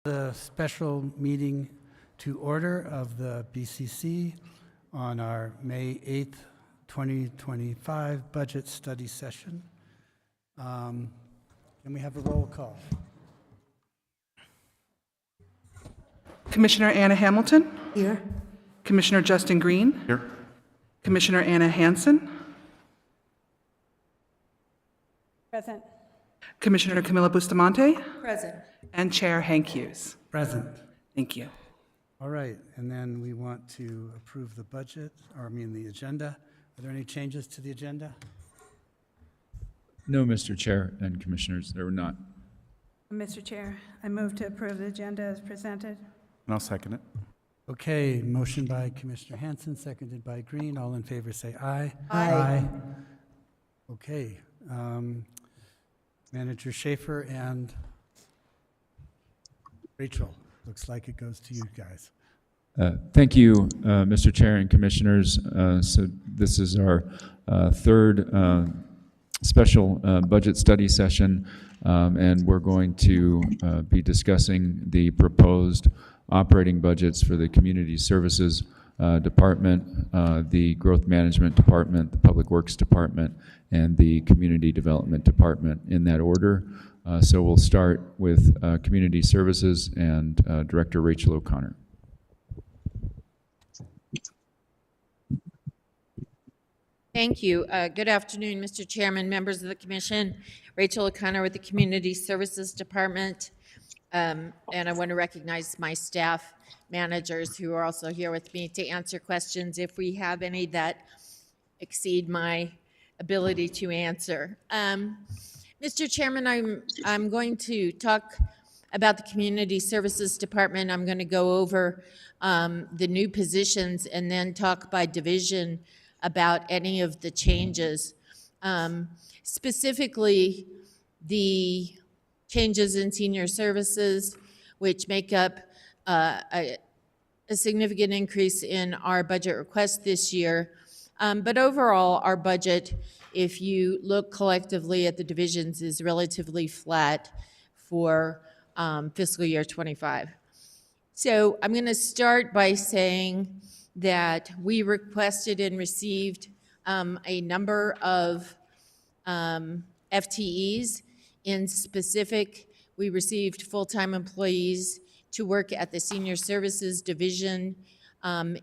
The special meeting to order of the BCC on our May 8th, 2025 budget study session. Can we have a roll call? Commissioner Anna Hamilton. Here. Commissioner Justin Green. Here. Commissioner Anna Hansen. Present. Commissioner Camilla Bustamante. Present. And Chair Hank Hughes. Present. Thank you. All right, and then we want to approve the budget, or I mean the agenda. Are there any changes to the agenda? No, Mr. Chair and Commissioners, there were not. Mr. Chair, I move to approve the agenda as presented. And I'll second it. Okay, motion by Commissioner Hansen, seconded by Green. All in favor say aye. Aye. Okay. Manager Schaefer and Rachel, looks like it goes to you guys. Thank you, Mr. Chair and Commissioners. So this is our third special budget study session, and we're going to be discussing the proposed operating budgets for the Community Services Department, the Growth Management Department, the Public Works Department, and the Community Development Department in that order. So we'll start with Community Services and Director Rachel O'Connor. Thank you. Good afternoon, Mr. Chairman, members of the Commission. Rachel O'Connor with the Community Services Department. And I want to recognize my staff managers who are also here with me to answer questions if we have any that exceed my ability to answer. Mr. Chairman, I'm going to talk about the Community Services Department. I'm going to go over the new positions and then talk by division about any of the changes. Specifically, the changes in senior services, which make up a significant increase in our budget request this year. But overall, our budget, if you look collectively at the divisions, is relatively flat for fiscal year 25. So I'm going to start by saying that we requested and received a number of FTEs. In specific, we received full-time employees to work at the Senior Services Division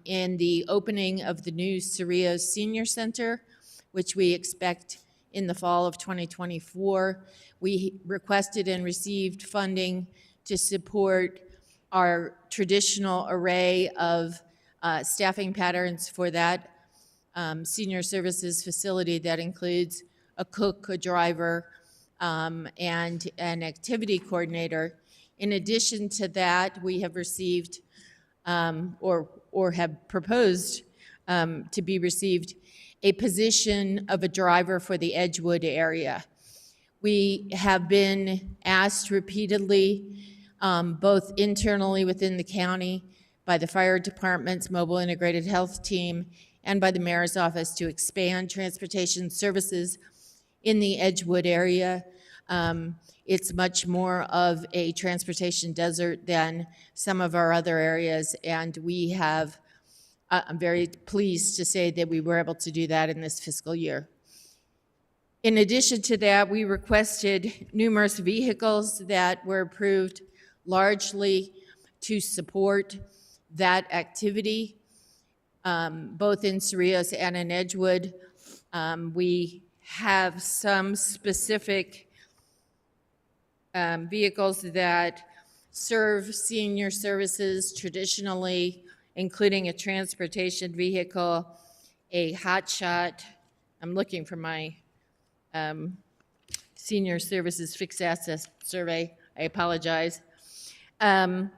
in the opening of the new Cerrillos Senior Center, which we expect in the fall of 2024. We requested and received funding to support our traditional array of staffing patterns for that senior services facility that includes a cook, a driver, and an activity coordinator. In addition to that, we have received or have proposed to be received a position of a driver for the Edgewood area. We have been asked repeatedly, both internally within the county, by the fire department's mobile integrated health team, and by the mayor's office to expand transportation services in the Edgewood area. It's much more of a transportation desert than some of our other areas, and we have, I'm very pleased to say that we were able to do that in this fiscal year. In addition to that, we requested numerous vehicles that were approved largely to support that activity, both in Cerrillos and in Edgewood. We have some specific vehicles that serve senior services traditionally, including a transportation vehicle, a hotshot. I'm looking for my senior services fixed asset survey. I apologize. And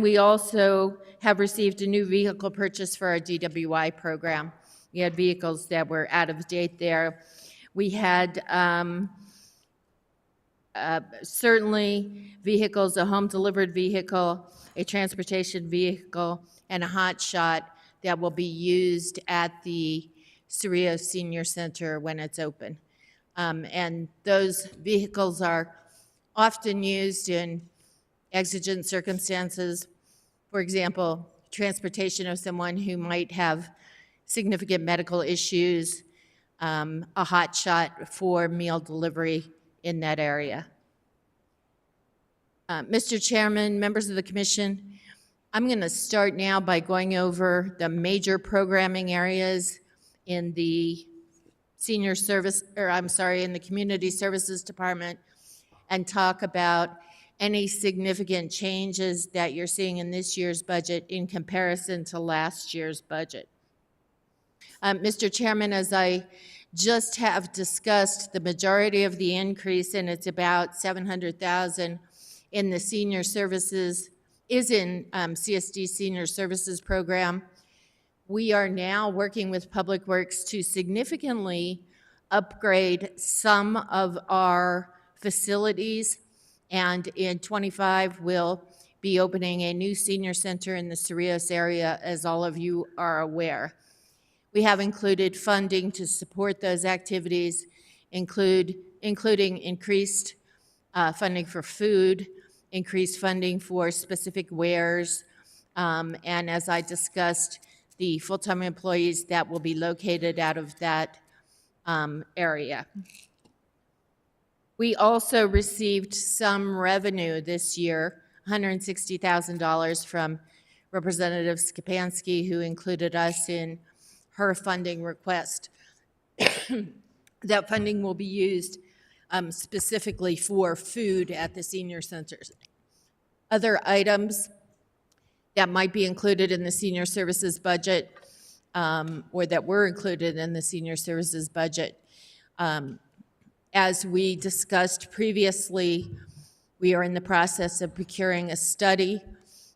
we also have received a new vehicle purchase for our DWI program. We had vehicles that were out of date there. We had certainly vehicles, a home-delivered vehicle, a transportation vehicle, and a hotshot that will be used at the Cerrillos Senior Center when it's open. And those vehicles are often used in exigent circumstances. For example, transportation of someone who might have significant medical issues, a hot shot for meal delivery in that area. Mr. Chairman, members of the commission, I'm going to start now by going over the major programming areas in the in the Community Services Department, and talk about any significant changes that you're seeing in this year's budget in comparison to last year's budget. Mr. Chairman, as I just have discussed, the majority of the increase, and it's about $700,000 in the senior services, is in CSD Senior Services Program. We are now working with Public Works to significantly upgrade some of our facilities, and in '25 we'll be opening a new senior center in the Cerrillos area, as all of you are aware. We have included funding to support those activities, including increased funding for food, increased funding for specific wares, and as I discussed, the full-time employees that will be located out of that area. We also received some revenue this year, $160,000 from Representative Skapansky, who included us in her funding request. That funding will be used specifically for food at the senior centers. Other items that might be included in the senior services budget, or that were included in the senior services budget. As we discussed previously, we are in the process of procuring a study.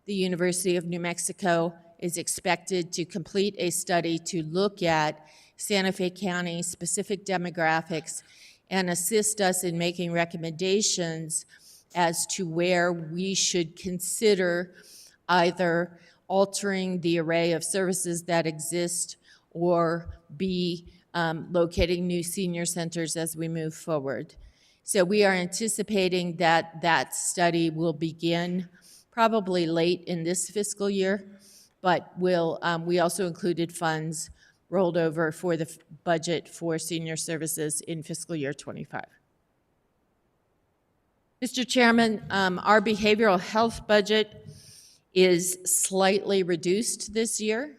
The University of New Mexico is expected to complete a study to look at Santa Fe County specific demographics and assist us in making recommendations as to where we should consider either altering the array of services that exist or be locating new senior centers as we move forward. So we are anticipating that that study will begin probably late in this fiscal year, but we also included funds rolled over for the budget for senior services in fiscal year '25. Mr. Chairman, our behavioral health budget is slightly reduced this year,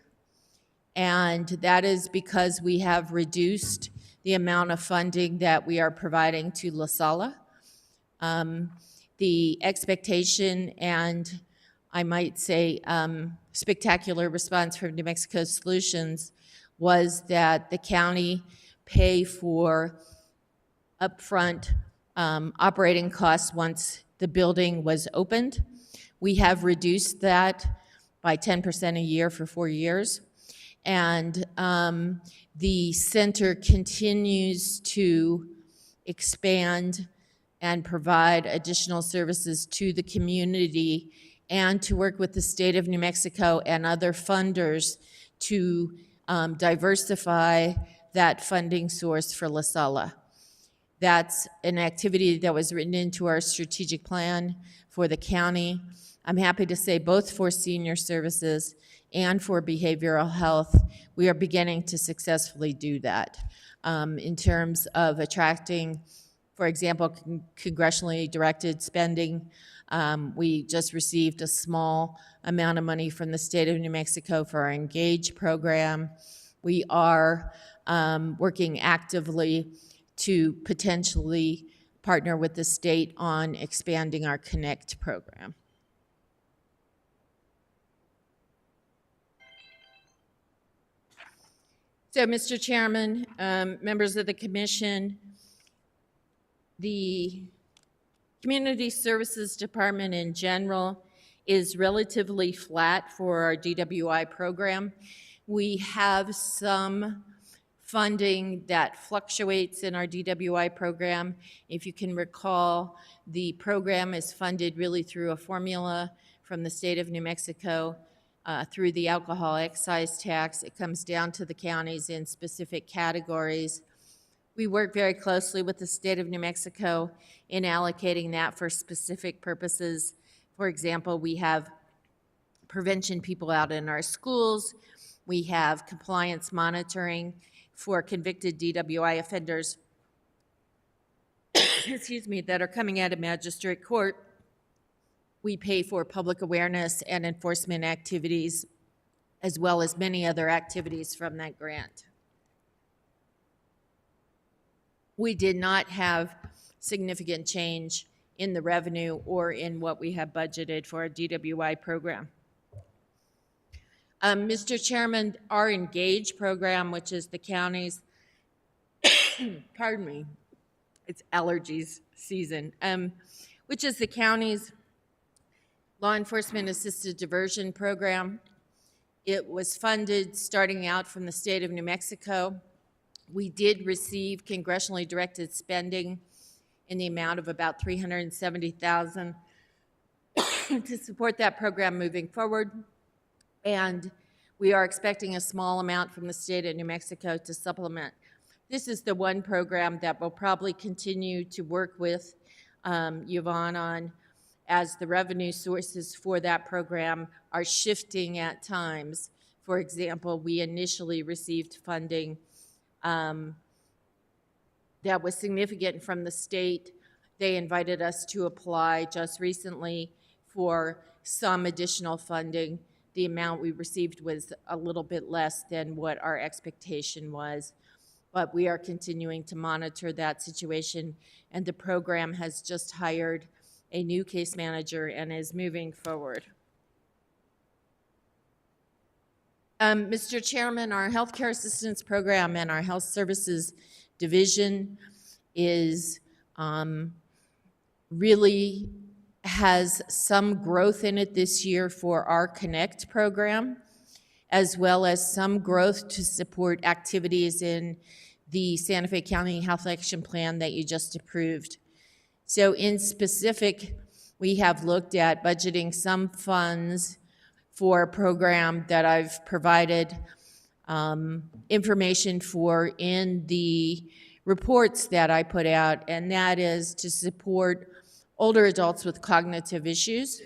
and that is because we have reduced the amount of funding that we are providing to La Sala. The expectation, and I might say spectacular response from New Mexico Solutions, was that the county pay for upfront operating costs once the building was opened. We have reduced that by 10% a year for 4 years. And the center continues to expand and provide additional services to the community and to work with the state of New Mexico and other funders to diversify that funding source for La Sala. That's an activity that was written into our strategic plan for the county. I'm happy to say both for senior services and for behavioral health, we are beginning to successfully do that in terms of attracting, for example, congressionally directed spending. We just received a small amount of money from the state of New Mexico for our Engage program. We are working actively to potentially partner with the state on expanding our Connect program. So, Mr. Chairman, members of the commission, the Community Services Department in general is relatively flat for our DWI program. We have some funding that fluctuates in our DWI program. If you can recall, the program is funded really through a formula from the state of New Mexico through the alcohol excise tax. It comes down to the counties in specific categories. We work very closely with the state of New Mexico in allocating that for specific purposes, For example, we have prevention people out in our schools. We have compliance monitoring for convicted DWI offenders, excuse me, that are coming out of magistrate court. We pay for public awareness and enforcement activities, as well as many other activities from that grant. We did not have significant change in the revenue or in what we have budgeted for our DWI program. Mr. Chairman, our Engage program, which is the county's, pardon me, it's allergies season, which is the county's law enforcement assisted diversion program. It was funded starting out from the state of New Mexico. We did receive congressionally directed spending in the amount of about $370,000 to support that program moving forward. And we are expecting a small amount from the state of New Mexico to supplement. This is the one program that we'll probably continue to work with Yvonne on, as the revenue sources for that program are shifting at times. For example, we initially received funding that was significant from the state. They invited us to apply just recently for some additional funding. The amount we received was a little bit less than what our expectation was, but we are continuing to monitor that situation, and the program has just hired a new case manager and is moving forward. Mr. Chairman, our healthcare assistance program and our health services division is really has some growth in it this year for our Connect program, as well as some growth to support activities in the Santa Fe County Health Action Plan that you just approved. So in specific, we have looked at budgeting some funds for a program that I've provided information for in the reports that I put out, and that is to support older adults with cognitive issues.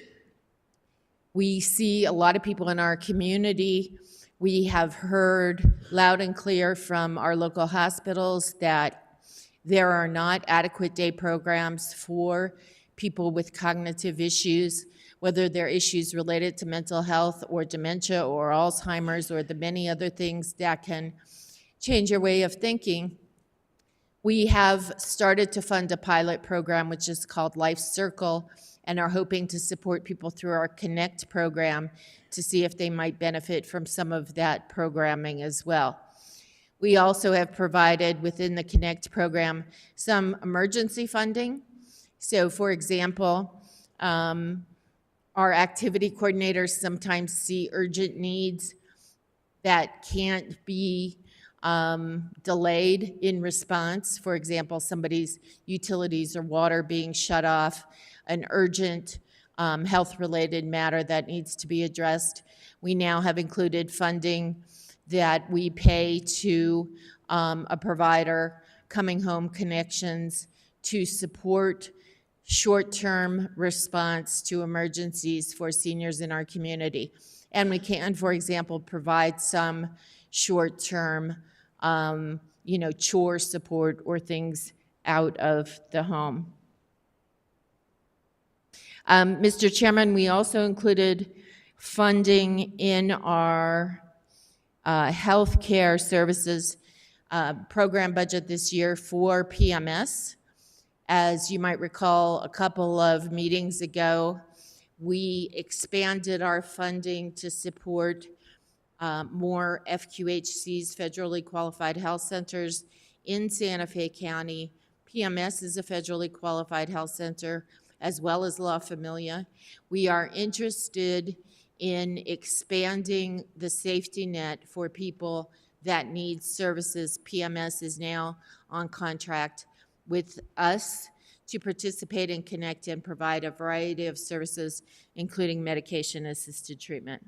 We see a lot of people in our community. We have heard loud and clear from our local hospitals that there are not adequate day programs for people with cognitive issues, whether they're issues related to mental health or dementia or Alzheimer's or the many other things that can change your way of thinking. We have started to fund a pilot program which is called Life Circle, and are hoping to support people through our Connect program to see if they might benefit from some of that programming as well. We also have provided within the Connect program some emergency funding. So for example, our activity coordinators sometimes see urgent needs that can't be delayed in response. For example, somebody's utilities or water being shut off, an urgent health-related matter that needs to be addressed. We now have included funding that we pay to a provider, Coming Home Connections, to support short-term response to emergencies for seniors in our community. And we can, for example, provide some short-term chore support or things out of the home. Mr. Chairman, we also included funding in our healthcare services program budget this year for PMS. As you might recall, a couple of meetings ago, we expanded our funding to support more FQHCs, federally qualified health centers in Santa Fe County. PMS is a federally qualified health center, as well as La Familia. We are interested in expanding the safety net for people that need services. PMS is now on contract with us to participate in Connect and provide a variety of services, including medication-assisted treatment.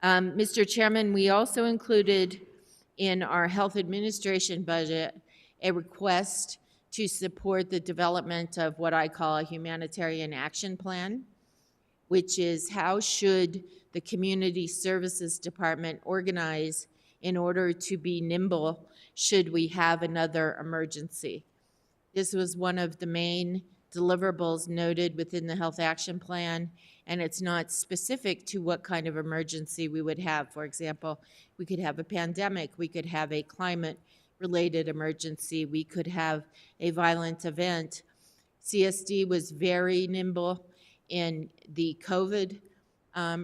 Mr. Chairman, we also included in our health administration budget a request to support the development of what I call a humanitarian action plan, which is how should the Community Services Department organize in order to be nimble should we have another emergency. This was one of the main deliverables noted within the Health Action Plan, and it's not specific to what kind of emergency we would have. For example, we could have a pandemic, we could have a climate-related emergency, we could have a violent event. CSD was very nimble in the COVID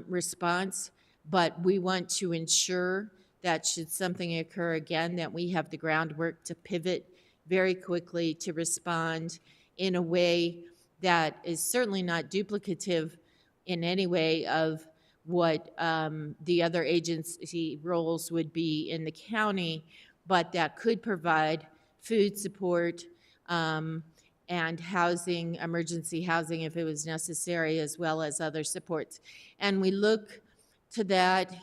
response, but we want to ensure that should something occur again, that we have the groundwork to pivot very quickly to respond in a way that is certainly not duplicative in any way of what the other agency roles would be in the county, but that could provide food support and housing, emergency housing if it was necessary, as well as other supports. And we look to that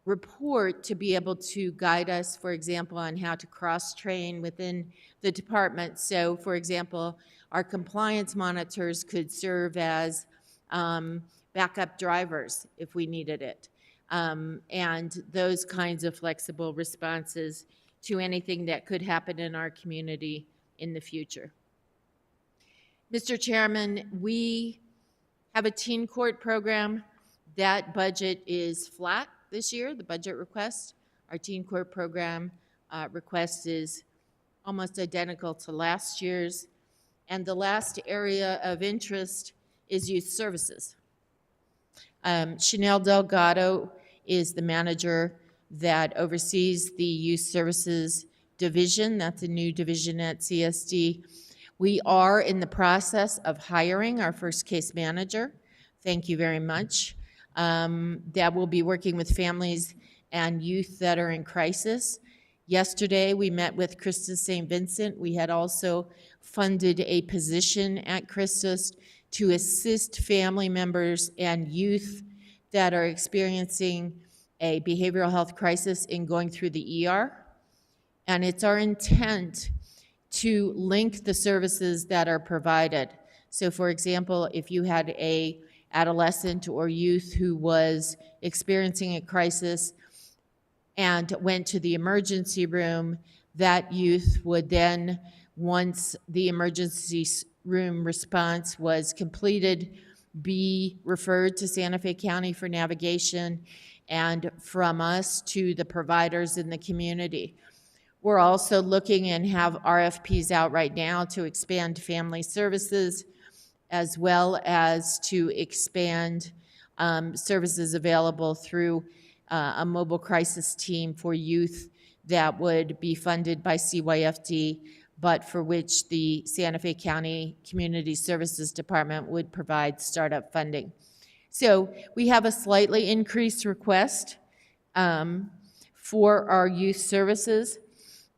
report to be able to guide us, for example, on how to cross-train within the department. So, for example, our compliance monitors could serve as backup drivers if we needed it, and those kinds of flexible responses to anything that could happen in our community in the future. Mr. Chairman, we have a teen court program. That budget is flat this year, the budget request. Our teen court program request is almost identical to last year's. And the last area of interest is youth services. Chanel Delgado is the manager that oversees the youth services division. That's a new division at CSD. We are in the process of hiring our first case manager. Thank you very much. That will be working with families and youth that are in crisis. Yesterday, we met with Christus St. Vincent. We had also funded a position at Christus to assist family members and youth that are experiencing a behavioral health crisis in going through the ER. And it's our intent to link the services that are provided. So for example, if you had a adolescent or youth who was experiencing a crisis and went to the emergency room, that youth would then, once the emergency room response was completed, be referred to Santa Fe County for navigation and from us to the providers in the community. We're also looking and have RFPs out right now to expand family services, as well as to expand services available through a mobile crisis team for youth that would be funded by CYFD, but for which the Santa Fe County Community Services Department would provide startup funding. So we have a slightly increased request for our youth services.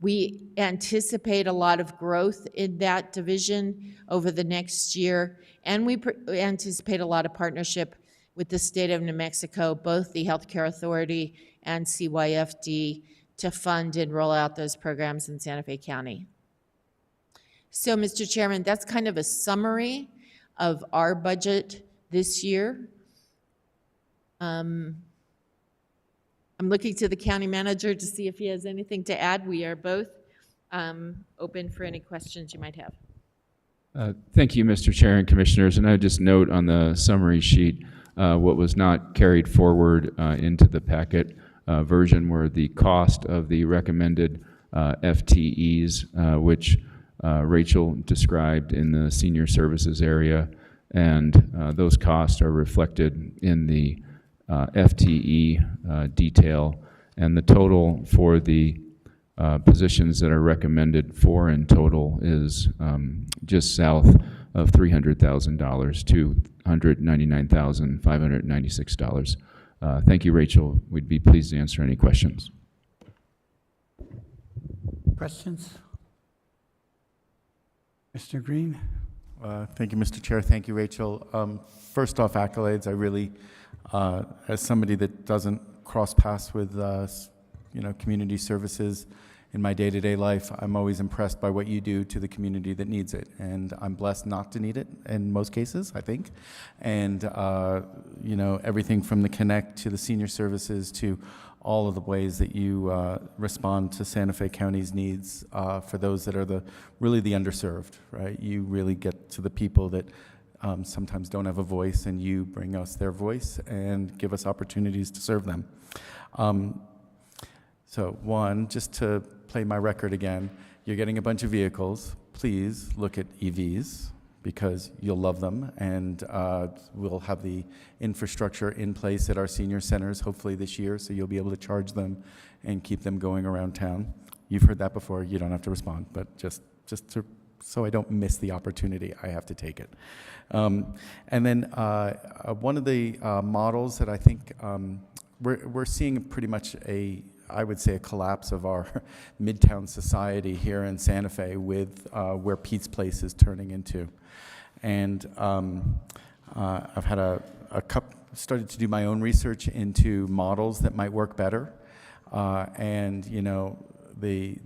We anticipate a lot of growth in that division over the next year, and we anticipate a lot of partnership with the state of New Mexico, both the Healthcare Authority and CYFD, to fund and roll out those programs in Santa Fe County. So, Mr. Chairman, that's kind of a summary of our budget this year. I'm looking to the county manager to see if he has anything to add. We are both open for any questions you might have. Thank you, Mr. Chair and Commissioners. And I would just note on the summary sheet, what was not carried forward into the packet version were the cost of the recommended FTEs, which Rachel described in the senior services area. And those costs are reflected in the FTE detail, and the total for the positions that are recommended for in total is just south of $300,000 to $199,596. Thank you, Rachel. We'd be pleased to answer any questions. Questions? Mr. Green? Thank you, Mr. Chair. Thank you, Rachel. First off, accolades. I really, as somebody that doesn't cross paths with, community services in my day-to-day life, I'm always impressed by what you do to the community that needs it. And I'm blessed not to need it in most cases, I think. And, you know, everything from the Connect to the senior services to all of the ways that you respond to Santa Fe County's needs for those that are really the underserved, right? You really get to the people that sometimes don't have a voice, and you bring us their voice and give us opportunities to serve them. So one, just to play my record again, you're getting a bunch of vehicles. Please look at EVs because you'll love them, and we'll have the infrastructure in place at our senior centers hopefully this year, so you'll be able to charge them and keep them going around town. You've heard that before. You don't have to respond, but just so I don't miss the opportunity, I have to take it. And then one of the models that I think we're seeing pretty much I would say a collapse of our Midtown society here in Santa Fe with where Pete's Place is turning into. And I've had started to do my own research into models that might work better. And, you know, the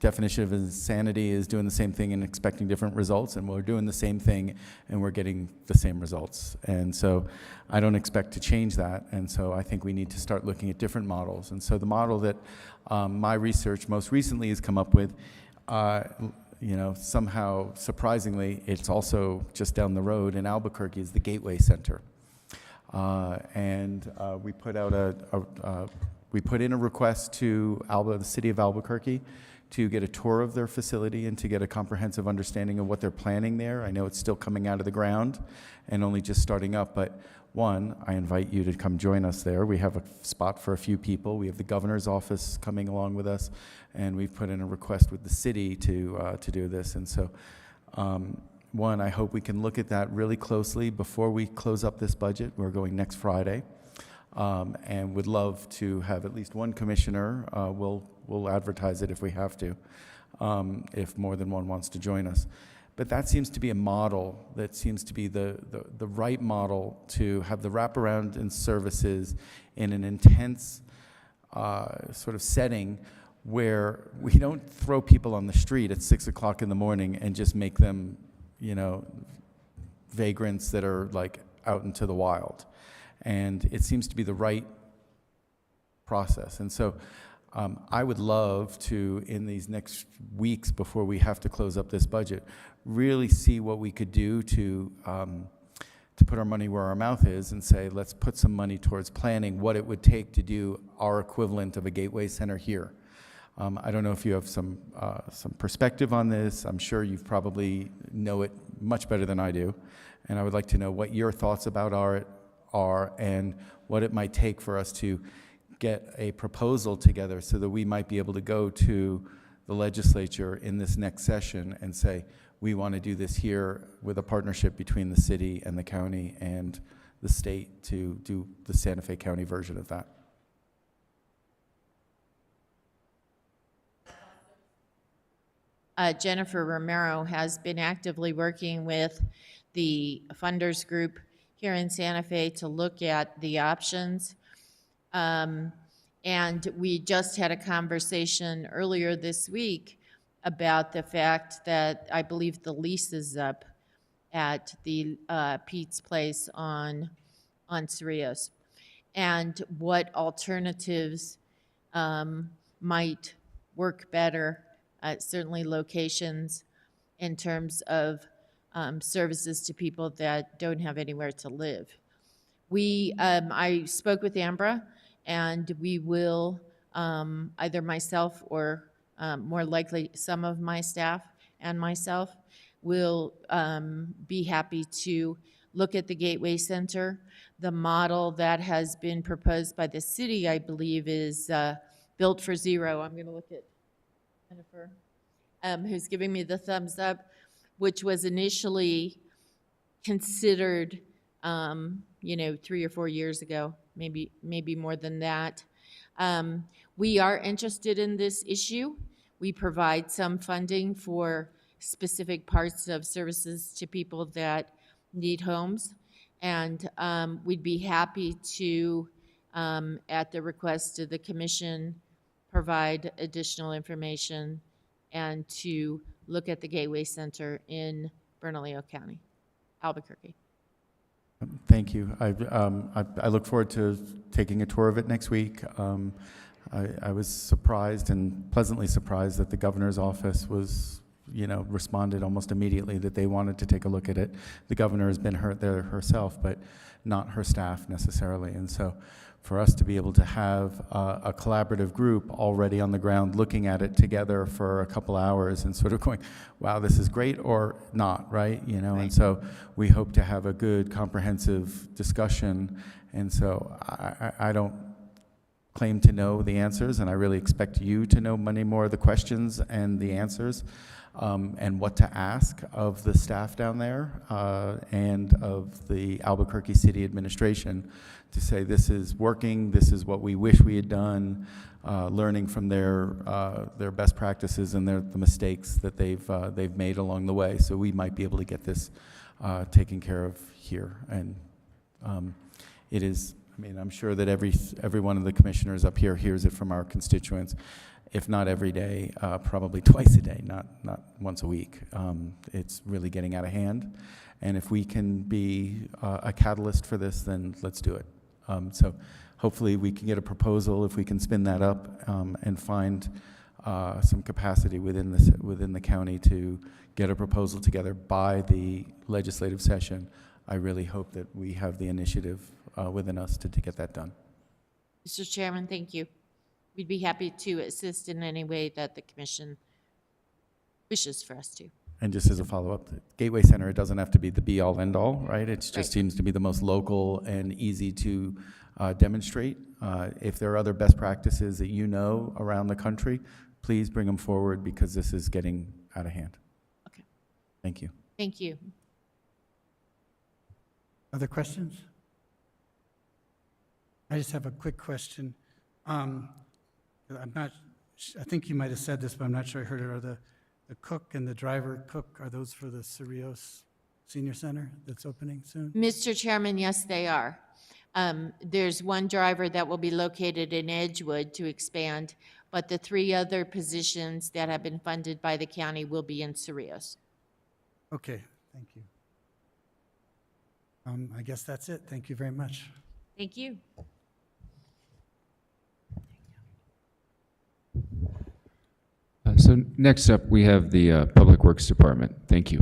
definition of insanity is doing the same thing and expecting different results, and we're doing the same thing and we're getting the same results. And so I don't expect to change that, and so I think we need to start looking at different models. And so the model that my research most recently has come up with, you know, somehow surprisingly, it's also just down the road in Albuquerque, is the Gateway Center. And we put out we put in a request to the city of Albuquerque to get a tour of their facility and to get a comprehensive understanding of what they're planning there. I know it's still coming out of the ground and only just starting up, but one, I invite you to come join us there. We have a spot for a few people. We have the governor's office coming along with us, and we've put in a request with the city to do this. And so, one, I hope we can look at that really closely before we close up this budget. We're going next Friday. And would love to have at least one commissioner. We'll advertise it if we have to, if more than one wants to join us. But that seems to be a model that seems to be the right model to have the wraparound and services in an intense sort of setting where we don't throw people on the street at 6 o'clock in the morning and just make them, you know, vagrants that are like out into the wild. And it seems to be the right process. And so I would love to, in these next weeks before we have to close up this budget, really see what we could do to put our money where our mouth is and say, let's put some money towards planning what it would take to do our equivalent of a Gateway Center here. I don't know if you have some perspective on this. I'm sure you probably know it much better than I do. And I would like to know what your thoughts about are and what it might take for us to get a proposal together so that we might be able to go to the legislature in this next session and say, we want to do this here with a partnership between the city and the county and the state to do the Santa Fe County version of that. Jennifer Romero has been actively working with the funders group here in Santa Fe to look at the options. And we just had a conversation earlier this week about the fact that I believe the lease is up at the Pete's Place on Cerrillos, and what alternatives might work better, certainly locations in terms of services to people that don't have anywhere to live. I spoke with Ambra, and we will, either myself or more likely some of my staff and myself will be happy to look at the Gateway Center. The model that has been proposed by the city, I believe, is Built for Zero. I'm going to look at Jennifer, who's giving me the thumbs up, which was initially considered, 3 or 4 years ago, maybe more than that. We are interested in this issue. We provide some funding for specific parts of services to people that need homes, and we'd be happy to, at the request of the commission, provide additional information and to look at the Gateway Center in Bernalillo County, Albuquerque. Thank you. I look forward to taking a tour of it next week. I was surprised and pleasantly surprised that the governor's office was, responded almost immediately that they wanted to take a look at it. The governor has been there herself, but not her staff necessarily. And so for us to be able to have a collaborative group already on the ground looking at it together for a couple hours and sort of going, wow, this is great or not, right? And so we hope to have a good comprehensive discussion. And so I don't claim to know the answers, and I really expect you to know many more of the questions and the answers, and what to ask of the staff down there and of the Albuquerque City Administration to say this is working, this is what we wish we had done, learning from their best practices and the mistakes that they've made along the way. So we might be able to get this taken care of here, and it is. I mean, I'm sure that every one of the commissioners up here hears it from our constituents, if not every day, probably twice a day, not once a week. It's really getting out of hand, and if we can be a catalyst for this, then let's do it. So hopefully we can get a proposal, if we can spin that up and find some capacity within the county to get a proposal together by the legislative session. I really hope that we have the initiative within us to get that done. Mr. Chairman, thank you. We'd be happy to assist in any way that the commission wishes for us to. And just as a follow-up, the Gateway Center, it doesn't have to be the be-all, end-all, right? It just Right. seems to be the most local and easy to demonstrate. If there are other best practices that you know around the country, please bring them forward, because this is getting out of hand. Okay. Thank you. Thank you. Other questions? I just have a quick question. I think you might have said this, but I'm not sure I heard it. Are the cook and the driver cook, are those for the Cerrillos Senior Center that's opening soon? Mr. Chairman, yes, they are. There's one driver that will be located in Edgewood to expand, but the 3 other positions that have been funded by the county will be in Cerrillos. Okay, thank you. I guess that's it. Thank you very much. Thank you. So next up, we have the Public Works Department. Thank you.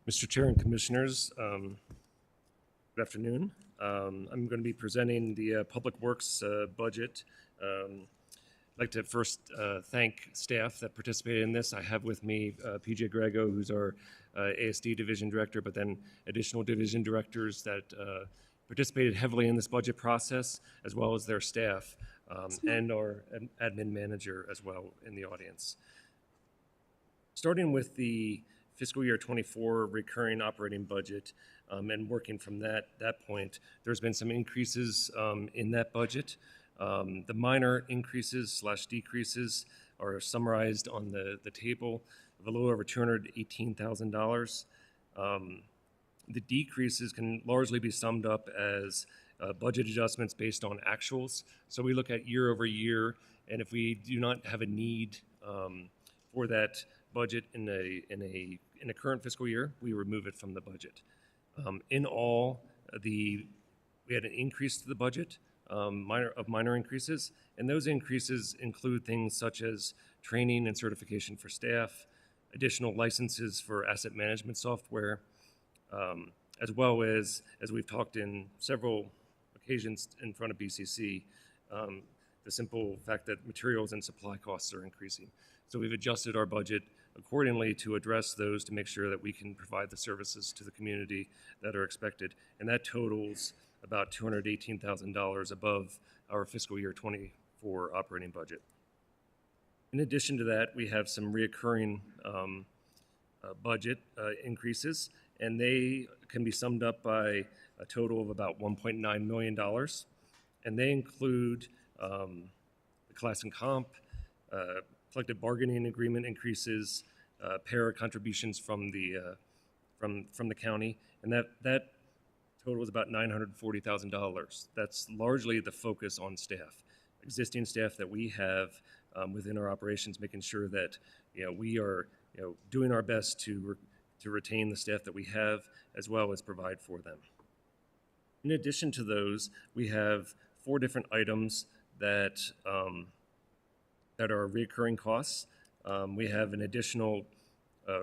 Mr. Chair and Commissioners, good afternoon. I'm going to be presenting the Public Works budget. I'd like to first thank staff that participated in this. I have with me PJ Grego, who's our ASD Division Director, but then additional division directors that participated heavily in this budget process, as well as their staff, and our admin manager as well in the audience. Starting with the fiscal year 24 recurring operating budget, and working from that point, there's been some increases in that budget. The minor increases / decreases are summarized on the table of a little over $218,000. The decreases can largely be summed up as budget adjustments based on actuals. So we look at year over year, and if we do not have a need for that budget in a current fiscal year, we remove it from the budget. In all, we had an increase to the budget, minor increases, and those increases include things such as training and certification for staff, additional licenses for asset management software, as well as we've talked in several occasions in front of BCC, the simple fact that materials and supply costs are increasing. So we've adjusted our budget accordingly to address those to make sure that we can provide the services to the community that are expected. And that totals about $218,000 above our fiscal year 24 operating budget. In addition to that, we have some reoccurring budget increases, and they can be summed up by a total of about $1.9 million. And they include the class and comp, collective bargaining agreement increases, para contributions from the county, and that total is about $940,000. That's largely the focus on staff, existing staff that we have within our operations, making sure that we are doing our best to retain the staff that we have, as well as provide for them. In addition to those, we have 4 different items that are recurring costs. We have an additional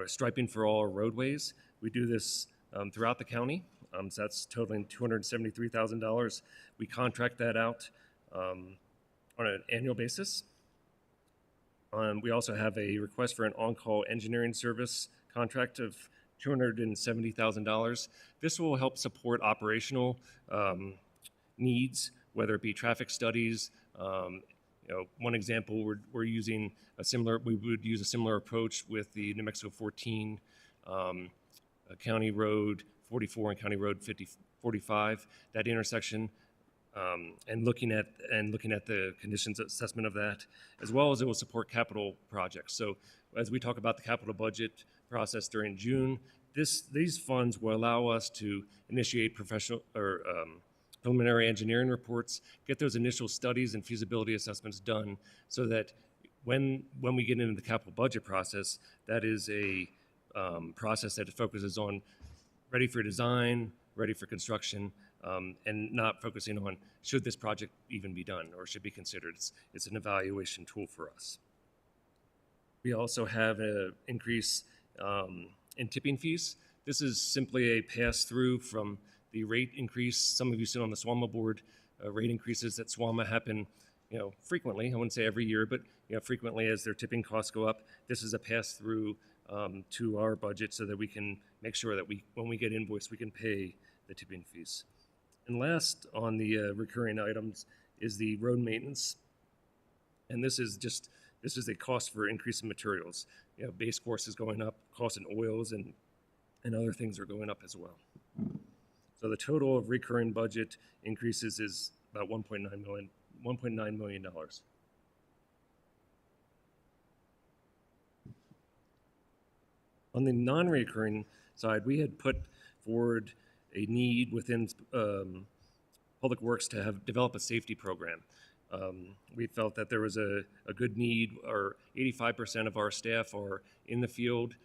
striping for all our roadways. We do this throughout the county, so that's totaling $273,000. We contract that out on an annual basis. We also have a request for an on-call engineering service contract of $270,000. This will help support operational needs, whether it be traffic studies. One example, we're using we would use a similar approach with the New Mexico 14, County Road 44 and County Road 45, that intersection, and looking at the conditions assessment of that, as well as it will support capital projects. So as we talk about the capital budget process during June, these funds will allow us to initiate preliminary engineering reports, get those initial studies and feasibility assessments done, so that when we get into the capital budget process, that is a process that focuses on ready for design, ready for construction, and not focusing on should this project even be done or should be considered. It's an evaluation tool for us. We also have an increase in tipping fees. This is simply a pass-through from the rate increase. Some of you sit on the SWAMA board. Rate increases at SWAMA happen, frequently. I wouldn't say every year, but frequently as their tipping costs go up. This is a pass-through to our budget so that we can make sure that when we get invoiced, we can pay the tipping fees. And last on the recurring items is the road maintenance. And this is a cost for increase in materials. Base course is going up, cost in oils and other things are going up as well. So the total of recurring budget increases is about $1.9 million. On the non-recurring side, we had put forward a need within Public Works to develop a safety program. We felt that there was a good need. 85% of our staff are in the field,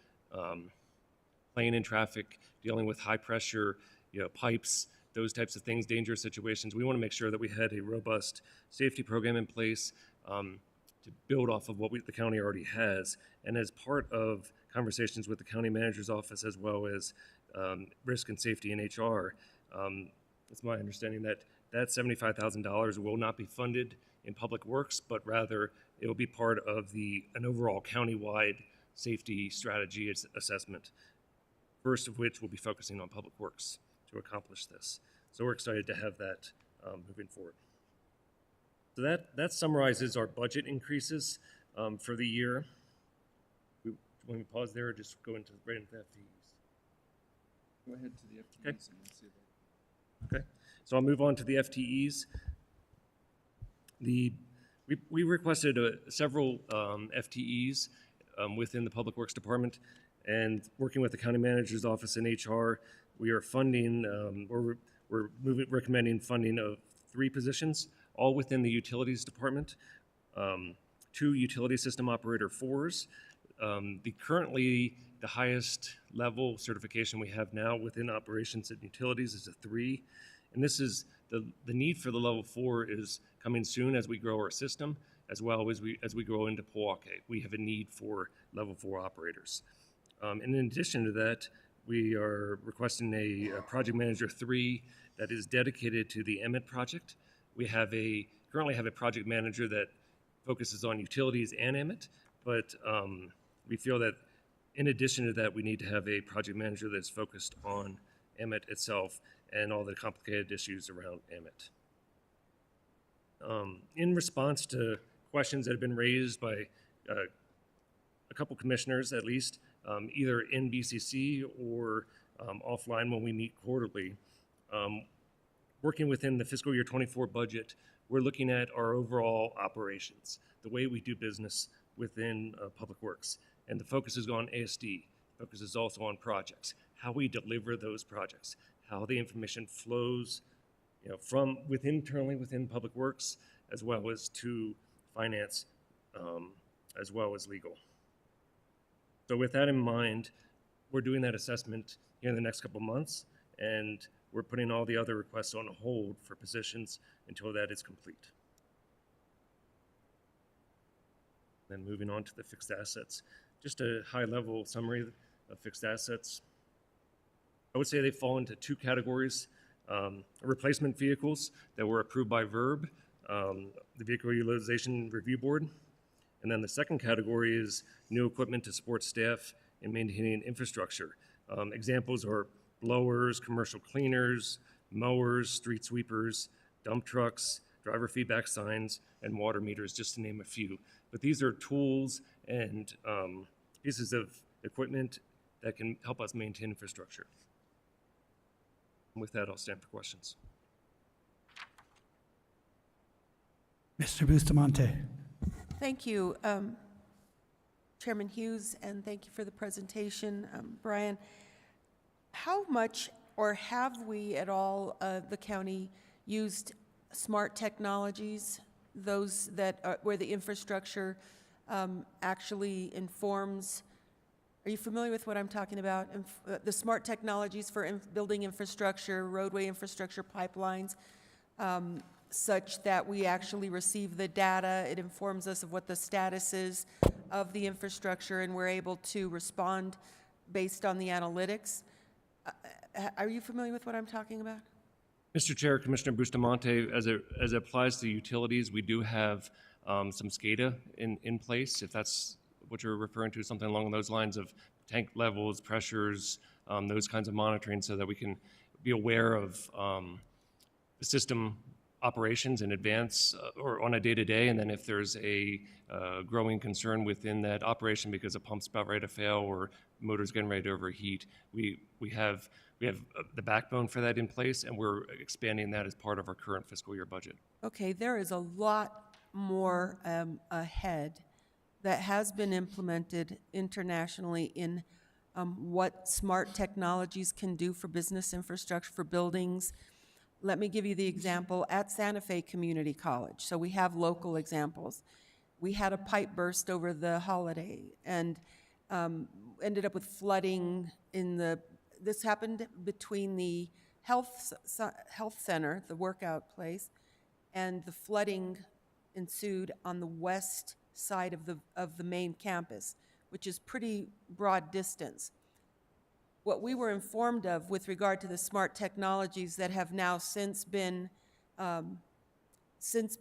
playing in traffic, dealing with high pressure, pipes, those types of things, dangerous situations. We want to make sure that we had a robust safety program in place to build off of what the county already has. And as part of conversations with the county manager's office, as well as risk and safety in HR, it's my understanding that $75,000 will not be funded in Public Works, but rather it will be part of an overall countywide safety strategy assessment, first of which will be focusing on Public Works to accomplish this. So we're excited to have that moving forward. So that summarizes our budget increases for the year. When we pause there, just go right into the FTEs. Go ahead to the FTEs and we'll see that. Okay, so I'll move on to the FTEs. We requested several FTEs within the Public Works Department, and working with the county manager's office in HR, we are funding, we're recommending funding of 3 positions, all within the Utilities Department, 2 utility system operator 4s. Currently, the highest level certification we have now within operations and utilities is a 3. And this is the need for the level 4 is coming soon as we grow our system, as well as we grow into Powaukee. We have a need for level 4 operators. And in addition to that, we are requesting a project manager 3 that is dedicated to the Emmett project. We currently have a project manager that focuses on utilities and Emmett, but we feel that In addition to that, we need to have a project manager that's focused on Emmett itself and all the complicated issues around Emmett. In response to questions that have been raised by a couple commissioners, at least, either in BCC or offline when we meet quarterly, working within the fiscal year 24 budget, we're looking at our overall operations, the way we do business within Public Works. And the focus is on ASD. Focus is also on projects, how we deliver those projects, how the information flows, from internally within Public Works, as well as to finance, as well as legal. So with that in mind, we're doing that assessment here in the next couple months, and we're putting all the other requests on hold for positions until that is complete. Then moving on to the fixed assets. Just a high-level summary of fixed assets. I would say they fall into two categories. Replacement vehicles that were approved by VERB, the Vehicle Utilization Review Board. And then the second category is new equipment to support staff in maintaining infrastructure. Examples are blowers, commercial cleaners, mowers, street sweepers, dump trucks, driver feedback signs, and water meters, just to name a few. But these are tools and pieces of equipment that can help us maintain infrastructure. And with that, I'll stand for questions. Mr. Bustamante. Thank you, Chairman Hughes, and thank you for the presentation, Brian. How much, or have we at all, the county, used smart technologies, those that are, where the infrastructure actually informs? Are you familiar with what I'm talking about? The smart technologies for building infrastructure, roadway infrastructure, pipelines, such that we actually receive the data. It informs us of what the status is of the infrastructure, and we're able to respond based on the analytics. Are you familiar with what I'm talking about? Mr. Chair, Commissioner Bustamante, as it applies to utilities, we do have some SCADA in place, if that's what you're referring to, something along those lines of tank levels, pressures, those kinds of monitoring, so that we can be aware of the system operations in advance or on a day-to-day, and then if there's a growing concern within that operation because a pump's about ready to fail or motor's getting ready to overheat, we have the backbone for that in place, and we're expanding that as part of our current fiscal year budget. Okay, there is a lot more ahead that has been implemented internationally in what smart technologies can do for business infrastructure, for buildings. Let me give you the example at Santa Fe Community College. So we have local examples. We had a pipe burst over the holiday and ended up with flooding in the, this happened between the health center, the workout place, and the flooding ensued on the west side of the main campus, which is pretty broad distance. What we were informed of with regard to the smart technologies that have now since been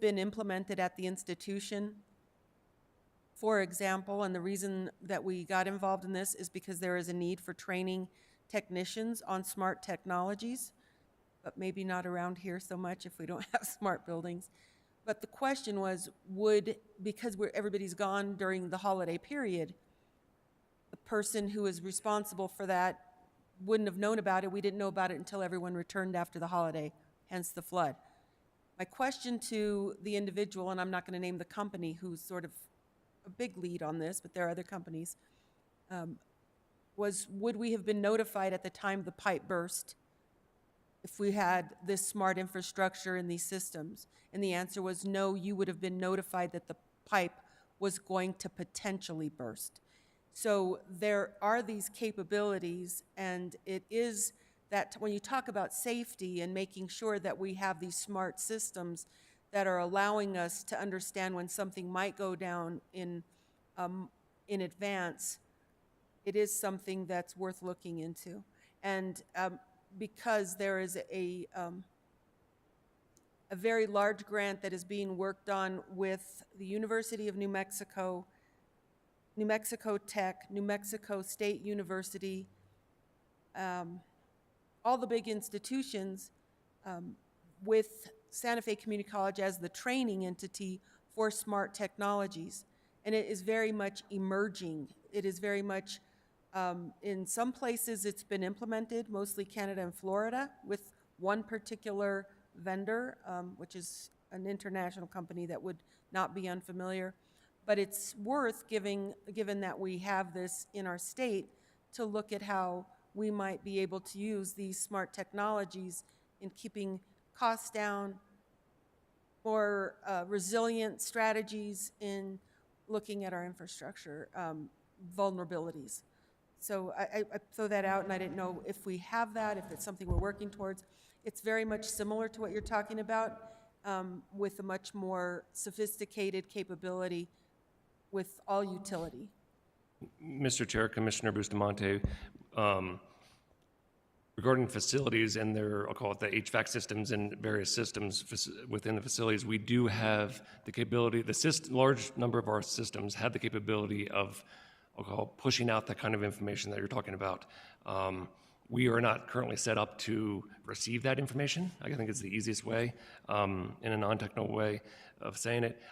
implemented at the institution, for example, and the reason that we got involved in this is because there is a need for training technicians on smart technologies, but maybe not around here so much if we don't have smart buildings. But the question was, because everybody's gone during the holiday period, the person who is responsible for that wouldn't have known about it. We didn't know about it until everyone returned after the holiday, hence the flood. My question to the individual, and I'm not going to name the company who's sort of a big lead on this, but there are other companies, was would we have been notified at the time the pipe burst if we had this smart infrastructure in these systems? And the answer was no, you would have been notified that the pipe was going to potentially burst. So there are these capabilities, and it is that when you talk about safety and making sure that we have these smart systems that are allowing us to understand when something might go down in advance, it is something that's worth looking into. And because there is a very large grant that is being worked on with the University of New Mexico New Mexico Tech, New Mexico State University, all the big institutions, with Santa Fe Community College as the training entity for smart technologies. And it is very much emerging. It is very much, in some places it's been implemented, mostly Canada and Florida, with one particular vendor, which is an international company that would not be unfamiliar. But it's worth given that we have this in our state, to look at how we might be able to use these smart technologies in keeping costs down, more resilient strategies in looking at our infrastructure vulnerabilities. So I throw that out, and I didn't know if we have that, if it's something we're working towards. It's very much similar to what you're talking about, with a much more sophisticated capability with all utility. Mr. Chair, Commissioner Bustamante, regarding facilities and their, I'll call it the HVAC systems and various systems within the facilities, we do have the capability, large number of our systems have the capability of, I'll call it, pushing out that kind of information that you're talking about. We are not currently set up to receive that information. I think it's the easiest way, in a non-technical way of saying it.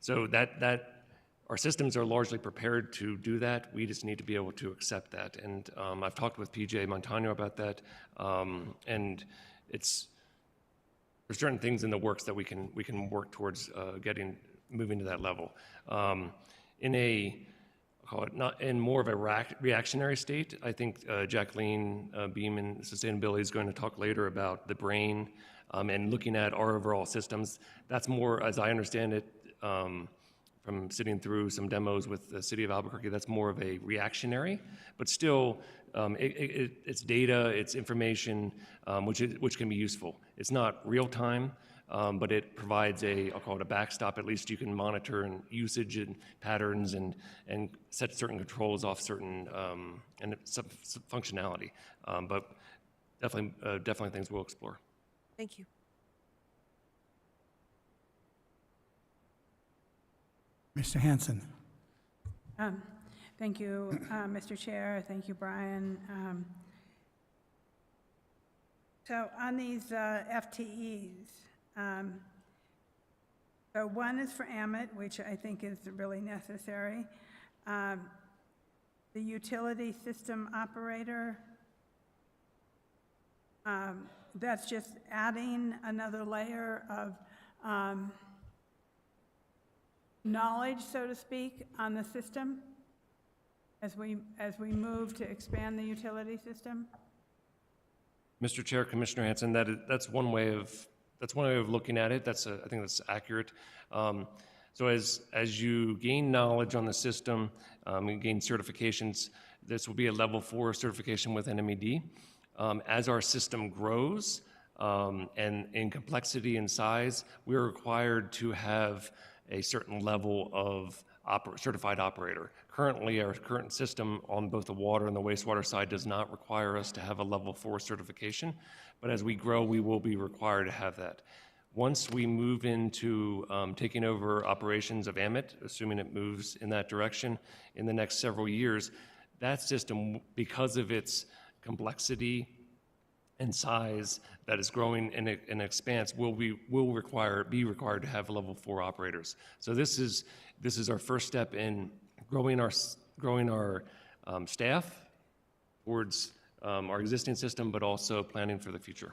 So our systems are largely prepared to do that. We just need to be able to accept that. And I've talked with PJ Montano about that. And there's certain things in the works that we can work towards moving to that level. I'll call it not in more of a reactionary state. I think Jacqueline Beam Sustainability is going to talk later about the brain and looking at our overall systems. That's more, as I understand it, from sitting through some demos with the city of Albuquerque, that's more of a reactionary, but still, it's data, it's information, which can be useful. It's not real time, but it provides I'll call it a backstop. At least you can monitor and usage and patterns and set certain controls off certain and some functionality. But definitely things we'll explore. Thank you. Mr. Hanson. Thank you, Mr. Chair. Thank you, Brian. So on these FTEs, so one is for Amit, which I think is really necessary. The utility system operator, that's just adding another layer of knowledge, so to speak, on the system as we move to expand the utility system? Mr. Chair, Commissioner Hanson, that's one way of looking at it. I think that's accurate. So as you gain knowledge on the system, and gain certifications, this will be a level 4 certification with NMED. As our system grows and in complexity and size, we're required to have a certain level of certified operator. Currently, our current system on both the water and the wastewater side does not require us to have a level 4 certification, but as we grow, we will be required to have that. Once we move into taking over operations of Amit, assuming it moves in that direction in the next several years, that system, because of its complexity and size that is growing in expanse, will be required to have level 4 operators. So this is our first step in growing our staff towards our existing system, but also planning for the future.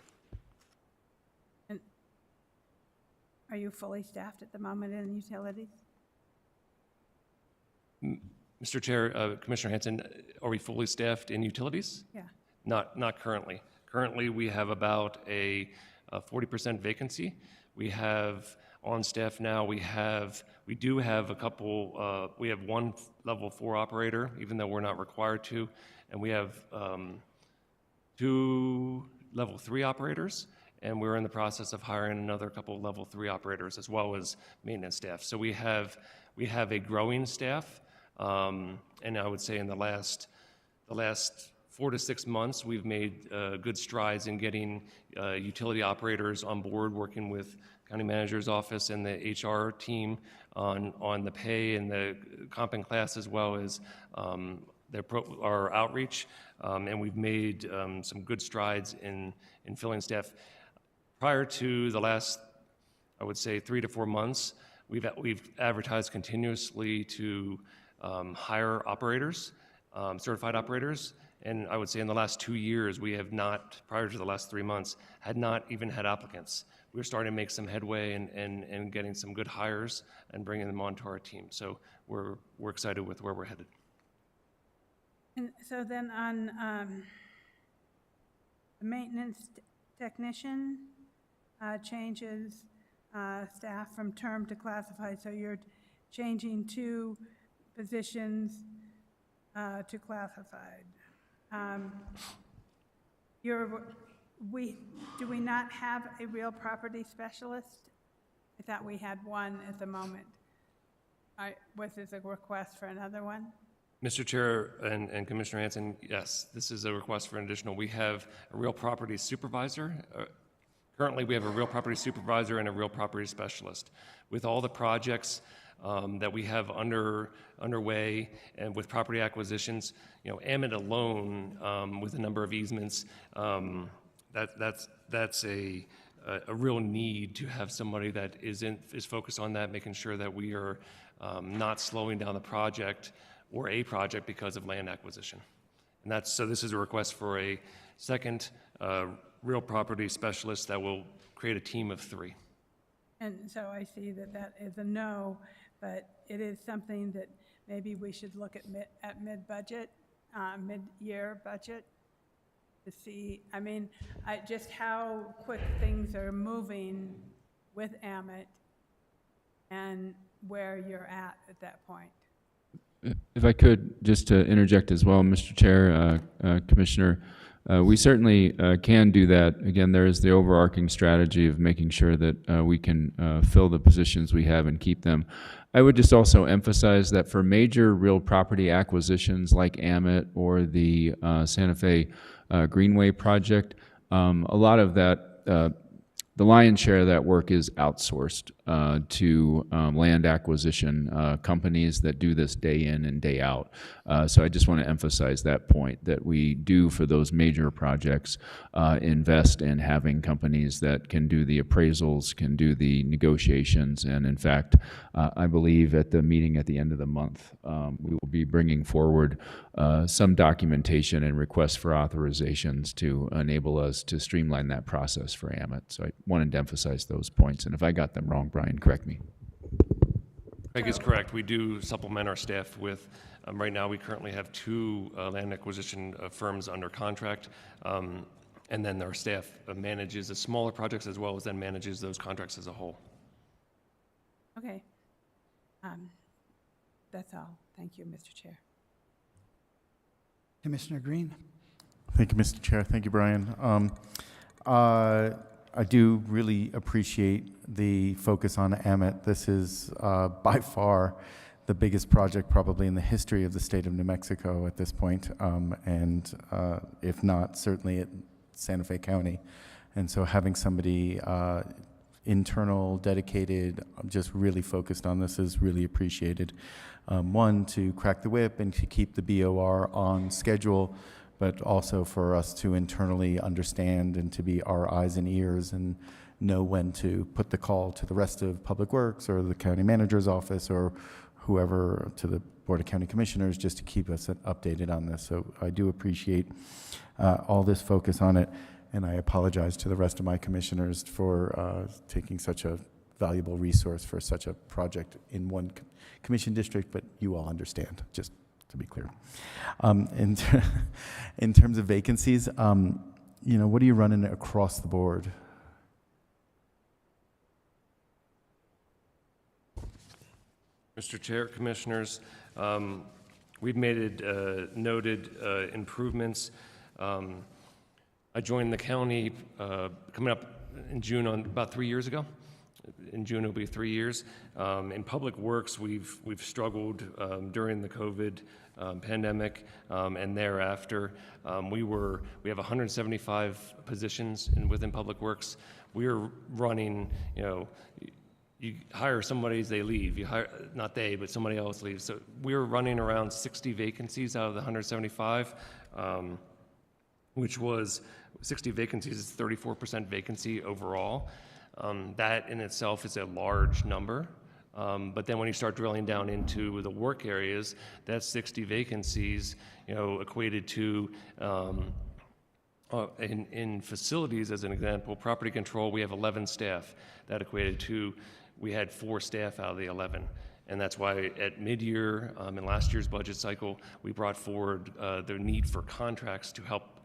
And are you fully staffed at the moment in utilities? Mr. Chair, Commissioner Hanson, are we fully staffed in utilities? Yeah. Not currently. Currently, we have about a 40% vacancy. We have on staff now, we do have a couple, we have one level 4 operator, even though we're not required to, and we have 2 level 3 operators, and we're in the process of hiring another couple level 3 operators as well as maintenance staff. So we have a growing staff, and I would say in the last 4 to 6 months, we've made good strides in getting utility operators on board, working with county manager's office and the HR team on the pay and the comp and class, as well as our outreach. And we've made some good strides in filling staff. Prior to the last, I would say, 3 to 4 months, we've advertised continuously to hire operators, certified operators. And I would say in the last 2 years, we have not, prior to the last 3 months, had not even had applicants. We're starting to make some headway and getting some good hires and bringing them onto our team. So we're excited with where we're headed. And so then on the maintenance technician changes staff from term to classified, so you're changing 2 positions to classified. Do we not have a real property specialist? I thought we had one at the moment. Was this a request for another one? Mr. Chair and Commissioner Hanson, yes, this is a request for an additional. We have a real property supervisor. Currently, we have a real property supervisor and a real property specialist. With all the projects that we have underway and with property acquisitions, Ammit alone, with a number of easements, that's a real need to have somebody that is focused on that, making sure that we are not slowing down the project or a project because of land acquisition. And so this is a request for a second real property specialist that will create a team of 3. And so I see that is a no, but it is something that maybe we should look at mid-budget, mid-year budget to see, just how quick things are moving with Ammit and where you're at that point. If I could, just to interject as well, Mr. Chair, Commissioner, we certainly can do that. Again, there is the overarching strategy of making sure that we can fill the positions we have and keep them. I would just also emphasize that for major real property acquisitions like Ammit or the Santa Fe Greenway project, a lot of that, the lion's share of that work is outsourced to land acquisition companies that do this day in and day out. So I just want to emphasize that point, that we do, for those major projects, invest in having companies that can do the appraisals, can do the negotiations, and in fact, I believe at the meeting at the end of the month, we will be bringing forward some documentation and requests for authorizations to enable us to streamline that process for Ammit. So I wanted to emphasize those points, and if I got them wrong, Brian, correct me. Craig is correct. We do supplement our staff with, right now we currently have 2 land acquisition firms under contract, and then our staff manages the smaller projects as well as then manages those contracts as a whole. Okay. That's all. Thank you, Mr. Chair. Commissioner Green? Thank you, Mr. Chair. Thank you, Brian. I do really appreciate the focus on Ammit. This is by far the biggest project probably in the history of the state of New Mexico at this point, and if not, certainly at Santa Fe County. And so having somebody internal, dedicated, just really focused on this is really appreciated. One, to crack the whip and to keep the BOR on schedule, but also for us to internally understand and to be our eyes and ears and know when to put the call to the rest of Public Works or the county manager's office or whoever, to the Board of County Commissioners, just to keep us updated on this. So I do appreciate all this focus on it, and I apologize to the rest of my commissioners for taking such a valuable resource for such a project in one commission district, but you all understand, just to be clear. In terms of vacancies, what are you running across the board? Mr. Chair, Commissioners, we've made noted improvements. I joined the county coming up in June, about 3 years ago. In June, it'll be 3 years. In Public Works, we've struggled during the COVID pandemic and thereafter. We have 175 positions within Public Works. We're running, you hire somebody, they leave. You hire, not they, but somebody else leaves. So we're running around 60 vacancies out of the 175, which was 60 vacancies is 34% vacancy overall. That in itself is a large number. But then when you start drilling down into the work areas, that 60 vacancies, equated to, in facilities, as an example, property control, we have 11 staff. That equated to, we had 4 staff out of the 11. And that's why at mid-year, in last year's budget cycle, we brought forward the need for contracts to help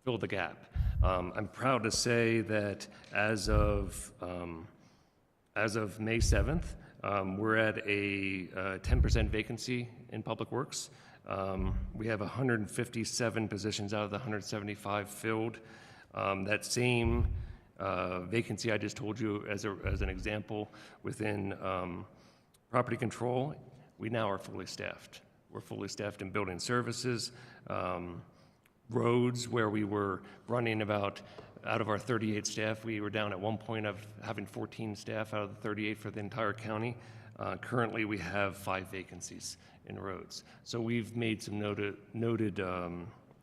fill the gap. I'm proud to say that as of May 7th, we're at a 10% vacancy in Public Works. We have 157 positions out of the 175 filled. That same vacancy I just told you as an example within property control, we now are fully staffed. We're fully staffed in building services, roads, where we were running about, out of our 38 staff, we were down at one point of having 14 staff out of the 38 for the entire county. Currently, we have 5 vacancies in roads. So we've made some noted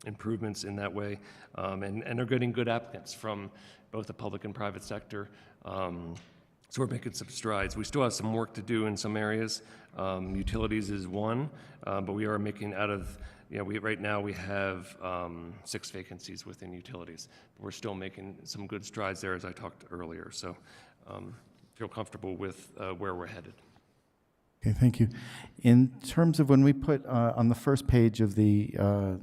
improvements in that way, and are getting good applicants from both the public and private sector. So we're making some strides. We still have some work to do in some areas. Utilities is one, but we are making out of, right now we have 6 vacancies within utilities. But we're still making some good strides there, as I talked earlier. So feel comfortable with where we're headed. Okay, thank you. In terms of when we put on the first page of the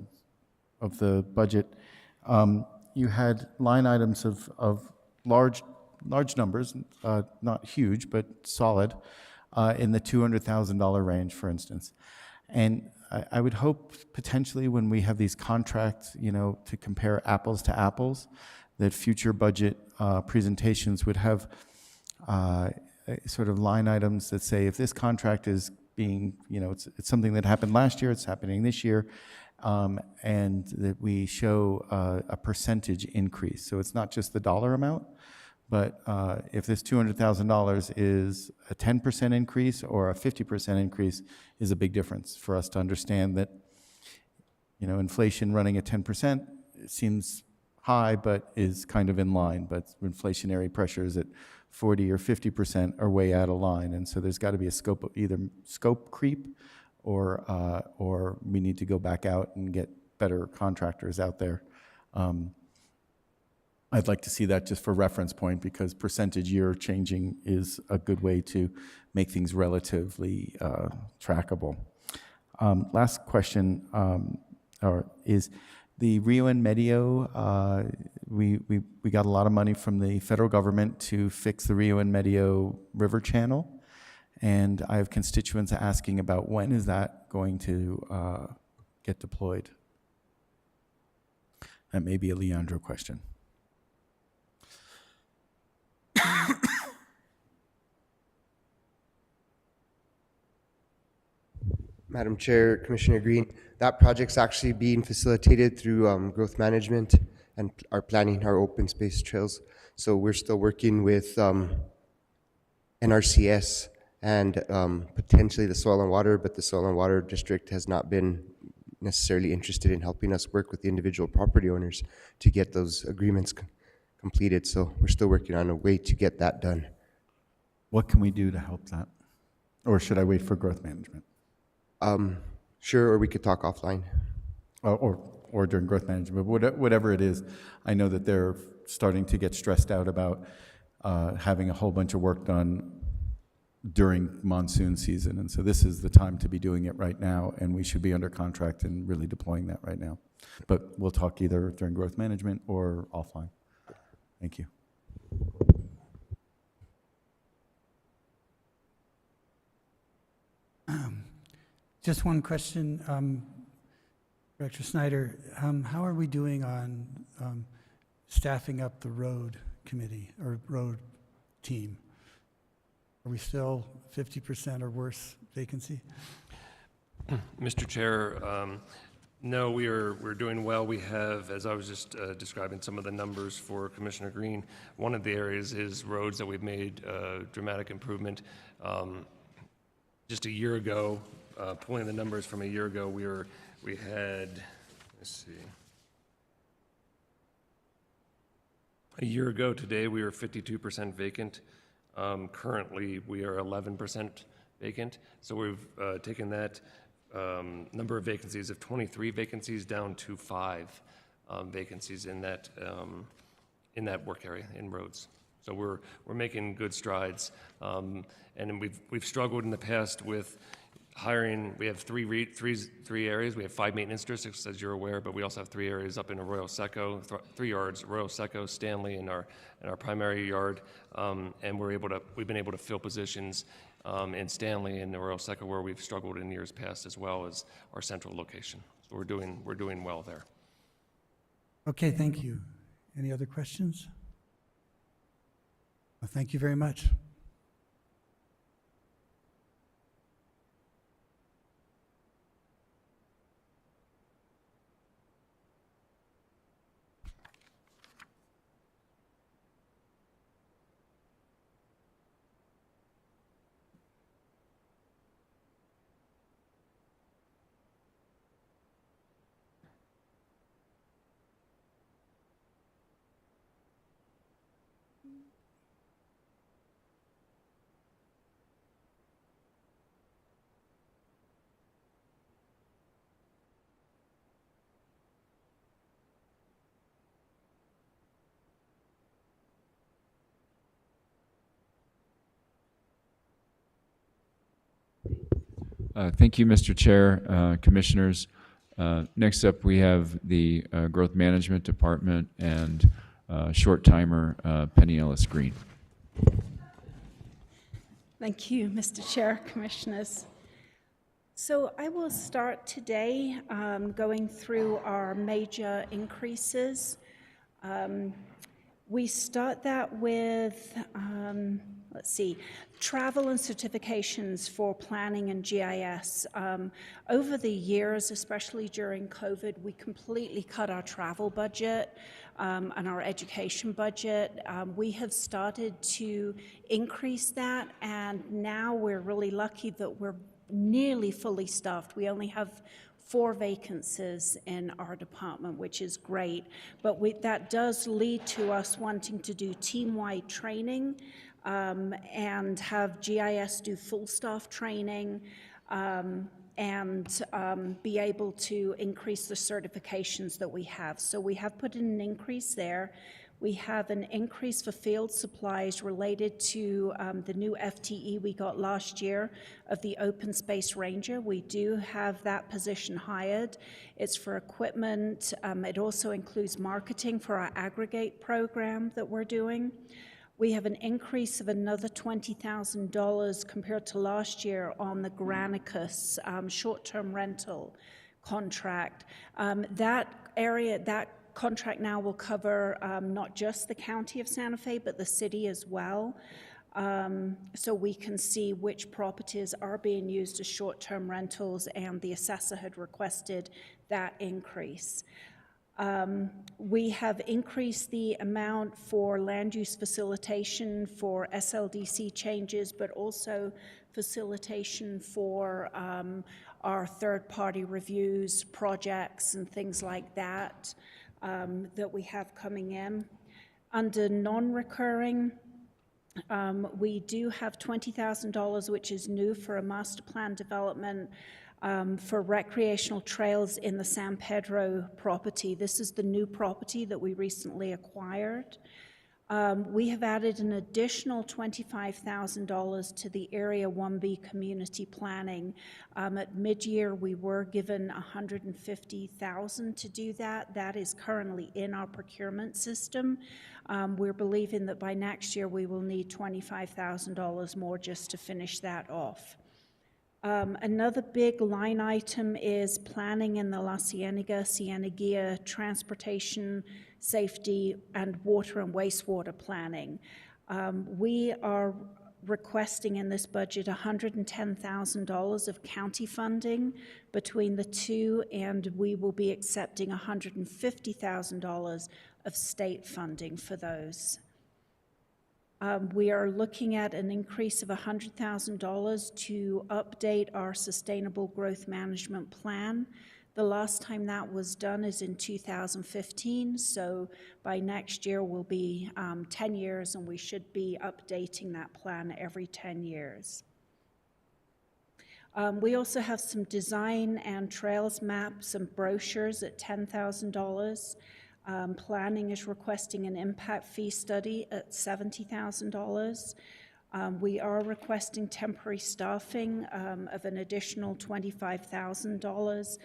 budget, you had line items of large numbers, not huge, but solid, in the $200,000 range, for instance. And I would hope potentially when we have these contracts, to compare apples to apples, that future budget presentations would have sort of line items that say, if this contract is being, it's something that happened last year, it's happening this year, and that we show a percentage increase. So it's not just the dollar amount, but if this $200,000 is a 10% increase or a 50% increase is a big difference for us to understand that, inflation running at 10% seems high, but is kind of in line, but inflationary pressures at 40 or 50% are way out of line. And so there's got to be a scope of either scope creep or we need to go back out and get better contractors out there. I'd like to see that just for reference point, because percentage year changing is a good way to make things relatively trackable. Last question is the Rio and Medio. We got a lot of money from the federal government to fix the Rio and Medio River channel, and I have constituents asking about when is that going to get deployed. That may be a Leandro question. Madam Chair, Commissioner Green, that project's actually being facilitated through growth management and are planning our open space trails. So we're still working with NRCS and potentially the Soil and Water, but the Soil and Water District has not been necessarily interested in helping us work with the individual property owners to get those agreements completed. So we're still working on a way to get that done. What can we do to help that? Or should I wait for growth management? Sure, or we could talk offline. Or during growth management, whatever it is. I know that they're starting to get stressed out about having a whole bunch of work done during monsoon season, and so this is the time to be doing it right now, and we should be under contract and really deploying that right now. But we'll talk either during growth management or offline. Thank you. Just one question, Director Snyder. How are we doing on staffing up the road committee or road team? Are we still 50% or worse vacancy? Mr. Chair, no, we're doing well. We have, as I was just describing some of the numbers for Commissioner Green, one of the areas is roads that we've made dramatic improvement. Just a year ago, pulling the numbers from a year ago, we had, let's see. A year ago today, we were 52% vacant. Currently, we are 11% vacant. So we've taken that number of vacancies of 23 vacancies down to 5 vacancies in that work area in roads. So we're making good strides, and we've struggled in the past with hiring. We have three areas. We have 5 maintenance districts, as you're aware, but we also have 3 areas up in Arroyo Seco, 3 yards: Arroyo Seco, Stanley, and our primary yard. And we've been able to fill positions in Stanley and Arroyo Seco, where we've struggled in years past, as well as our central location. So we're doing well there. Okay, thank you. Any other questions? Well, thank you very much. Thank you, Mr. Chair, Commissioners. Next up, we have the Growth Management Department and short timer Penny Ellis Green. Thank you, Mr. Chair, Commissioners. So I will start today going through our major increases. We start that with, let's see, travel and certifications for planning and GIS. Over the years, especially during COVID, we completely cut our travel budget and our education budget. We have started to increase that, and now we're really lucky that we're nearly fully staffed. We only have 4 vacancies in our department, which is great, but that does lead to us wanting to do team-wide training and have GIS do full staff training and be able to increase the certifications that we have. So we have put in an increase there. We have an increase for field supplies related to the new FTE we got last year of the Open Space Ranger. We do have that position hired. It's for equipment. It also includes marketing for our aggregate program that we're doing. We have an increase of another $20,000 compared to last year on the Granicus short-term rental contract. That contract now will cover not just the county of Santa Fe, but the city as well. So we can see which properties are being used as short-term rentals, and the assessor had requested that increase. We have increased the amount for land use facilitation for SLDC changes, but also facilitation for our third-party reviews, projects, and things like that. That we have coming in. Under non-recurring, we do have $20,000, which is new for a master plan development for recreational trails in the San Pedro property. This is the new property that we recently acquired. We have added an additional $25,000 to the Area 1B community planning. At mid-year, we were given $150,000 to do that. That is currently in our procurement system. We're believing that by next year, we will need $25,000 more just to finish that off. Another big line item is planning in the La Cienega transportation, safety, and water and wastewater planning. We are requesting in this budget $110,000 of county funding between the two, and we will be accepting $150,000 of state funding for those. We are looking at an increase of $100,000 to update our Sustainable Growth Management Plan. The last time that was done is in 2015, so by next year will be 10 years, and we should be updating that plan every 10 years. We also have some design and trails maps and brochures at $10,000. Planning is requesting an impact fee study at $70,000. We are requesting temporary staffing of an additional $25,000.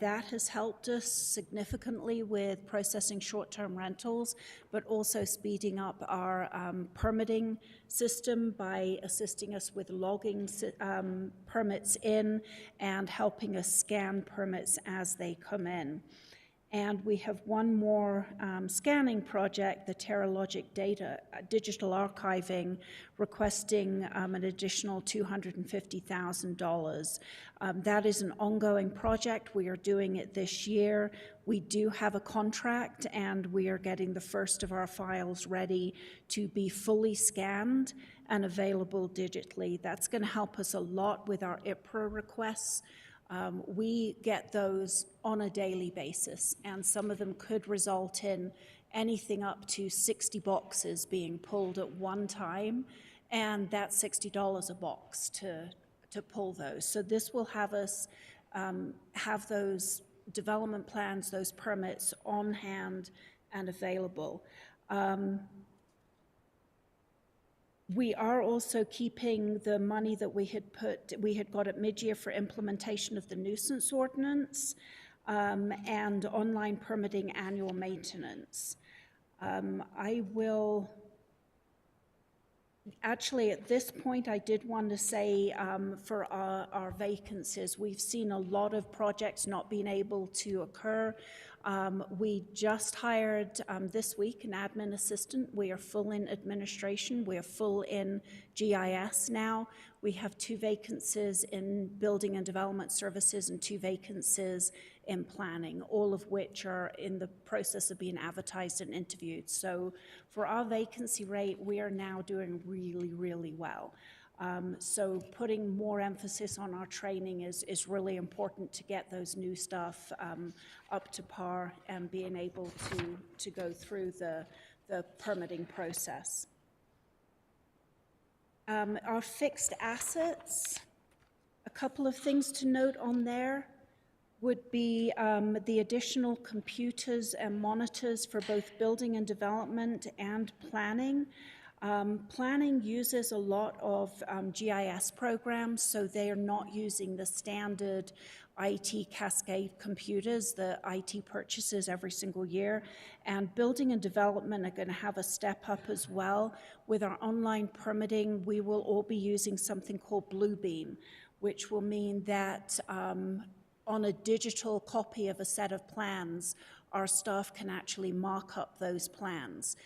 That has helped us significantly with processing short-term rentals, but also speeding up our permitting system by assisting us with logging permits in and helping us scan permits as they come in. And we have one more scanning project, the Terralogic data digital archiving, requesting an additional $250,000. That is an ongoing project. We are doing it this year. We do have a contract, and we are getting the first of our files ready to be fully scanned and available digitally. That's going to help us a lot with our IPRA requests. We get those on a daily basis, and some of them could result in anything up to 60 boxes being pulled at one time, and that's $60 a box to pull those. So this will have us have those development plans, those permits on hand and available. We are also keeping the money that we had got at mid-year for implementation of the nuisance ordinance and online permitting annual maintenance. Actually, at this point, I did want to say for our vacancies, we've seen a lot of projects not being able to occur. We just hired this week an admin assistant. We are full in administration. We are full in GIS now. We have 2 vacancies in building and development services and 2 vacancies in planning, all of which are in the process of being advertised and interviewed. So for our vacancy rate, we are now doing really, really well. So putting more emphasis on our training is really important to get those new staff up to par and being able to go through the permitting process. Our fixed assets, a couple of things to note on there would be the additional computers and monitors for both building and development and planning. Planning uses a lot of GIS programs, so they are not using the standard IT Cascade computers, the IT purchases every single year. And building and development are going to have a step up as well. With our online permitting, we will all be using something called Bluebeam, which will mean that on a digital copy of a set of plans, our staff can actually mark up those plans.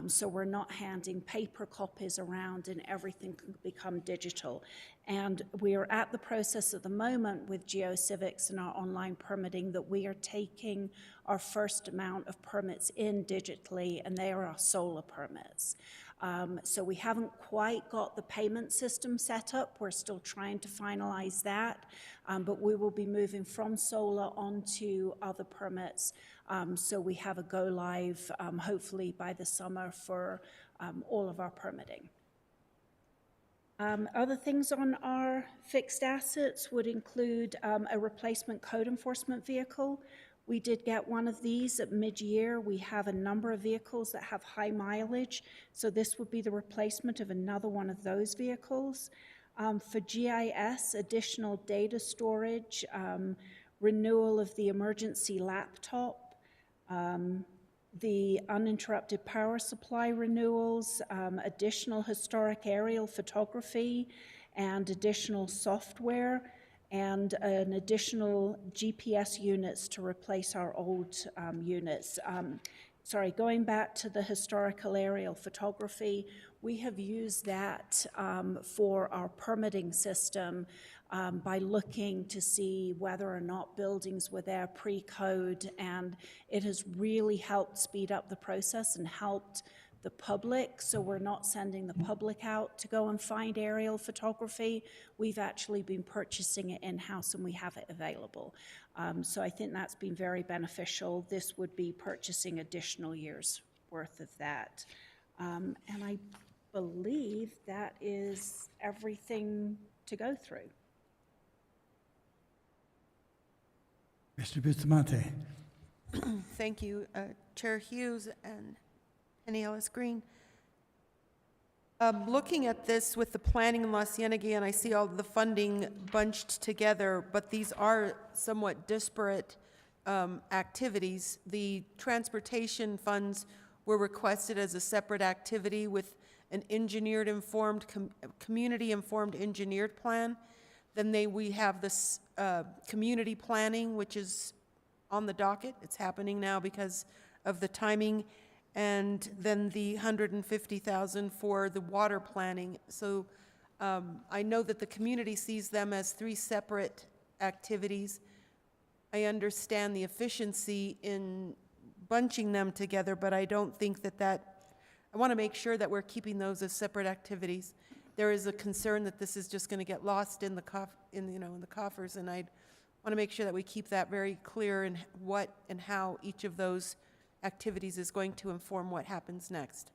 So we're not handing paper copies around and everything can become digital. And we are at the process at the moment with GeoCivics and our online permitting that we are taking our first amount of permits in digitally, and they are our solar permits. So we haven't quite got the payment system set up. We're still trying to finalize that, but we will be moving from solar onto other permits. So we have a go live hopefully by the summer for all of our permitting. Other things on our fixed assets would include a replacement code enforcement vehicle. We did get one of these at mid-year. We have a number of vehicles that have high mileage, so this would be the replacement of another one of those vehicles. For GIS, additional data storage, renewal of the emergency laptop, the uninterrupted power supply renewals, additional historic aerial photography, and additional software, and an additional GPS units to replace our old units. going back to the historical aerial photography, we have used that for our permitting system by looking to see whether or not buildings were there pre-code, and it has really helped speed up the process and helped the public, so we're not sending the public out to go and find aerial photography. We've actually been purchasing it in-house and we have it available. So I think that's been very beneficial. This would be purchasing additional years worth of that. And I believe that is everything to go through. Mr. Bustamante. Thank you, Chair Hughes and Penny Ellis Green. Looking at this with the planning in La Cienega, and I see all the funding bunched together, but these are somewhat disparate activities. The transportation funds were requested as a separate activity with an engineered informed, community informed engineered plan. Then we have this community planning, which is on the docket. It's happening now because of the timing. And then the $150,000 for the water planning. So I know that the community sees them as three separate activities. I understand the efficiency in bunching them together, but I don't think that I want to make sure that we're keeping those as separate activities. There is a concern that this is just going to get lost in the coffers, and I want to make sure that we keep that very clear in what and how each of those activities is going to inform what happens next.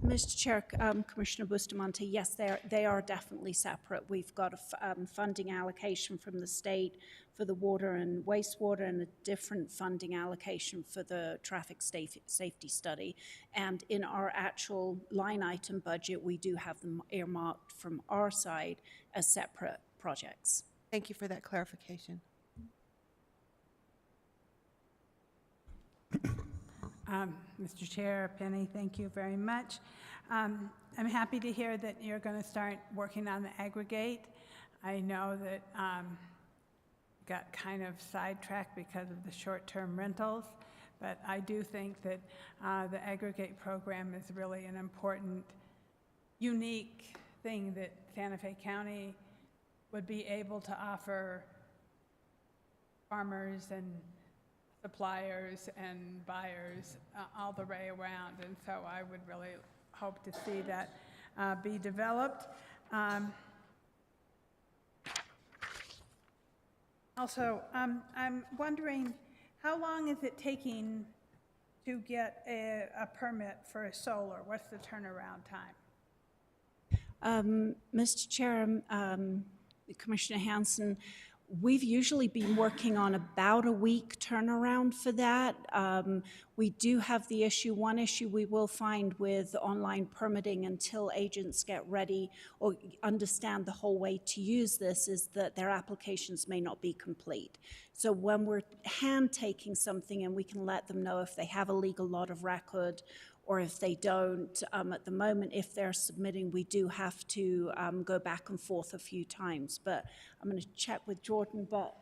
Mr. Chair, Commissioner Bustamante, yes, they are definitely separate. We've got a funding allocation from the state for the water and wastewater and a different funding allocation for the traffic safety study. And in our actual line item budget, we do have them earmarked from our side as separate projects. Thank you for that clarification. Mr. Chair, Penny, thank you very much. I'm happy to hear that you're going to start working on the aggregate. I know that got kind of sidetracked because of the short-term rentals, but I do think that the aggregate program is really an important, unique thing that Santa Fe County would be able to offer farmers and suppliers and buyers all the way around, and so I would really hope to see that be developed. Also, I'm wondering, how long is it taking to get a permit for a solar? What's the turnaround time? Mr. Chair, Commissioner Hanson, we've usually been working on about a week turnaround for that. We do have the issue, one issue we will find with online permitting until agents get ready or understand the whole way to use this is that their applications may not be complete. So when we're hand taking something and we can let them know if they have a legal lot of record or if they don't, at the moment, if they're submitting, we do have to go back and forth a few times. But I'm going to check with Jordan, but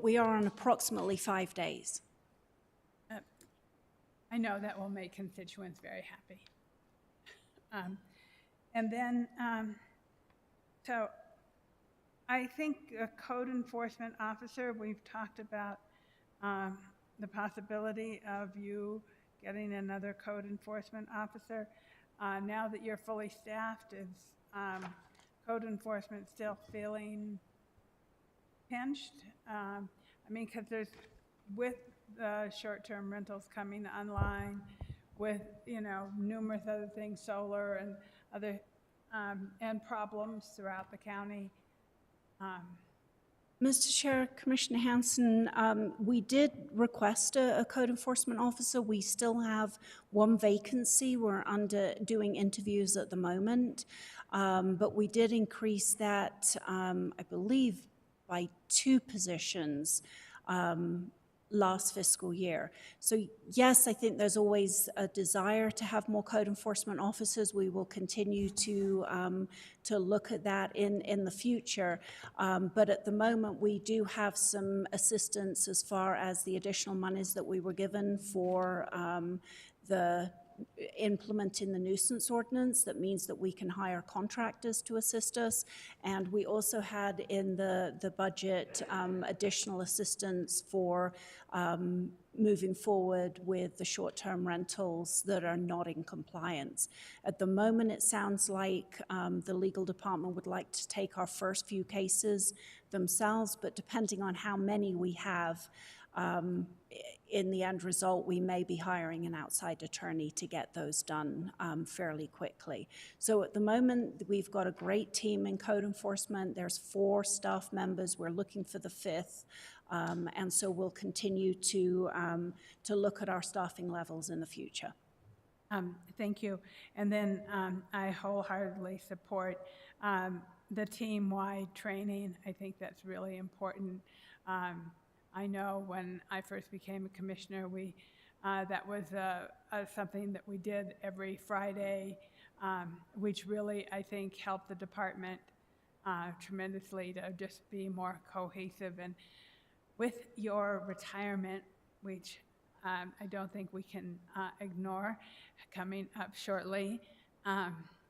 we are on approximately 5 days. I know that will make constituents very happy. And then, so I think a code enforcement officer, we've talked about the possibility of you getting another code enforcement officer. Now that you're fully staffed, is code enforcement still feeling pinched? I mean, because there's, with the short-term rentals coming online, with, numerous other things, solar and other, and problems throughout the county. Mr. Chair, Commissioner Hanson, we did request a code enforcement officer. We still have one vacancy. We're doing interviews at the moment, but we did increase that, I believe, by 2 positions last fiscal year. So yes, I think there's always a desire to have more code enforcement officers. We will continue to look at that in the future. But at the moment, we do have some assistance as far as the additional monies that we were given for the implementing the nuisance ordinance. That means that we can hire contractors to assist us. And we also had in the budget additional assistance for moving forward with the short-term rentals that are not in compliance. At the moment, it sounds like the legal department would like to take our first few cases themselves, but depending on how many we have, in the end result, we may be hiring an outside attorney to get those done fairly quickly. So at the moment, we've got a great team in code enforcement. There's 4 staff members. We're looking for the 5th. And so we'll continue to look at our staffing levels in the future. Thank you. And then I wholeheartedly support the team-wide training. I think that's really important. I know when I first became a commissioner, that was something that we did every Friday, which really, I think, helped the department tremendously to just be more cohesive. And with your retirement, which I don't think we can ignore, coming up shortly,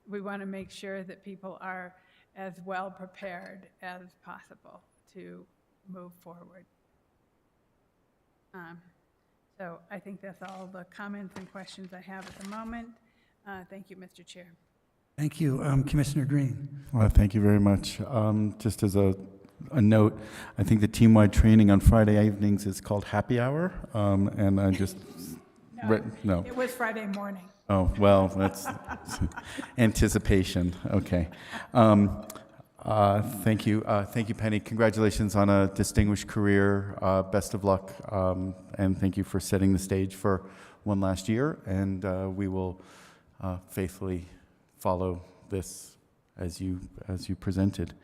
we want to make sure that people are as well prepared as possible to move forward. So I think that's all the comments and questions I have at the moment. Thank you, Mr. Chair. Thank you. Commissioner Green. Well, thank you very much. Just as a note, I think the team-wide training on Friday evenings is called Happy Hour, and I just... No. It was Friday morning. Oh, well, that's anticipation. Okay. Thank you. Thank you, Penny. Congratulations on a distinguished career. Best of luck. And thank you for setting the stage for one last year. And we will faithfully follow this as you presented.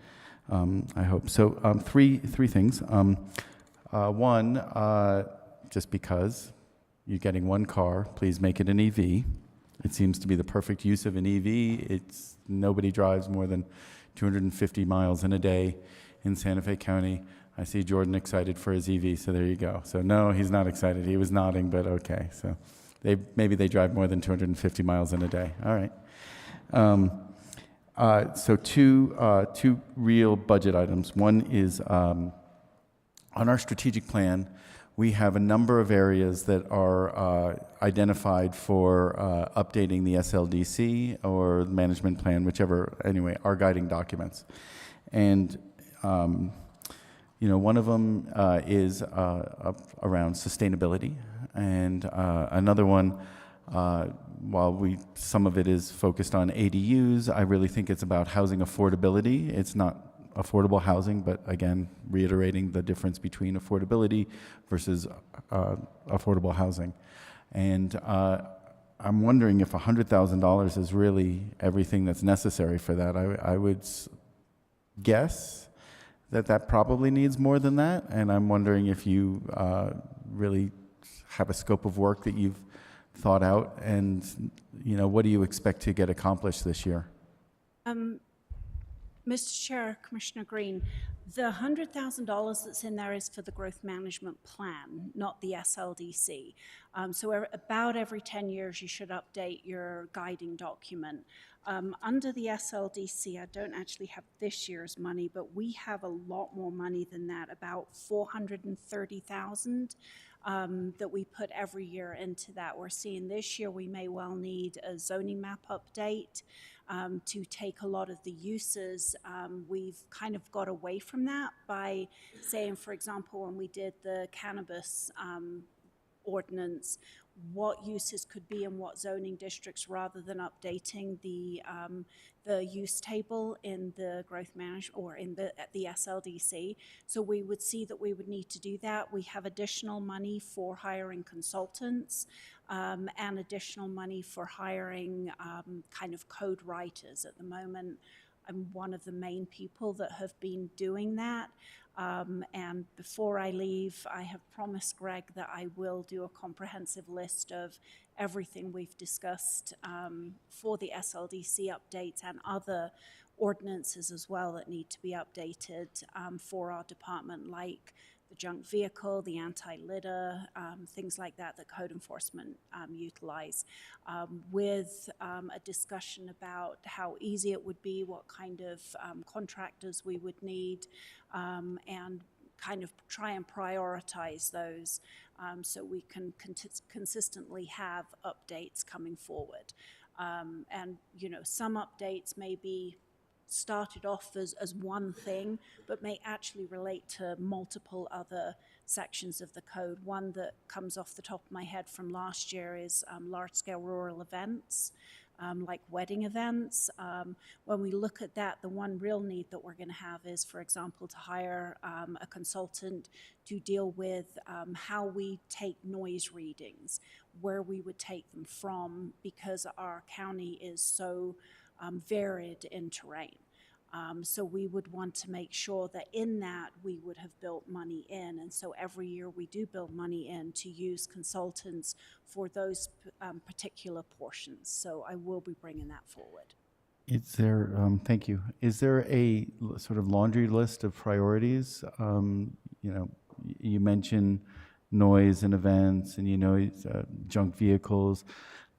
I hope. So three things. One, just because you're getting one car, please make it an EV. It seems to be the perfect use of an EV. Nobody drives more than 250 miles in a day in Santa Fe County. I see Jordan excited for his EV, so there you go. So no, he's not excited. He was nodding, but okay. So maybe they drive more than 250 miles in a day. All right. So two real budget items. One is on our strategic plan, we have a number of areas that are identified for updating the SLDC or the management plan, whichever, anyway, our guiding documents. And, one of them is around sustainability. And another one, while some of it is focused on ADUs, I really think it's about housing affordability. It's not affordable housing, but again, reiterating the difference between affordability versus affordable housing. And I'm wondering if $100,000 is really everything that's necessary for that. I would guess that probably needs more than that, and I'm wondering if you really have a scope of work that you've thought out, and what do you expect to get accomplished this year? Mr. Chair, Commissioner Green, the $100,000 that's in there is for the growth management plan, not the SLDC. So about every 10 years, you should update your guiding document. Under the SLDC, I don't actually have this year's money, but we have a lot more money than that, about $430,000 that we put every year into that. We're seeing this year we may well need a zoning map update. To take a lot of the uses. We've kind of got away from that by saying, for example, when we did the cannabis ordinance, what uses could be in what zoning districts rather than updating the use table in the growth management or in the SLDC. So we would see that we would need to do that. We have additional money for hiring consultants and additional money for hiring kind of code writers. At the moment, I'm one of the main people that have been doing that. And before I leave, I have promised Greg that I will do a comprehensive list of everything we've discussed for the SLDC updates and other ordinances as well that need to be updated for our department, like the junk vehicle, the anti-litter, things like that that code enforcement utilize, with a discussion about how easy it would be, what kind of contractors we would need, and kind of try and prioritize those so we can consistently have updates coming forward. And, you know, some updates may be started off as one thing, but may actually relate to multiple other sections of the code. One that comes off the top of my head from last year is large-scale rural events, like wedding events. When we look at that, the one real need that we're going to have is, for example, to hire a consultant to deal with how we take noise readings, where we would take them from, because our county is so varied in terrain. So we would want to make sure that in that we would have built money in. And so every year we do build money in to use consultants for those particular portions. So I will be bringing that forward. Is there, thank you. Is there a sort of laundry list of priorities? You know, you mentioned noise and events and, you know, junk vehicles.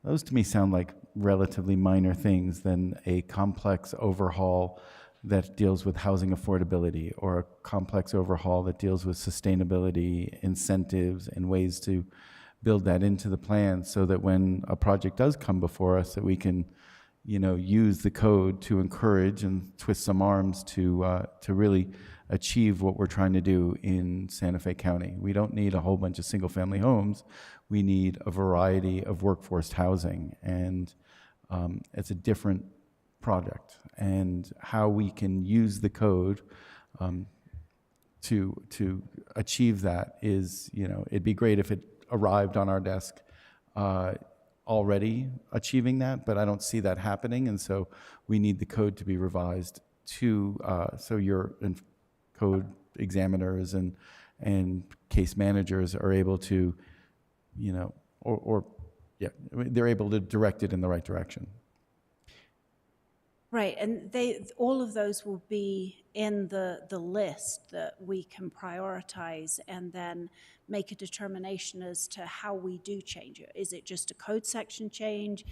Those to me sound like relatively minor things than a complex overhaul that deals with housing affordability, or a complex overhaul that deals with sustainability, incentives, and ways to build that into the plan so that when a project does come before us, that we can, you know, use the code to encourage and twist some arms to really achieve what we're trying to do in Santa Fe County. We don't need a whole bunch of single-family homes. We need a variety of workforce housing, and it's a different project. And how we can use the code to achieve that is, you know, it'd be great if it arrived on our desk already achieving that, but I don't see that happening, and so we need the code to be revised to so your code examiners and case managers are able to, you know, yeah, they're able to direct it in the right direction. Right, and all of those will be in the list that we can prioritize and then make a determination as to how we do change it. Is it just a code section change?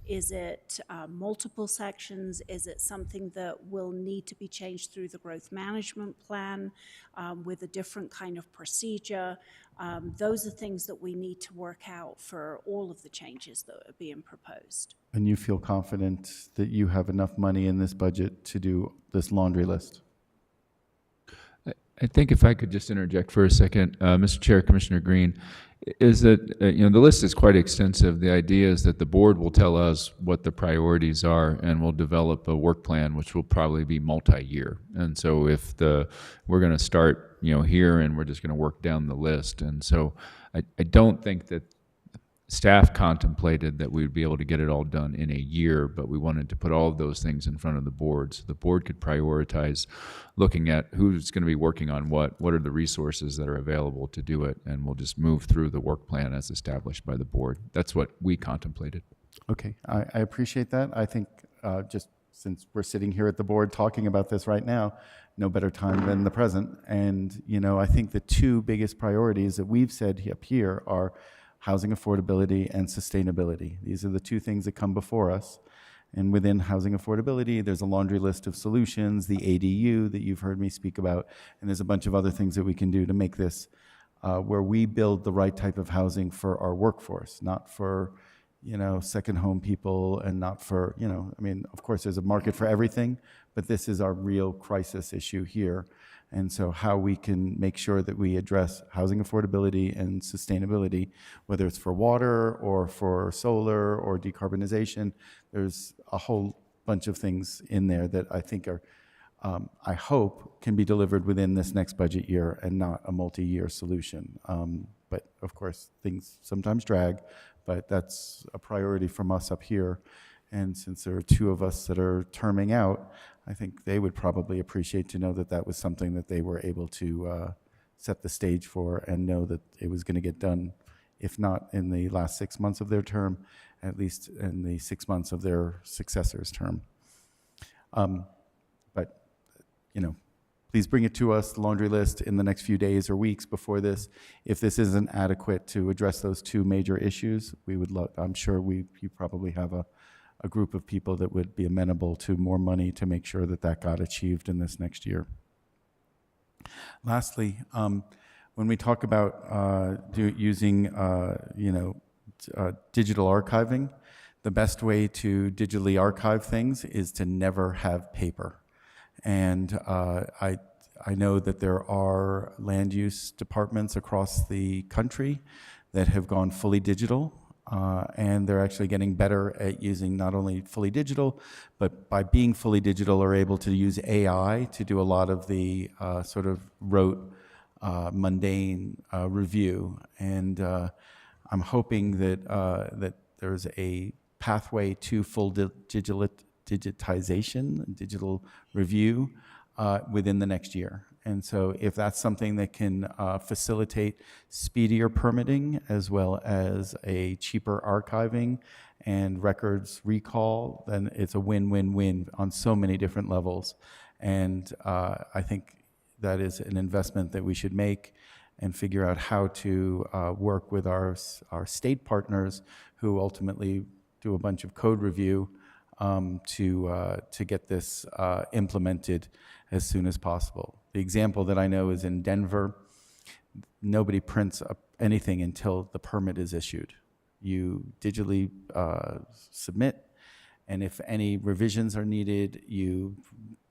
Is it multiple sections? Is it something that will need to be changed through the growth management plan with a different kind of procedure? Those are things that we need to work out for all of the changes that are being proposed. And you feel confident that you have enough money in this budget to do this laundry list? I think if I could just interject for a second, Mr. Chair, Commissioner Green, is that, you know, the list is quite extensive. The idea is that the board will tell us what the priorities are, and we'll develop a work plan, which will probably be multi-year. And so if we're going to start, you know, here, and we're just going to work down the list. And so I don't think that staff contemplated that we would be able to get it all done in a year, but we wanted to put all of those things in front of the board so the board could prioritize looking at who's going to be working on what are the resources that are available to do it, and we'll just move through the work plan as established by the board. That's what we contemplated. Okay, I appreciate that. I think just since we're sitting here at the board talking about this right now, no better time than the present. And, you know, I think the two biggest priorities that we've said up here are housing affordability and sustainability. These are the two things that come before us. And within housing affordability, there's a laundry list of solutions, the ADU that you've heard me speak about, and there's a bunch of other things that we can do to make this where we build the right type of housing for our workforce, not for, you know, second home people, and not for, you know, I mean, of course there's a market for everything, but this is our real crisis issue here. And so how we can make sure that we address housing affordability and sustainability, whether it's for water or for solar or decarbonization, there's a whole bunch of things in there that I think are, I hope, can be delivered within this next budget year and not a multi-year solution. But of course, things sometimes drag, but that's a priority from us up here. And since there are two of us that are terming out, I think they would probably appreciate to know that that was something that they were able to set the stage for and know that it was going to get done, if not in the last 6 months of their term, at least in the 6 months of their successor's term. But, you know, please bring it to us, the laundry list, in the next few days or weeks before this. If this isn't adequate to address those two major issues, we would love, I'm sure you probably have a group of people that would be amenable to more money to make sure that that got achieved in this next year. Lastly, when we talk about using digital archiving, the best way to digitally archive things is to never have paper. And I know that there are land use departments across the country that have gone fully digital. And they're actually getting better at using not only fully digital, but by being fully digital are able to use AI to do a lot of the sort of rote, mundane review. And I'm hoping that there's a pathway to full digitization, digital review within the next year. And so if that's something that can facilitate speedier permitting as well as a cheaper archiving and records recall, then it's a win-win-win on so many different levels. And I think that is an investment that we should make and figure out how to work with our state partners who ultimately do a bunch of code review to get this implemented as soon as possible. The example that I know is in Denver. Nobody prints up anything until the permit is issued. You digitally submit, and if any revisions are needed, you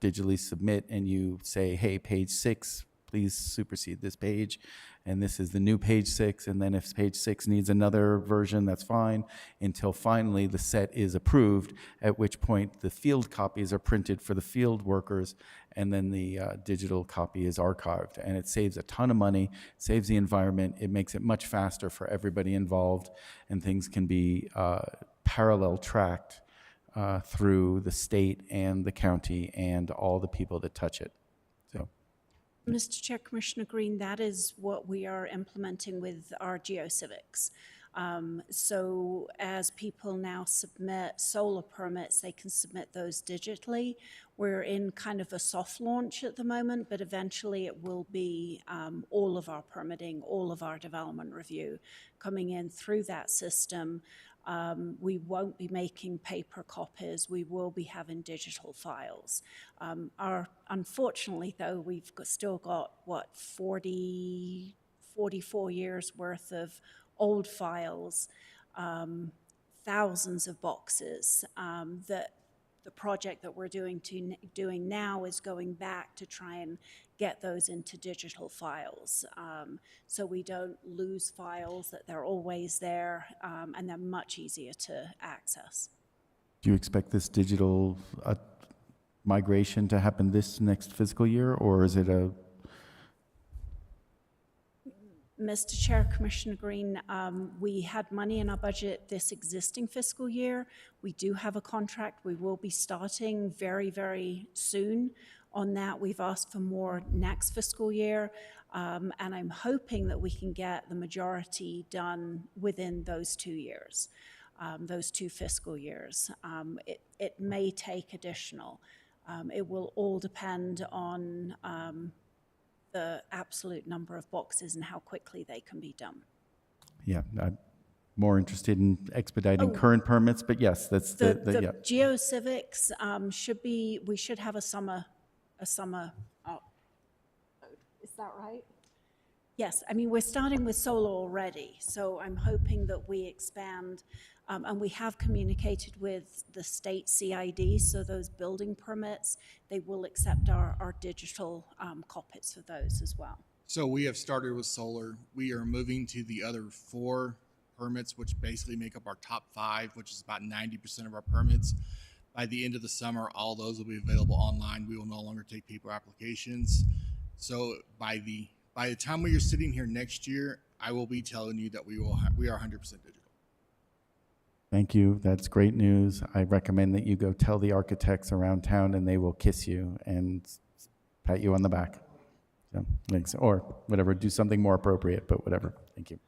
digitally submit and you say, hey, page 6, please supersede this page, and this is the new page 6, and then if page 6 needs another version, that's fine, until finally the set is approved, at which point the field copies are printed for the field workers, and then the digital copy is archived. And it saves a ton of money, saves the environment, it makes it much faster for everybody involved, and things can be parallel tracked through the state and the county and all the people that touch it. So. Mr. Chair, Commissioner Green, that is what we are implementing with our GeoCivics. So as people now submit solar permits, they can submit those digitally. We're in kind of a soft launch at the moment, but eventually it will be all of our permitting, all of our development review coming in through that system. We won't be making paper copies. We will be having digital files. Unfortunately, though, we've still got, 44 years worth of old files, thousands of boxes that the project that we're doing now is going back to try and get those into digital files. So we don't lose files, that they're always there, and they're much easier to access. Do you expect this digital migration to happen this next fiscal year, or is it a... Mr. Chair, Commissioner Green, we had money in our budget this existing fiscal year. We do have a contract. We will be starting very, very soon on that. We've asked for more next fiscal year, and I'm hoping that we can get the majority done within those 2 years, those 2 fiscal years. It may take additional. It will all depend on the absolute number of boxes and how quickly they can be done. Yeah, I'm more interested in expediting current permits, but yes, that's The yeah. GeoCivics we should have a summer, is that right? Yes, I mean, we're starting with solar already, so I'm hoping that we expand, and we have communicated with the state CID, so those building permits, they will accept our digital copies for those as well. So we have started with solar. We are moving to the other 4 permits, which basically make up our top 5, which is about 90% of our permits. By the end of the summer, all those will be available online. We will no longer take paper applications. So by the time we are sitting here next year, I will be telling you that we are 100% digital. Thank you. That's great news. I recommend that you go tell the architects around town and they will kiss you and pat you on the back. So, thanks. Or whatever, do something more appropriate, but whatever. Thank you.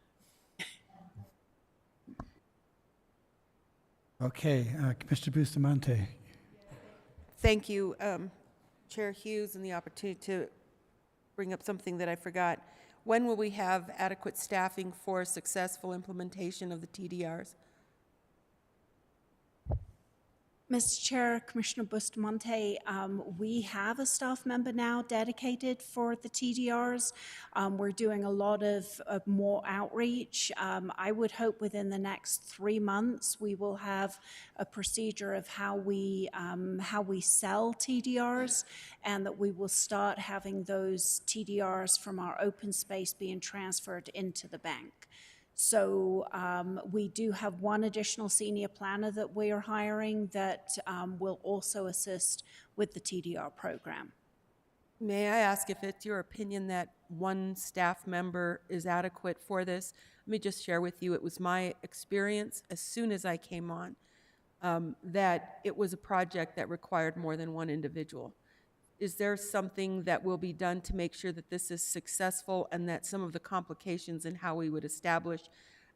Okay, Commissioner Bustamante. Thank you, Chair Hughes, and the opportunity to bring up something that I forgot. When will we have adequate staffing for a successful implementation of the TDRs? Mr. Chair, Commissioner Bustamante, we have a staff member now dedicated for the TDRs. We're doing a lot of more outreach. I would hope within the next 3 months we will have a procedure of how we sell TDRs, and that we will start having those TDRs from our open space being transferred into the bank. So we do have one additional senior planner that we are hiring that will also assist with the TDR program. May I ask if it's your opinion that one staff member is adequate for this? Let me just share with you, it was my experience as soon as I came on that it was a project that required more than one individual. Is there something that will be done to make sure that this is successful and that some of the complications in how we would establish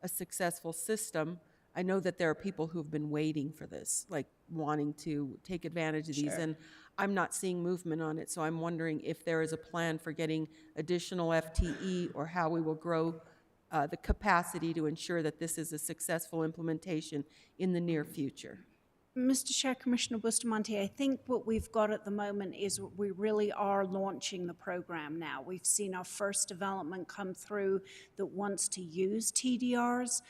a successful system? I know that there are people who've been waiting for this, like wanting to take advantage of these, and I'm not seeing movement on it, so I'm wondering if there is a plan for getting additional FTE or how we will grow the capacity to ensure that this is a successful implementation in the near future. Mr. Chair, Commissioner Bustamante, I think what we've got at the moment is we really are launching the program now. We've seen our first development come through that wants to use TDRs.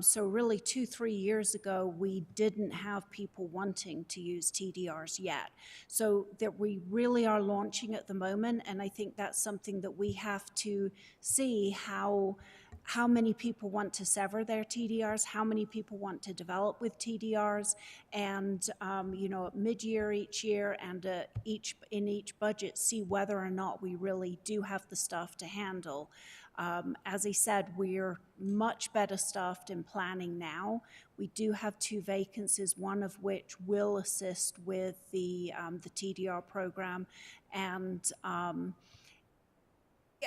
So really 2-3 years ago, we didn't have people wanting to use TDRs yet. So that we really are launching at the moment, and I think that's something that we have to see how many people want to sever their TDRs, how many people want to develop with TDRs, and mid-year each year and in each budget, see whether or not we really do have the staff to handle. As I said, we're much better staffed in planning now. We do have 2 vacancies, one of which will assist with the TDR program, and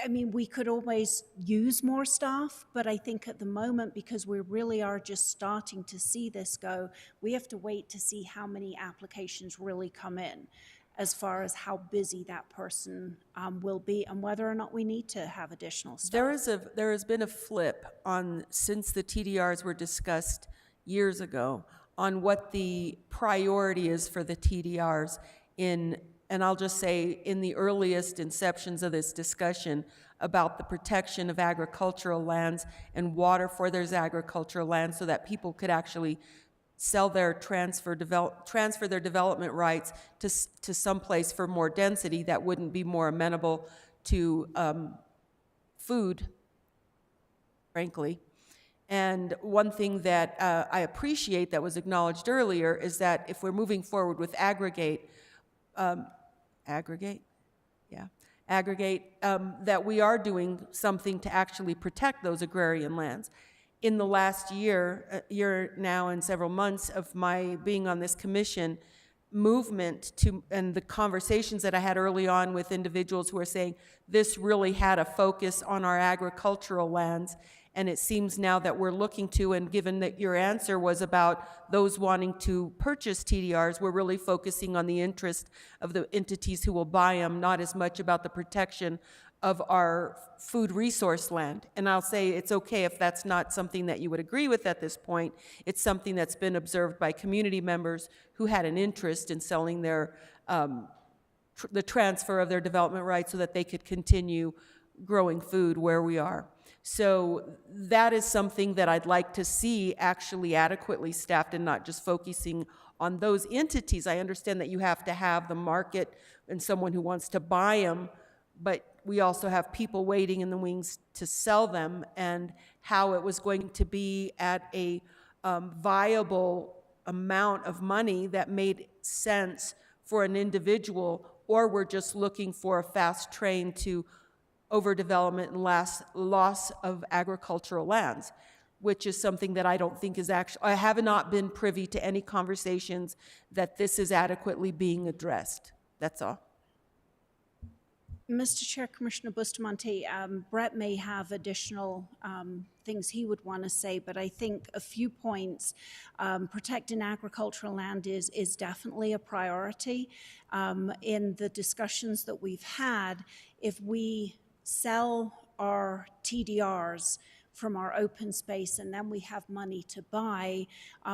I mean, we could always use more staff, but I think at the moment, because we really are just starting to see this go, we have to wait to see how many applications really come in as far as how busy that person will be and whether or not we need to have additional staff. There has been a flip on, since the TDRs were discussed years ago, on what the priority is for the TDRs and I'll just say, in the earliest inceptions of this discussion about the protection of agricultural lands and water for those agricultural lands so that people could actually sell their transfer their development rights to someplace for more density that wouldn't be more amenable to food, frankly. And one thing that I appreciate that was acknowledged earlier is that if we're moving forward with aggregate, that we are doing something to actually protect those agrarian lands. In the last year now and several months of my being on this commission, movement to, and the conversations that I had early on with individuals who are saying this really had a focus on our agricultural lands. And it seems now that we're looking to, and given that your answer was about those wanting to purchase TDRs, we're really focusing on the interest of the entities who will buy them, not as much about the protection of our food resource land. And I'll say it's okay if that's not something that you would agree with at this point. It's something that's been observed by community members who had an interest in selling their the transfer of their development rights so that they could continue growing food where we are. So that is something that I'd like to see actually adequately staffed and not just focusing on those entities. I understand that you have to have the market and someone who wants to buy them, but we also have people waiting in the wings to sell them, and how it was going to be at a viable amount of money that made sense for an individual, or we're just looking for a fast train to overdevelopment and loss of agricultural lands. which is something that I don't think is actually, I have not been privy to any conversations that this is adequately being addressed. That's all. Mr. Chair, Commissioner Bustamante, Brett may have additional things he would want to say, but I think a few points. Protecting agricultural land is definitely a priority. In the discussions that we've had, if we sell our TDRs from our open space and then we have money to buy,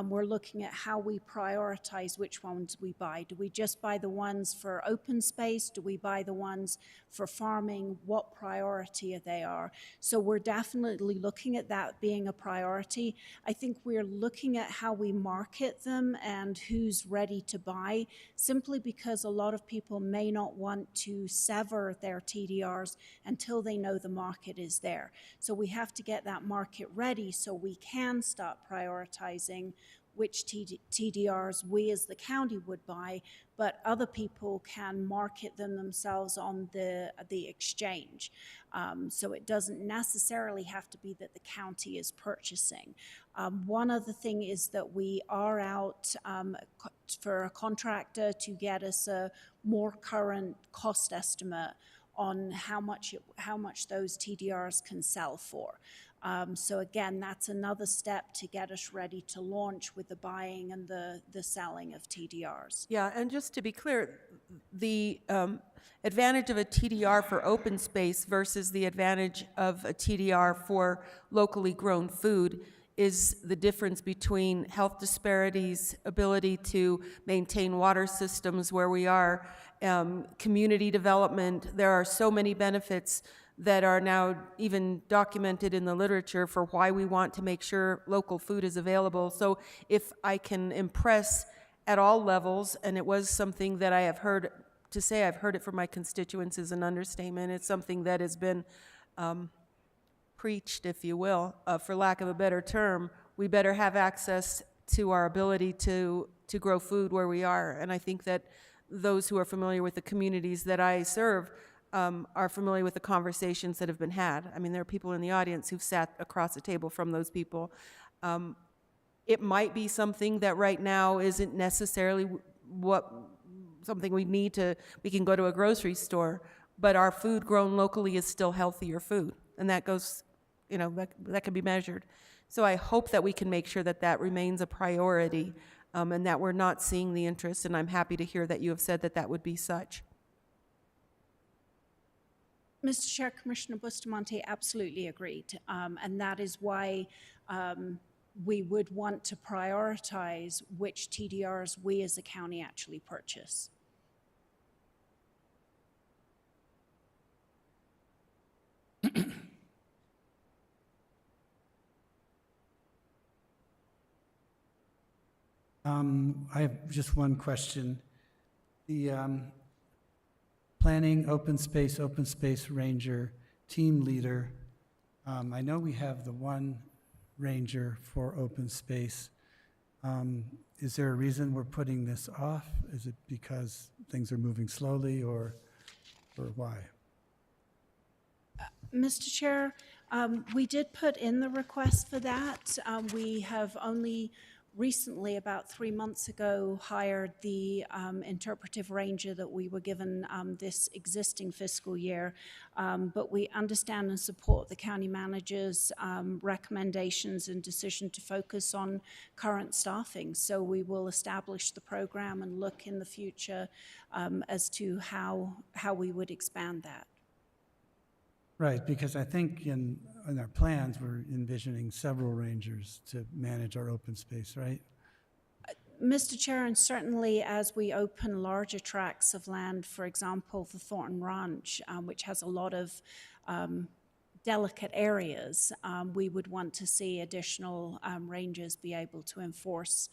we're looking at how we prioritize which ones we buy. Do we just buy the ones for open space? Do we buy the ones for farming? What priority they are? So we're definitely looking at that being a priority. I think we're looking at how we market them and who's ready to buy, simply because a lot of people may not want to sever their TDRs until they know the market is there. So we have to get that market ready so we can start prioritizing which TDRs we as the county would buy, but other people can market them themselves on the exchange. So it doesn't necessarily have to be that the county is purchasing. One other thing is that we are out for a contractor to get us a more current cost estimate on how much those TDRs can sell for. So again, that's another step to get us ready to launch with the buying and the selling of TDRs. Yeah, and just to be clear, the advantage of a TDR for open space versus the advantage of a TDR for locally grown food is the difference between health disparities, ability to maintain water systems where we are, community development. There are so many benefits that are now even documented in the literature for why we want to make sure local food is available. So if I can impress at all levels, and it was something that I have heard, to say I've heard it from my constituents is an understatement. It's something that has been preached, if you will, for lack of a better term. We better have access to our ability to grow food where we are. And I think that those who are familiar with the communities that I serve are familiar with the conversations that have been had. I mean, there are people in the audience who've sat across the table from those people. It might be something that right now isn't necessarily something we can go to a grocery store, but our food grown locally is still healthier food. And that goes, that can be measured. So I hope that we can make sure that that remains a priority and that we're not seeing the interest. And I'm happy to hear that you have said that that would be such. Mr. Chair, Commissioner Bustamante absolutely agreed. And that is why we would want to prioritize which TDRs we as a county actually purchase. I have just one question. The Planning Open Space Ranger team leader, I know we have the one ranger for open space. Is there a reason we're putting this off? Is it because things are moving slowly or why? Mr. Chair, we did put in the request for that. We have only recently, about 3 months ago, hired the interpretive ranger that we were given this existing fiscal year. But we understand and support the county manager's recommendations and decision to focus on current staffing. So we will establish the program and look in the future as to how we would expand that. Right, because I think in our plans, we're envisioning several rangers to manage our open space, right? Mr. Chair, and certainly as we open larger tracts of land, for example, the Thornton Ranch, which has a lot of delicate areas, we would want to see additional rangers be able to enforce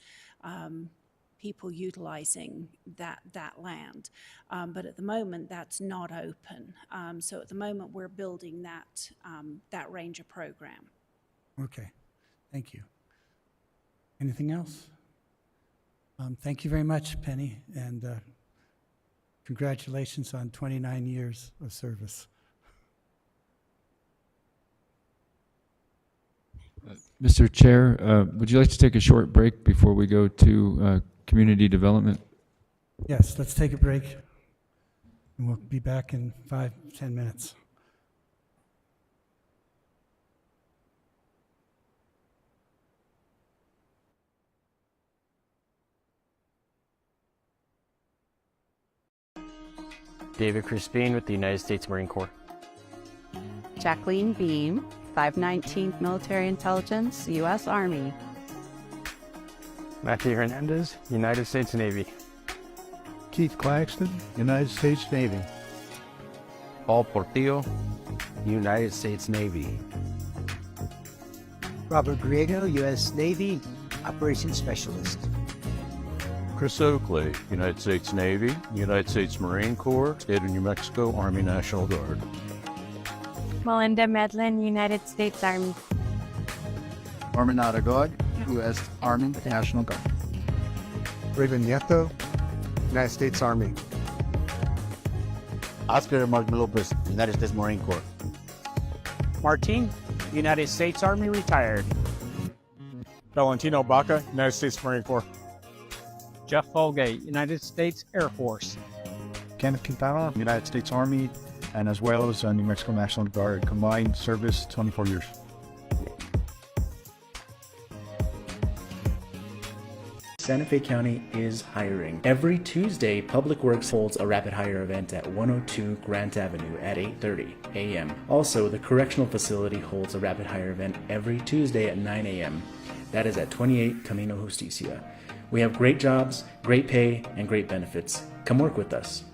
people utilizing that land. But at the moment, that's not open. So at the moment, we're building that ranger program. Okay, thank you. Anything else? Thank you very much, Penny, and congratulations on 29 years of service. Mr. Chair, would you like to take a short break before we go to community development? Yes, let's take a break, and we'll be back in 5-10 minutes. David Crispin with the United States Marine Corps. Jacqueline Beam, 519th Military Intelligence, U.S. Army. Matthew Hernandez, United States Navy. Keith Claxton, United States Navy. Paul Portillo, United States Navy. Robert Griego, U.S. Navy, Operations Specialist. Chris Oakley, United States Navy, United States Marine Corps, State of New Mexico Army National Guard. Melinda Medlin, United States Army. Norman Aragod, U.S. Army National Guard. Raven Nieto, United States Army. Oscar Martin Lopez, United States Marine Corps. Martin, United States Army retired. Valentino Baca, United States Marine Corps. Jeff Folgate, United States Air Force. Kenneth Quintana, United States Army, and as well as New Mexico National Guard. Combined service, 24 years. Santa Fe County is hiring. Every Tuesday, Public Works holds a rapid hire event at 102 Grant Avenue at 8:30 a.m. Also, the Correctional Facility holds a rapid hire event every Tuesday at 9 a.m. That is at 28 Camino Justicia. We have great jobs, great pay, and great benefits. Come work with us.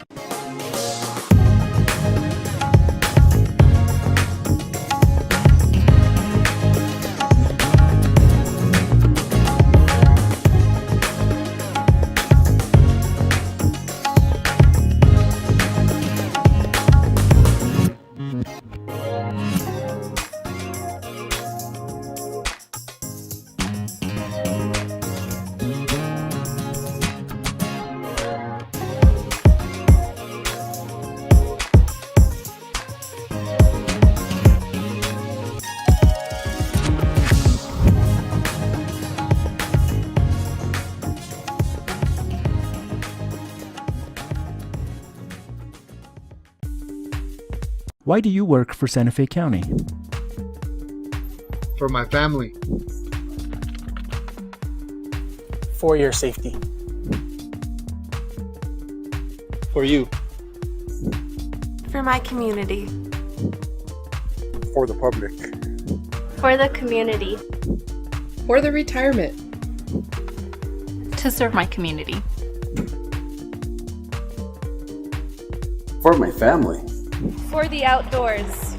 Why do you work for Santa Fe County? For my family. For your safety. For you. For my community. For the public. For the community. For the retirement. To serve my community. For my family. For the outdoors.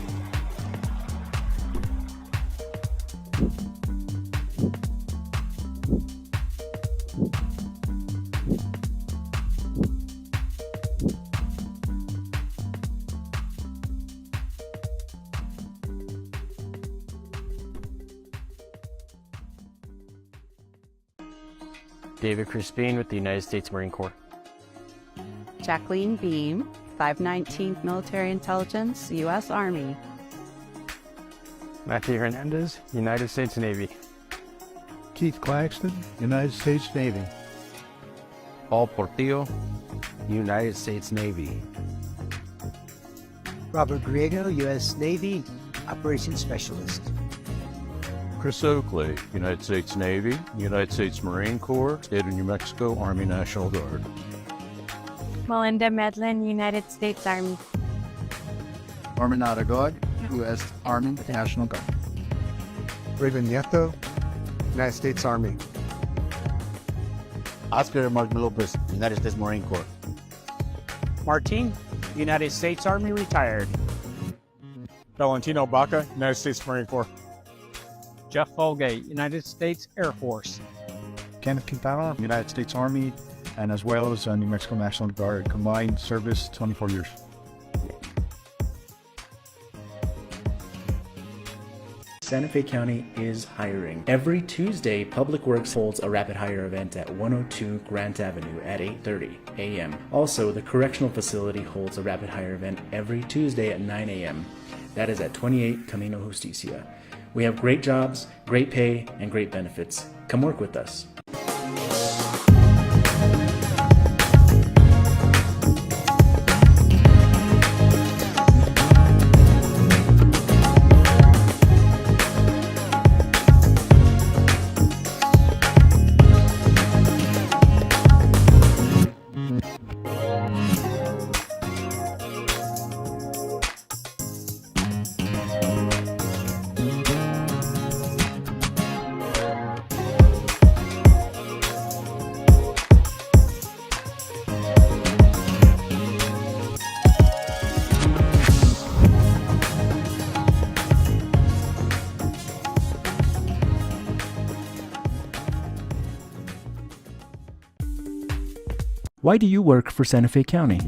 David Crispin with the United States Marine Corps. Jacqueline Beam, 519th Military Intelligence, U.S. Army. Matthew Hernandez, United States Navy. Keith Claxton, United States Navy. Paul Portillo, United States Navy. Robert Griego, U.S. Navy, Operations Specialist. Chris Oakley, United States Navy, United States Marine Corps, State of New Mexico Army National Guard. Melinda Medlin, United States Army. Norman Aragod, U.S. Army National Guard. Raven Nieto, United States Army. Oscar Martin Lopez, United States Marine Corps. Martin, United States Army retired. Valentino Baca, United States Marine Corps. Jeff Folgate, United States Air Force. Kenneth Quintana, United States Army, and as well as New Mexico National Guard. Combined service, 24 years. Santa Fe County is hiring. Every Tuesday, Public Works holds a rapid hire event at 102 Grant Avenue at 8:30 a.m. Also, the Correctional Facility holds a rapid hire event every Tuesday at 9 a.m. That is at 28 Camino Justicia. We have great jobs, great pay, and great benefits. Come work with us. Why do you work for Santa Fe County?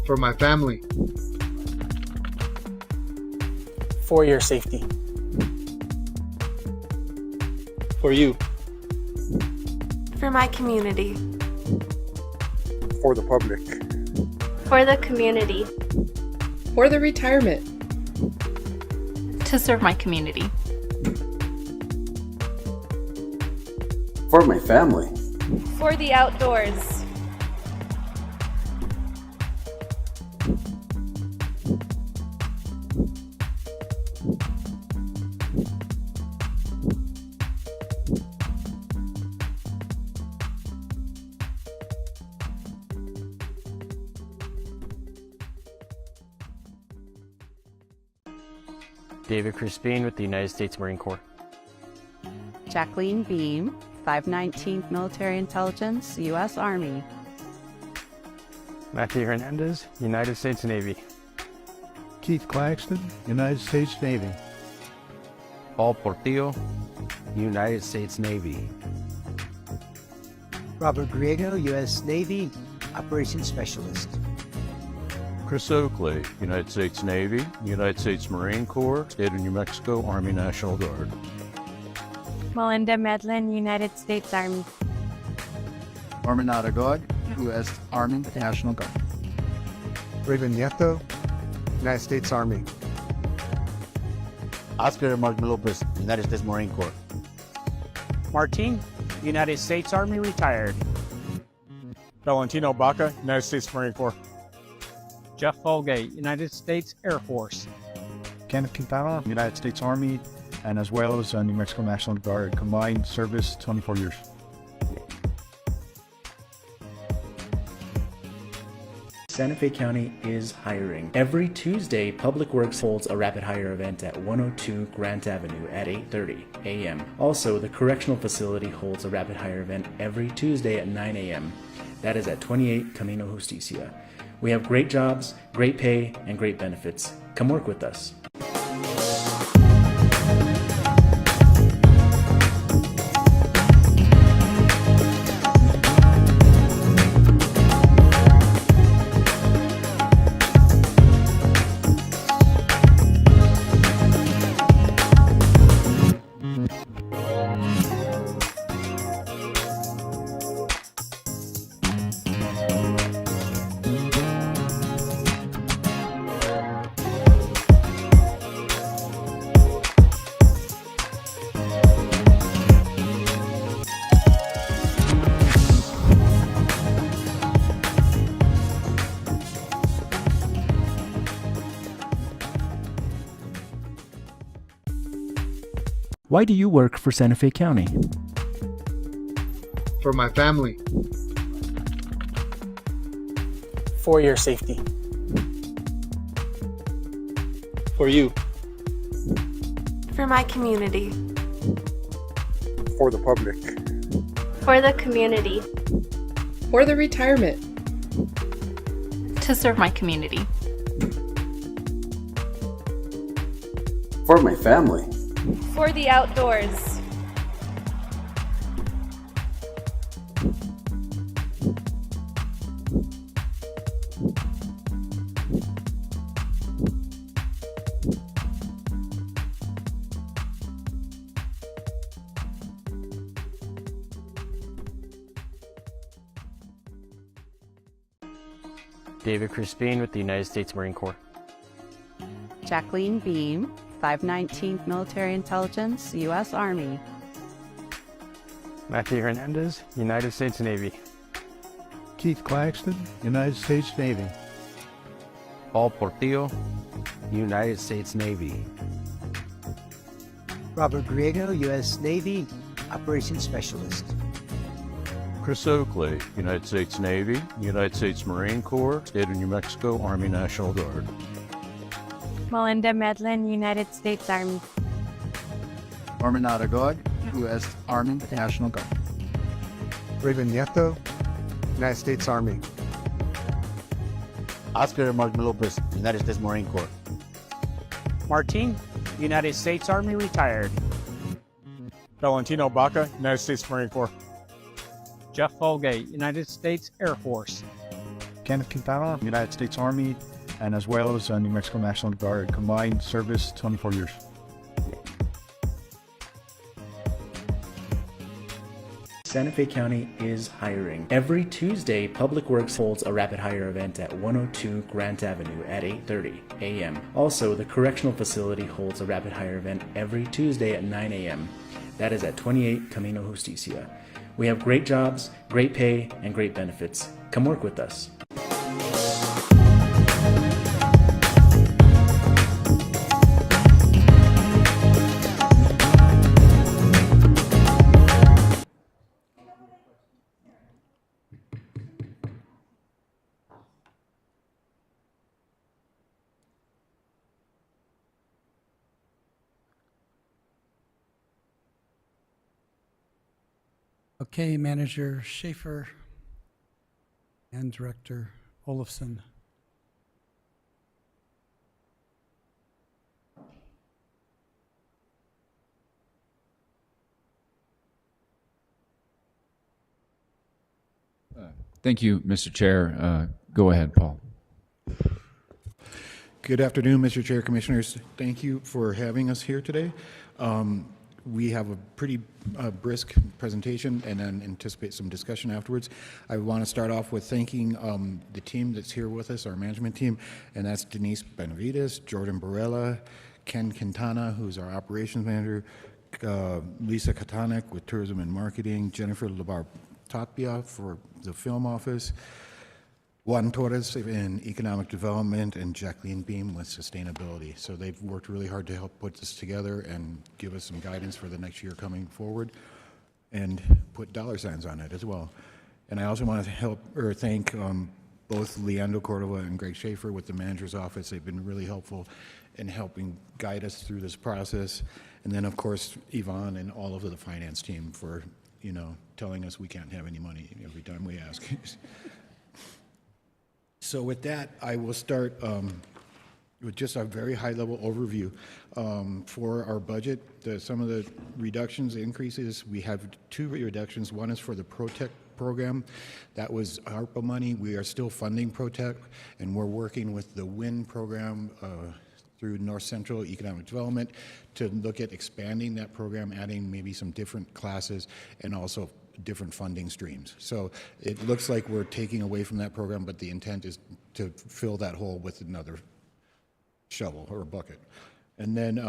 For my family. For your safety. For you. For my community. For the public. For the community. For the retirement. To serve my community. For my family. For the outdoors. David Crispin with the United States Marine Corps. Jacqueline Beam, 519th Military Intelligence, U.S. Army. Matthew Hernandez, United States Navy. Keith Claxton, United States Navy. Paul Portillo, United States Navy. Robert Griego, U.S. Navy, Operations Specialist. Chris Oakley, United States Navy, United States Marine Corps, State of New Mexico Army National Guard. Melinda Medlin, United States Army. Norman Aragod, U.S. Army National Guard. Raven Nieto, United States Army. Oscar Martin Lopez, United States Marine Corps. Martin, United States Army, retired. Valentino Baca, United States Marine Corps. Jeff Folgate, United States Air Force. Kenneth Quintana, United States Army, and as well as New Mexico National Guard. Combined service, 24 years. Santa Fe County is hiring. Every Tuesday, Public Works holds a rapid hire event at 102 Grant Avenue at 8:30 a.m. Also, the Correctional Facility holds a rapid hire event every Tuesday at 9 a.m. That is at 28 Camino Justicia. We have great jobs, great pay, and great benefits. Come work with us. Why do you work for Santa Fe County? For my family. For your safety. For you. For my community. For the public. For the community. For the retirement. To serve my community. For my family. For the outdoors. David Crispin with the United States Marine Corps. Jacqueline Beam, 519th Military Intelligence, U.S. Army. Matthew Hernandez, United States Navy. Keith Claxton, United States Navy. Paul Portillo, United States Navy. Robert Griego, U.S. Navy, Operations Specialist. Chris Oakley, United States Navy, United States Marine Corps, State of New Mexico Army National Guard. Melinda Medlin, United States Army. Norman Aragod, U.S. Army National Guard. Raven Nieto, United States Army. Oscar Martin Lopez, United States Marine Corps. Martin, United States Army retired. Valentino Baca, United States Marine Corps. Jeff Folgate, United States Air Force. Kenneth Quintana, United States Army, and as well as New Mexico National Guard. Combined service, 24 years. Santa Fe County is hiring. Every Tuesday, Public Works holds a rapid hire event at 102 Grant Avenue at 8:30 a.m. Also, the Correctional Facility holds a rapid hire event every Tuesday at 9 a.m. That is at 28 Camino Justicia. We have great jobs, great pay, and great benefits. Come work with us. Okay, Manager Schaefer and Director Olafson. Thank you, Mr. Chair. Go ahead, Paul. Good afternoon, Mr. Chair, Commissioners. Thank you for having us here today. We have a pretty brisk presentation and then anticipate some discussion afterwards. I want to start off with thanking the team that's here with us, our management team, and that's Denise Benavides, Jordan Barella, Ken Quintana, who's our operations manager, Lisa Katanek with tourism and marketing, Jennifer Labar Tapia for the film office, Juan Torres in economic development, and Jacqueline Beam with sustainability. So they've worked really hard to help put this together and give us some guidance for the next year coming forward and put dollar signs on it as well. And I also want to thank both Leandro Cordova and Greg Schaefer with the manager's office. They've been really helpful in helping guide us through this process. And then, of course, Yvonne and all of the finance team for, telling us we can't have any money every time we ask. So with that, I will start with just a very high-level overview for our budget. Some of the reductions, increases, we have two reductions. One is for the ProTech program. That was ARPA money. We are still funding ProTech, and we're working with the WIN program through North Central Economic Development to look at expanding that program, adding maybe some different classes, and also different funding streams. So it looks like we're taking away from that program, but the intent is to fill that hole with another shovel or bucket. And then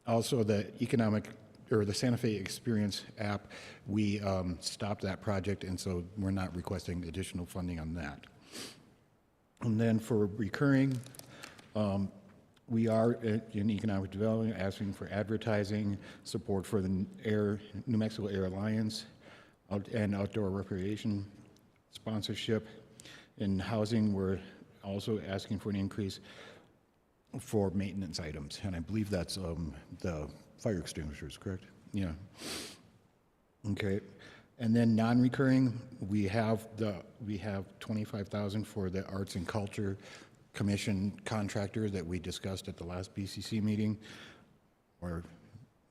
also the the Santa Fe Experience app, we stopped that project, and so we're not requesting additional funding on that. And then for recurring, we are in economic development asking for advertising, support for the New Mexico Air Alliance, and outdoor recreation sponsorship. In housing, we're also asking for an increase for maintenance items, and I believe that's the fire extinguishers, correct? Yeah. Okay. And then non-recurring, we have $25,000 for the Arts and Culture Commission contractor that we discussed at the last BCC meeting, or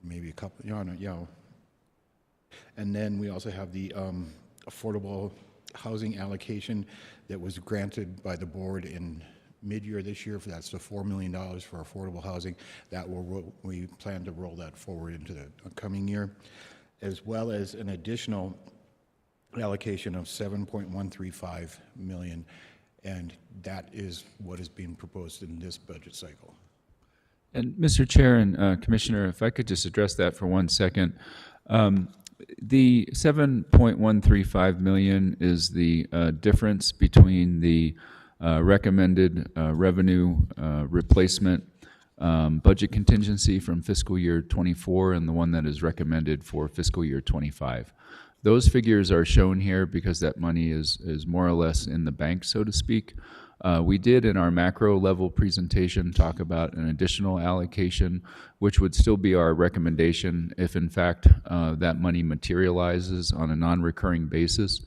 maybe a couple. And then we also have the affordable housing allocation that was granted by the board in mid-year this year. That's the $4 million for affordable housing. That we plan to roll that forward into the coming year, as well as an additional allocation of $7.135 million, and that is what is being proposed in this budget cycle. And Mr. Chair and Commissioner, if I could just address that for 1 second. The 7.135 million is the difference between the recommended revenue replacement budget contingency from fiscal year 24 and the one that is recommended for fiscal year 25. Those figures are shown here because that money is more or less in the bank, so to speak. We did in our macro level presentation talk about an additional allocation, which would still be our recommendation if in fact that money materializes on a non-recurring basis.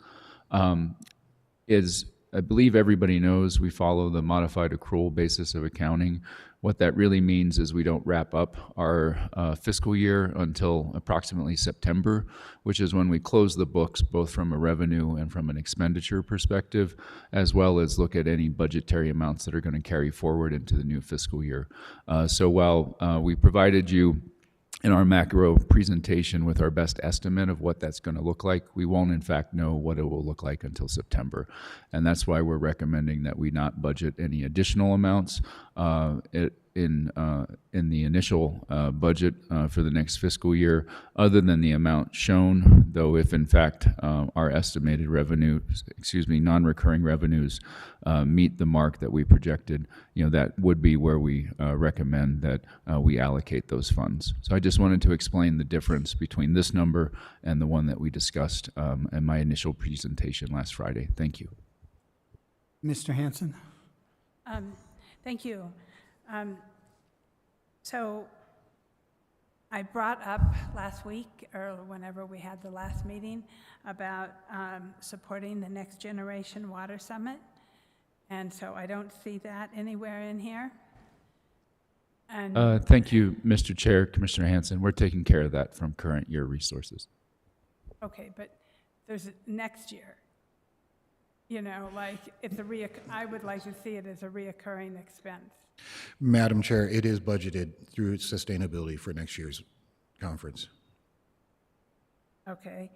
I believe everybody knows we follow the modified accrual basis of accounting. What that really means is we don't wrap up our fiscal year until approximately September, which is when we close the books both from a revenue and from an expenditure perspective, as well as look at any budgetary amounts that are going to carry forward into the new fiscal year. So while we provided you in our macro presentation with our best estimate of what that's going to look like, we won't in fact know what it will look like until September. And that's why we're recommending that we not budget any additional amounts in the initial budget for the next fiscal year, other than the amount shown, though if in fact our estimated revenues, non-recurring revenues meet the mark that we projected, that would be where we recommend that we allocate those funds. So I just wanted to explain the difference between this number and the one that we discussed in my initial presentation last Friday. Thank you. Mr. Hanson? Thank you. So I brought up last week, or whenever we had the last meeting, about supporting the Next Generation Water Summit. And so I don't see that anywhere in here. And thank you, Mr. Chair, Commissioner Hanson. We're taking care of that from current year resources. okay, but there's next year. Like it's I would like to see it as a reoccurring expense. Madam Chair, it is budgeted through sustainability for next year's conference. Okay.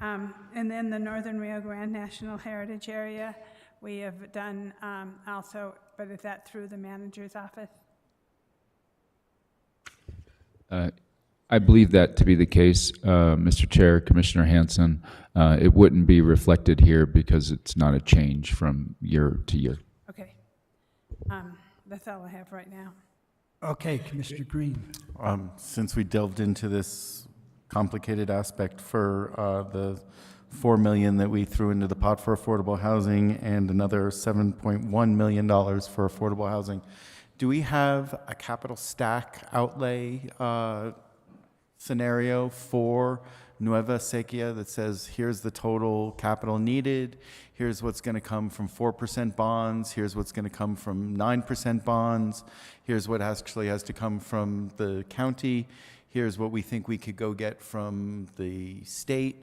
And then the Northern Rio Grande National Heritage Area, we have done also, but is that through the manager's office? I believe that to be the case, Mr. Chair, Commissioner Hanson. It wouldn't be reflected here because it's not a change from year to year. Okay. That's all I have right now. Okay, Commissioner Green. Since we delved into this complicated aspect for the $4 million that we threw into the pot for affordable housing and another $7.1 million for affordable housing, do we have a capital stack outlay scenario for Nueva Sequia that says, here's the total capital needed, here's what's going to come from 4% bonds, here's what's going to come from 9% bonds, here's what actually has to come from the county, here's what we think we could go get from the state,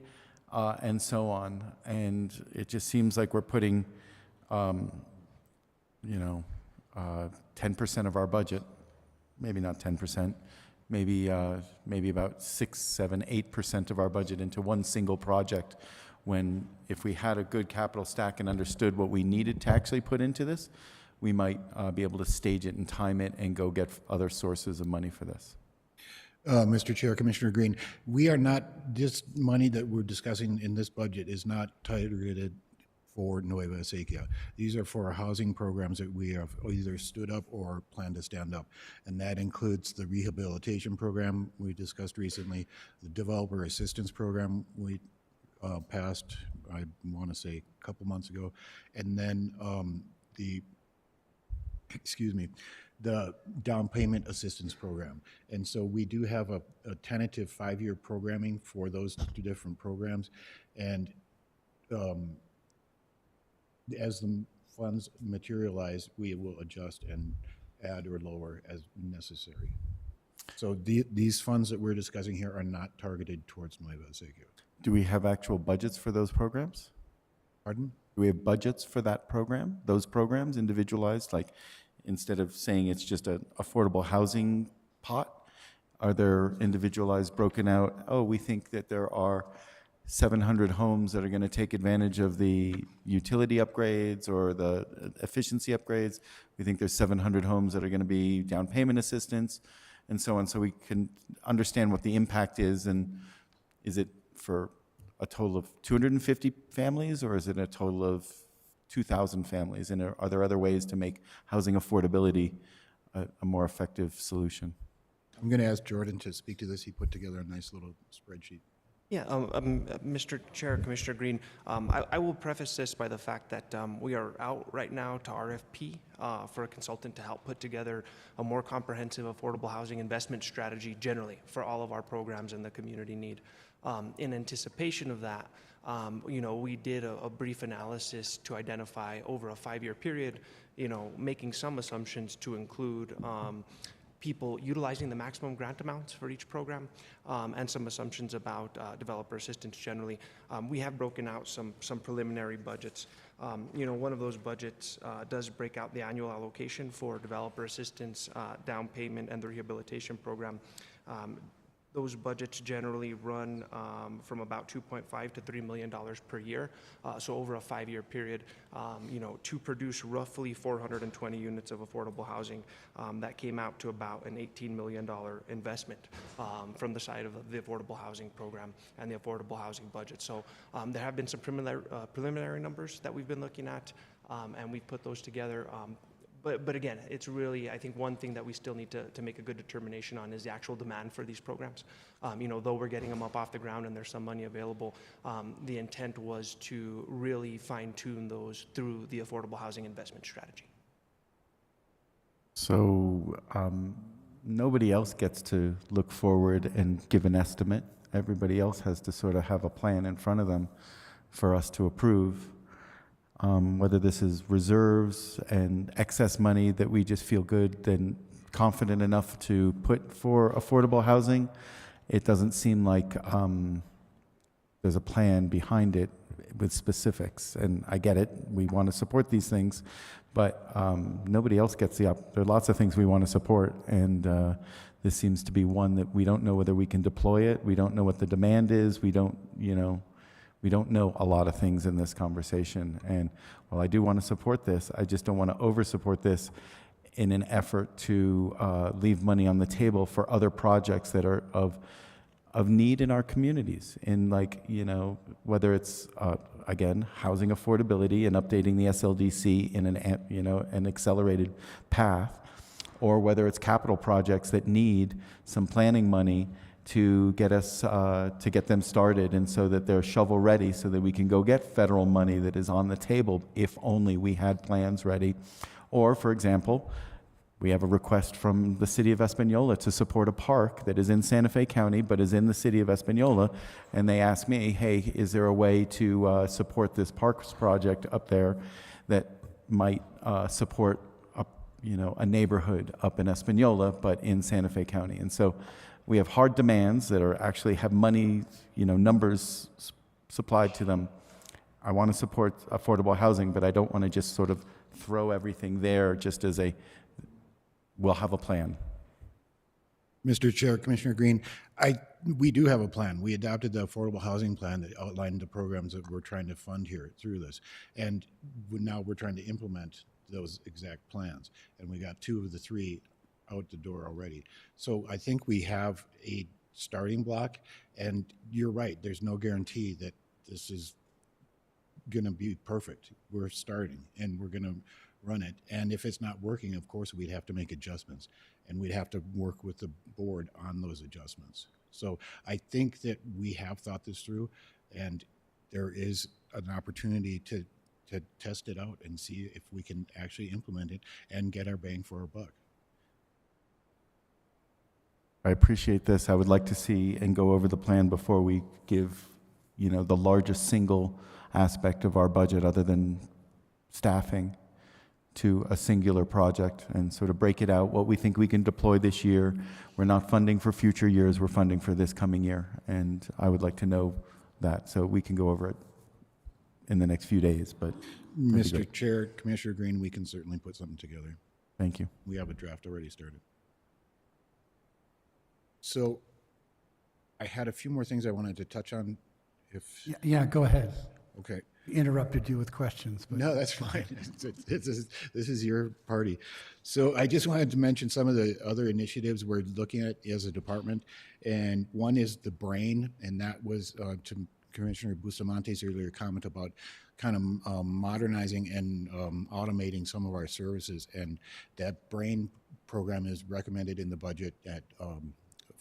and so on. And it just seems like we're putting, 10% of our budget, maybe not 10%, maybe about 6, 7, 8% of our budget into one single project, when if we had a good capital stack and understood what we needed to actually put into this, we might be able to stage it and time it and go get other sources of money for this. Mr. Chair, Commissioner Green, we are not, this money that we're discussing in this budget is not targeted for Nueva Sequia. These are for housing programs that we have either stood up or plan to stand up. And that includes the rehabilitation program we discussed recently, the developer assistance program we passed, I want to say a couple months ago, and then the down payment assistance program. And so we do have a tentative 5-year programming for those 2 different programs. And as the funds materialize, we will adjust and add or lower as necessary. So these funds that we're discussing here are not targeted towards Nueva Sequia. Do we have actual budgets for those programs? Pardon? Do we have budgets for that program, those programs, individualized? Like, instead of saying it's just an affordable housing pot, are there individualized, broken out, oh, we think that there are 700 homes that are going to take advantage of the utility upgrades or the efficiency upgrades. We think there's 700 homes that are going to be down payment assistance and so on, so we can understand what the impact is, and is it for a total of 250 families, or is it a total of 2,000 families? And are there other ways to make housing affordability a more effective solution? I'm going to ask Jordan to speak to this. He put together a nice little spreadsheet. Yeah, Mr. Chair, Commissioner Green, I will preface this by the fact that we are out right now to RFP for a consultant to help put together a more comprehensive affordable housing investment strategy generally for all of our programs and the community need. In anticipation of that, we did a brief analysis to identify over a 5-year period, making some assumptions to include people utilizing the maximum grant amounts for each program, and some assumptions about developer assistance generally. We have broken out some preliminary budgets. One of those budgets does break out the annual allocation for developer assistance, down payment, and the rehabilitation program. Those budgets generally run from about $2.5 to $3 million per year. So over a 5-year period, to produce roughly 420 units of affordable housing, that came out to about an $18 million investment from the side of the affordable housing program and the affordable housing budget. So there have been some preliminary numbers that we've been looking at, and we've put those together. But again, it's really, I think, one thing that we still need to make a good determination on is the actual demand for these programs. Though we're getting them up off the ground and there's some money available, the intent was to really fine-tune those through the affordable housing investment strategy. So nobody else gets to look forward and give an estimate. Everybody else has to sort of have a plan in front of them for us to approve. Whether this is reserves and excess money that we just feel good and confident enough to put for affordable housing, it doesn't seem like there's a plan behind it with specifics. And I get it, we want to support these things, but nobody else gets there are lots of things we want to support, and this seems to be one that we don't know whether we can deploy it, we don't know what the demand is, we don't know a lot of things in this conversation. And while I do want to support this, I just don't want to over-support this in an effort to leave money on the table for other projects that are of need in our communities. In whether it's, again, housing affordability and updating the SLDC in an accelerated path, or whether it's capital projects that need some planning money to get them started, and so that they're shovel ready, so that we can go get federal money that is on the table if only we had plans ready. Or, for example, we have a request from the city of Espanola to support a park that is in Santa Fe County but is in the city of Espanola, and they ask me, hey, is there a way to support this parks project up there that might support a neighborhood up in Espanola but in Santa Fe County? And so we have hard demands that actually have money, numbers supplied to them. I want to support affordable housing, but I don't want to just sort of throw everything there just as we'll have a plan. Mr. Chair, Commissioner Green, we do have a plan. We adopted the affordable housing plan that outlined the programs that we're trying to fund here through this. And now we're trying to implement those exact plans. And we got 2 of the 3 out the door already. So I think we have a starting block, and you're right, there's no guarantee that this is going to be perfect. We're starting, and we're going to run it. And if it's not working, of course, we'd have to make adjustments, and we'd have to work with the board on those adjustments. So I think that we have thought this through, and there is an opportunity to test it out and see if we can actually implement it and get our bang for our buck. I appreciate this. I would like to see and go over the plan before we give, the largest single aspect of our budget other than staffing to a singular project, and sort of break it out, what we think we can deploy this year. We're not funding for future years, we're funding for this coming year. And I would like to know that so we can go over it in the next few days. But Mr. Chair, Commissioner Green, we can certainly put something together. Thank you. We have a draft already started. So I had a few more things I wanted to touch on, if, Yeah, go ahead. okay. Interrupted you with questions. But No, that's fine. This is your party. So I just wanted to mention some of the other initiatives we're looking at as a department. And one is the BRAIN, and that was to Commissioner Bustamante's earlier comment about kind of modernizing and automating some of our services. And that BRAIN program is recommended in the budget at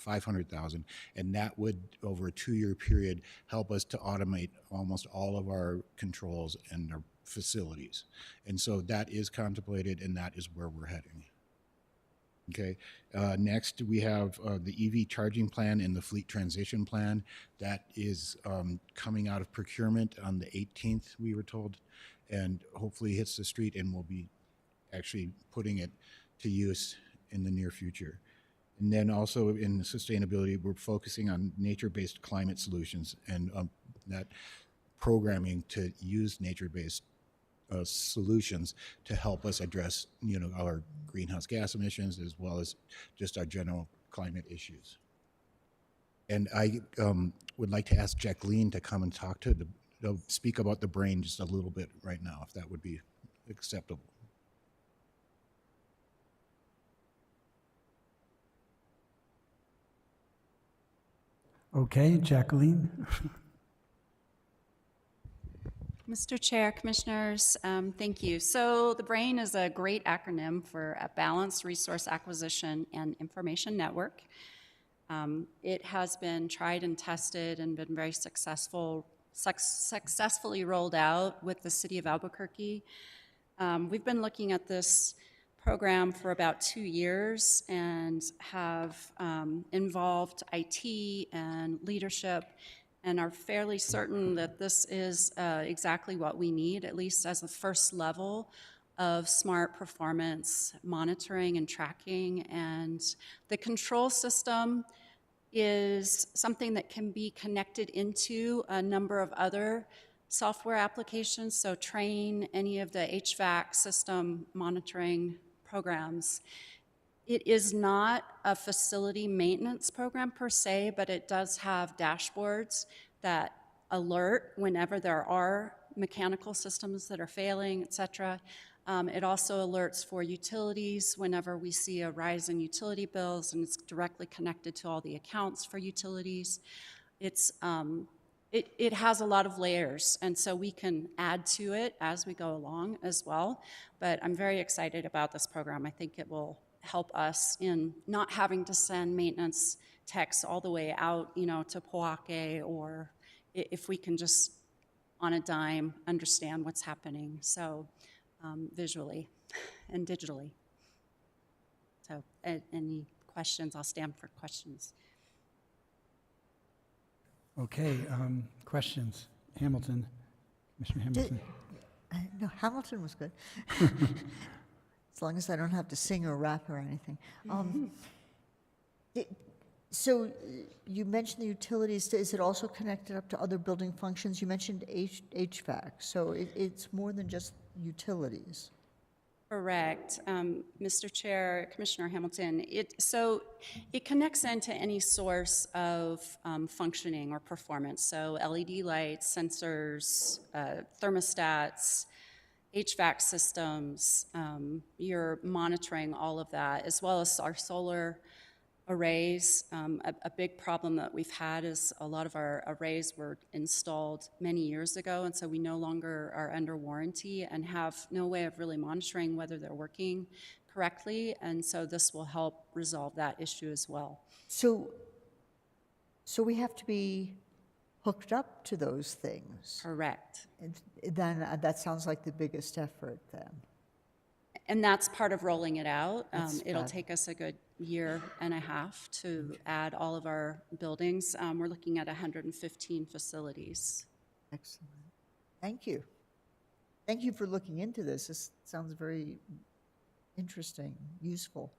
$500,000, and that would, over a 2-year period, help us to automate almost all of our controls and our facilities. And so that is contemplated, and that is where we're heading. Okay. Next, we have the EV charging plan and the fleet transition plan. That is coming out of procurement on the 18th, we were told, and hopefully hits the street, and we'll be actually putting it to use in the near future. And then also in sustainability, we're focusing on nature-based climate solutions and that programming to use nature-based solutions to help us address, our greenhouse gas emissions as well as just our general climate issues. And I would like to ask Jacqueline to come and speak about the BRAIN just a little bit right now, if that would be acceptable. Okay, Jacqueline. Mr. Chair, Commissioners, thank you. So the BRAIN is a great acronym for a Balanced Resource Acquisition and Information Network. It has been tried and tested and been very successfully rolled out with the City of Albuquerque. We've been looking at this program for about 2 years and have involved IT and leadership and are fairly certain that this is exactly what we need, at least as the first level of smart performance monitoring and tracking. And the control system is something that can be connected into a number of other software applications, so Train, any of the HVAC system monitoring programs. It is not a facility maintenance program per se, but it does have dashboards that alert whenever there are mechanical systems that are failing, et cetera. It also alerts for utilities whenever we see a rise in utility bills, and it's directly connected to all the accounts for utilities. It has a lot of layers, and so we can add to it as we go along as well. But I'm very excited about this program. I think it will help us in not having to send maintenance techs all the way out, to Poake, or if we can just on a dime understand what's happening. So visually and digitally. So any questions? I'll stand for questions. Okay, questions? Hamilton, Commissioner Hamilton. No, Hamilton was good. As long as I don't have to sing or rap or anything. So you mentioned the utilities. Is it also connected up to other building functions? You mentioned HVAC, so it's more than just utilities. Correct. Mr. Chair, Commissioner Hamilton, so it connects into any source of functioning or performance. So LED lights, sensors, thermostats, HVAC systems, you're monitoring all of that, as well as our solar arrays. A big problem that we've had is a lot of our arrays were installed many years ago, and so we no longer are under warranty and have no way of really monitoring whether they're working correctly, and so this will help resolve that issue as well. So we have to be hooked up to those things. Correct. And then that sounds like the biggest effort then. And that's part of rolling it out. It'll fab. take us a good year and a half to add all of our buildings. We're looking at 115 facilities. Excellent. Thank you. Thank you for looking into this. This sounds very interesting, useful.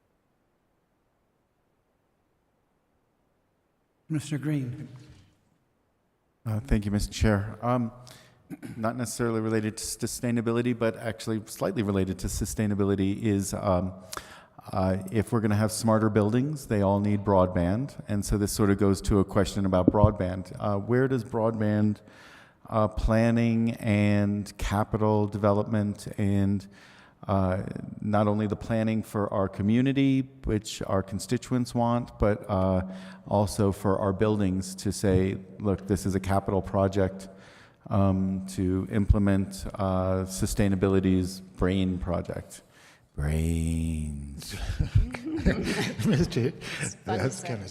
Mr. Green. Thank you, Mr. Chair. Not necessarily related to sustainability, but actually slightly related to sustainability is If we're going to have smarter buildings, they all need broadband. And so this sort of goes to a question about broadband. Where does broadband planning and capital development and not only the planning for our community, which our constituents want, but also for our buildings to say, look, this is a capital project to implement sustainability's BRAIN project. Brains. That's kind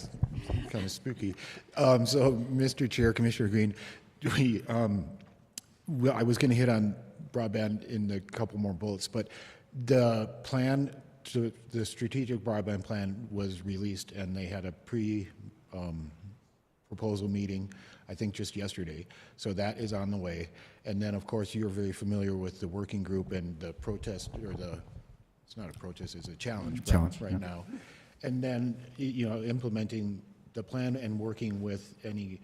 of spooky. So, Mr. Chair, Commissioner Green, I was going to hit on broadband in a couple more bullets, but the plan, the strategic broadband plan was released, and they had a proposal meeting, I think just yesterday. So that is on the way. And then, of course, you're very familiar with the working group and the protest, or it's not a protest, it's a challenge right now. And then, implementing the plan and working with any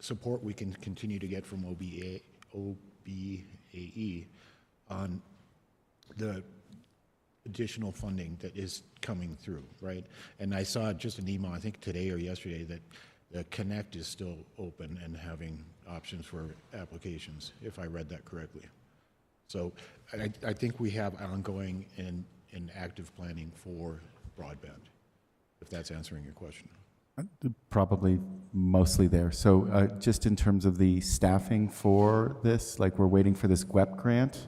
support we can continue to get from OBAE on the additional funding that is coming through, right? And I saw just an email, I think today or yesterday, that the Connect is still open and having options for applications, if I read that correctly. So I think we have ongoing and active planning for broadband, if that's answering your question. Probably mostly there. So just in terms of the staffing for this, like we're waiting for this GWEP grant.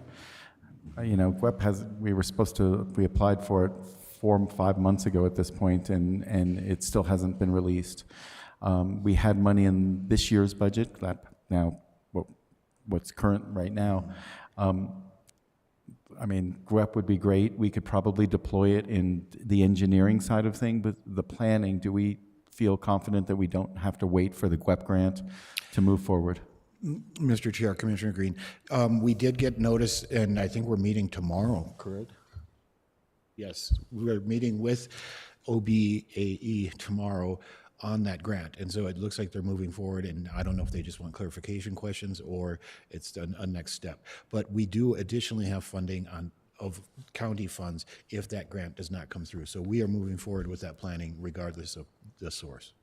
GWEP we applied for it 4 or 5 months ago at this point, and it still hasn't been released. We had money in this year's budget, what's current right now. GWEP would be great. We could probably deploy it in the engineering side of things, but the planning, do we feel confident that we don't have to wait for the GWEP grant to move forward? Mr. Chair, Commissioner Green, we did get notice, and I think we're meeting tomorrow, correct? Yes, we're meeting with OBAE tomorrow on that grant, and so it looks like they're moving forward, and I don't know if they just want clarification questions or it's a next step. But we do additionally have funding of county funds if that grant does not come through. So we are moving forward with that planning regardless of the source.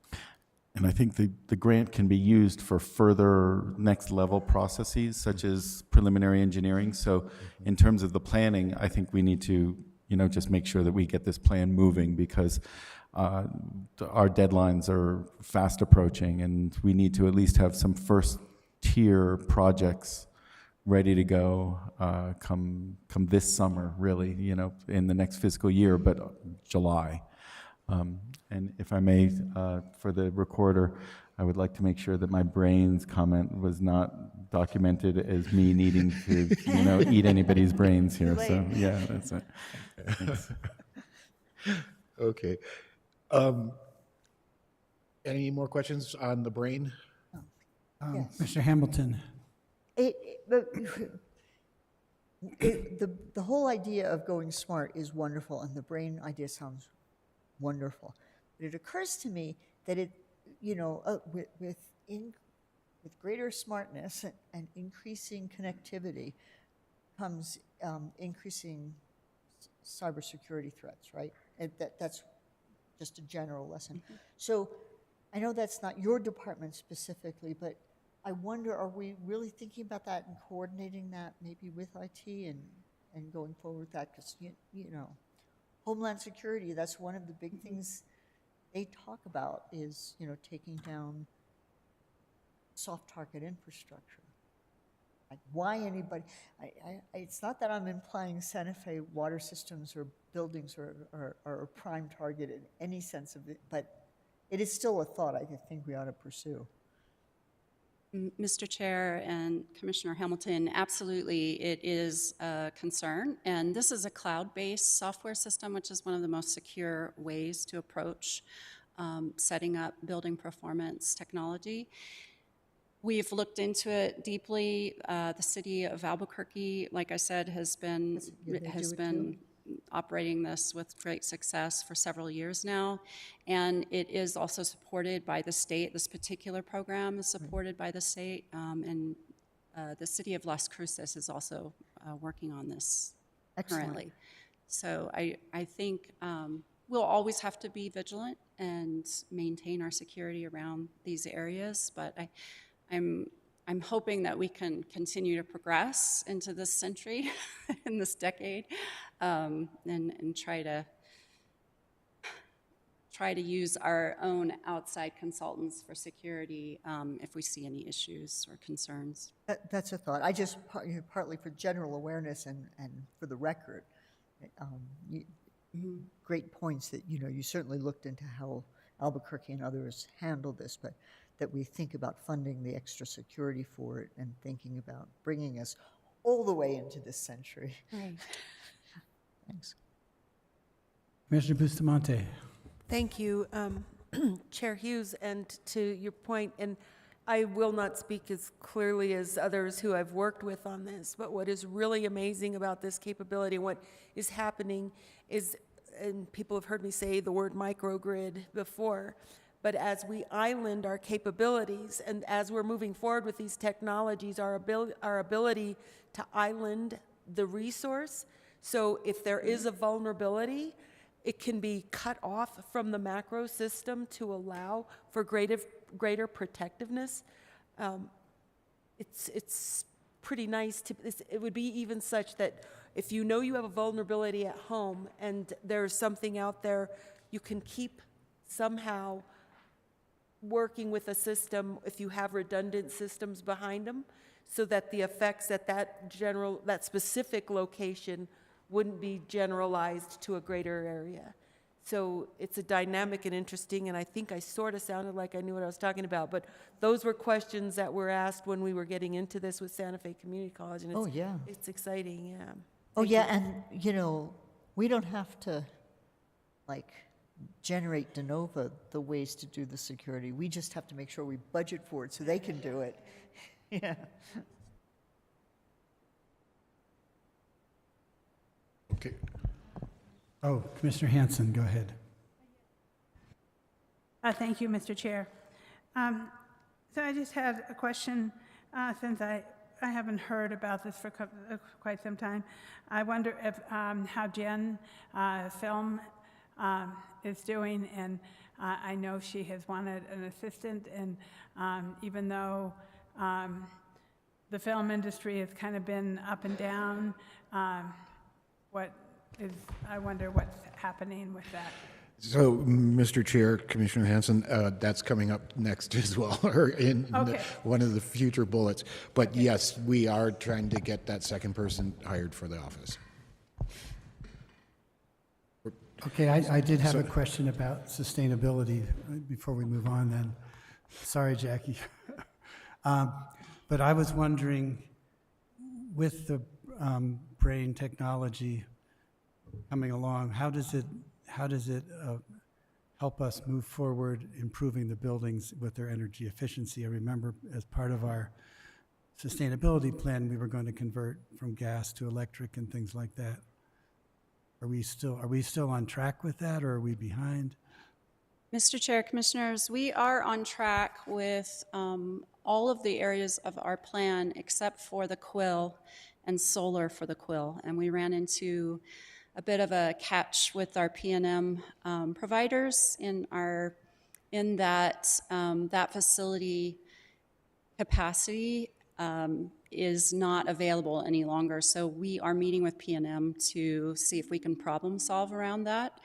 And I think the grant can be used for further next level processes, such as preliminary engineering. So in terms of the planning, I think we need to, just make sure that we get this plan moving, because our deadlines are fast approaching, and we need to at least have some first tier projects ready to go come this summer, really, in the next fiscal year, but July. And if I may, for the recorder, I would like to make sure that my brains comment was not documented as me needing to, eat anybody's brains here. So yeah, that's it. Thanks. Okay. Any more questions on the brain? Yes. Mr. Hamilton. The whole idea of going smart is wonderful, and the brain idea sounds wonderful. But it occurs to me that with greater smartness and increasing connectivity comes increasing cybersecurity threats, right? That's just a general lesson. Mm-hmm. So I know that's not your department specifically, but I wonder, are we really thinking about that and coordinating that maybe with IT and going forward with that? Because, Homeland Security, that's one of the big things they talk about is, taking down soft target infrastructure. Like, why anybody? It's not that I'm implying Santa Fe water systems or buildings are a prime target in any sense of it, but it is still a thought I think we ought to pursue. Mr. Chair and Commissioner Hamilton, absolutely, it is a concern. And this is a cloud-based software system, which is one of the most secure ways to approach setting up building performance technology. We've looked into it deeply. The city of Albuquerque, like I said, has been operating this with great success for several years now, and it is also supported by the state. This particular program is supported by the state, and the city of Las Cruces is also working on this currently. So I think we'll always have to be vigilant and maintain our security around these areas, but I'm hoping that we can continue to progress into this century, in this decade, and try to use our own outside consultants for security if we see any issues or concerns. That's a thought. I just, partly for general awareness and for the record, great points that, you certainly looked into how Albuquerque and others handle this, but that we think about funding the extra security for it and thinking about bringing us all the way into this century. Right. Thanks. Commissioner Bustamante. Thank you, Chair Hughes, and to your point, and I will not speak as clearly as others who I've worked with on this, but what is really amazing about this capability, what is happening is, and people have heard me say the word microgrid before, but as we island our capabilities and as we're moving forward with these technologies, our ability to island the resource, so if there is a vulnerability, it can be cut off from the macro system to allow for greater protectiveness. It's pretty nice to, it would be even such that if you know you have a vulnerability at home and there's something out there, you can keep somehow working with a system if you have redundant systems behind them, so that the effects at that specific location wouldn't be generalized to a greater area. So it's a dynamic and interesting, and I think I sort of sounded like I knew what I was talking about, but those were questions that were asked when we were getting into this with Santa Fe Community College, and it's exciting, yeah. And we don't have to generate de novo the ways to do the security. We just have to make sure we budget for it so they can do it. Yeah. Okay. Oh, Commissioner Hanson, go ahead. Thank you, Mr. Chair. So I just had a question, since I haven't heard about this for quite some time. I wonder if how Jen Film is doing, and I know she has wanted an assistant, and even though the film industry has kind of been up and down, I wonder what's happening with that. So, Mr. Chair, Commissioner Hanson, that's coming up next as well, or in one of the future bullets. But yes, we are trying to get that second person hired for the office. Okay, I did have a question about sustainability before we move on then. Sorry, Jackie. But I was wondering, with the brain technology coming along, how does it help us move forward improving the buildings with their energy efficiency? I remember as part of our sustainability plan, we were going to convert from gas to electric and things like that. Are we still on track with that, or are we behind? Mr. Chair, Commissioners, we are on track with all of the areas of our plan except for the Quill and solar for the Quill. And we ran into a bit of a catch with our P&M providers in that that facility capacity is not available any longer. So we are meeting with P&M to see if we can problem solve around that.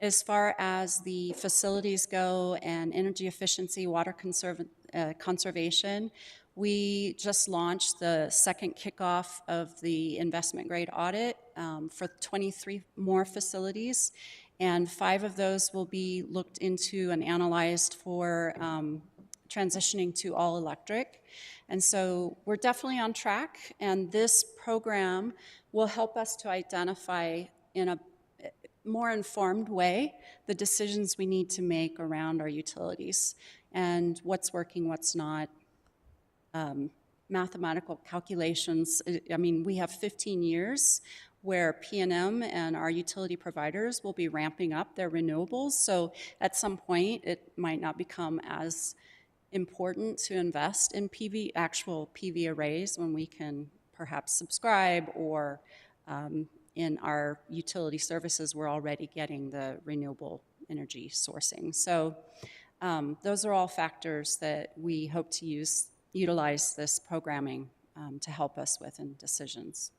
As far as the facilities go and energy efficiency, water conservation, we just launched the second kickoff of the investment grade audit for 23 more facilities, and 5 of those will be looked into and analyzed for transitioning to all electric. And so we're definitely on track, and this program will help us to identify in a more informed way the decisions we need to make around our utilities and what's working, what's not. Mathematical calculations, I mean, we have 15 years where P&M and our utility providers will be ramping up their renewables. So at some point, it might not become as important to invest in actual PV arrays when we can perhaps subscribe or in our utility services, we're already getting the renewable energy sourcing. So those are all factors that we hope to utilize this programming to help us with in decisions.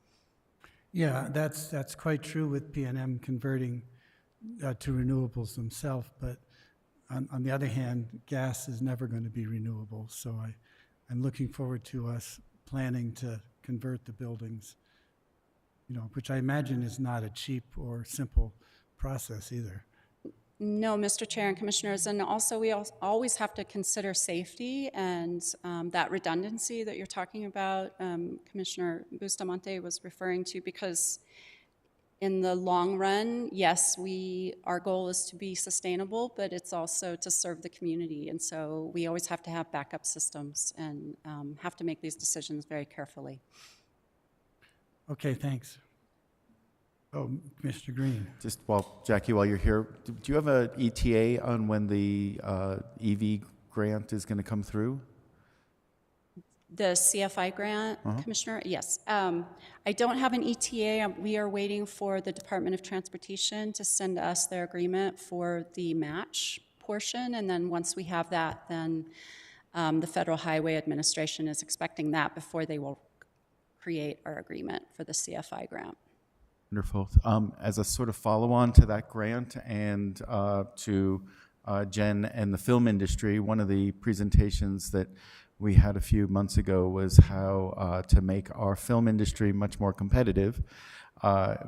Yeah, that's quite true with PNM converting to renewables themselves, but on the other hand, gas is never going to be renewable, so I'm looking forward to us planning to convert the buildings, which I imagine is not a cheap or simple process either. No, Mr. Chair and Commissioners, and also we always have to consider safety and that redundancy that you're talking about, Commissioner Bustamante was referring to, because in the long run, yes, our goal is to be sustainable, but it's also to serve the community, and so we always have to have backup systems and have to make these decisions very carefully. Okay, thanks. Oh, Mr. Green. Just Jackie, while you're here, do you have an ETA on when the EV grant is going to come through? The CFI grant, Commissioner? Yes. I don't have an ETA. We are waiting for the Department of Transportation to send us their agreement for the match portion, and then once we have that, then the Federal Highway Administration is expecting that before they will create our agreement for the CFI grant. Wonderful. As a sort of follow-on to that grant and to Jen and the film industry, one of the presentations that we had a few months ago was how to make our film industry much more competitive.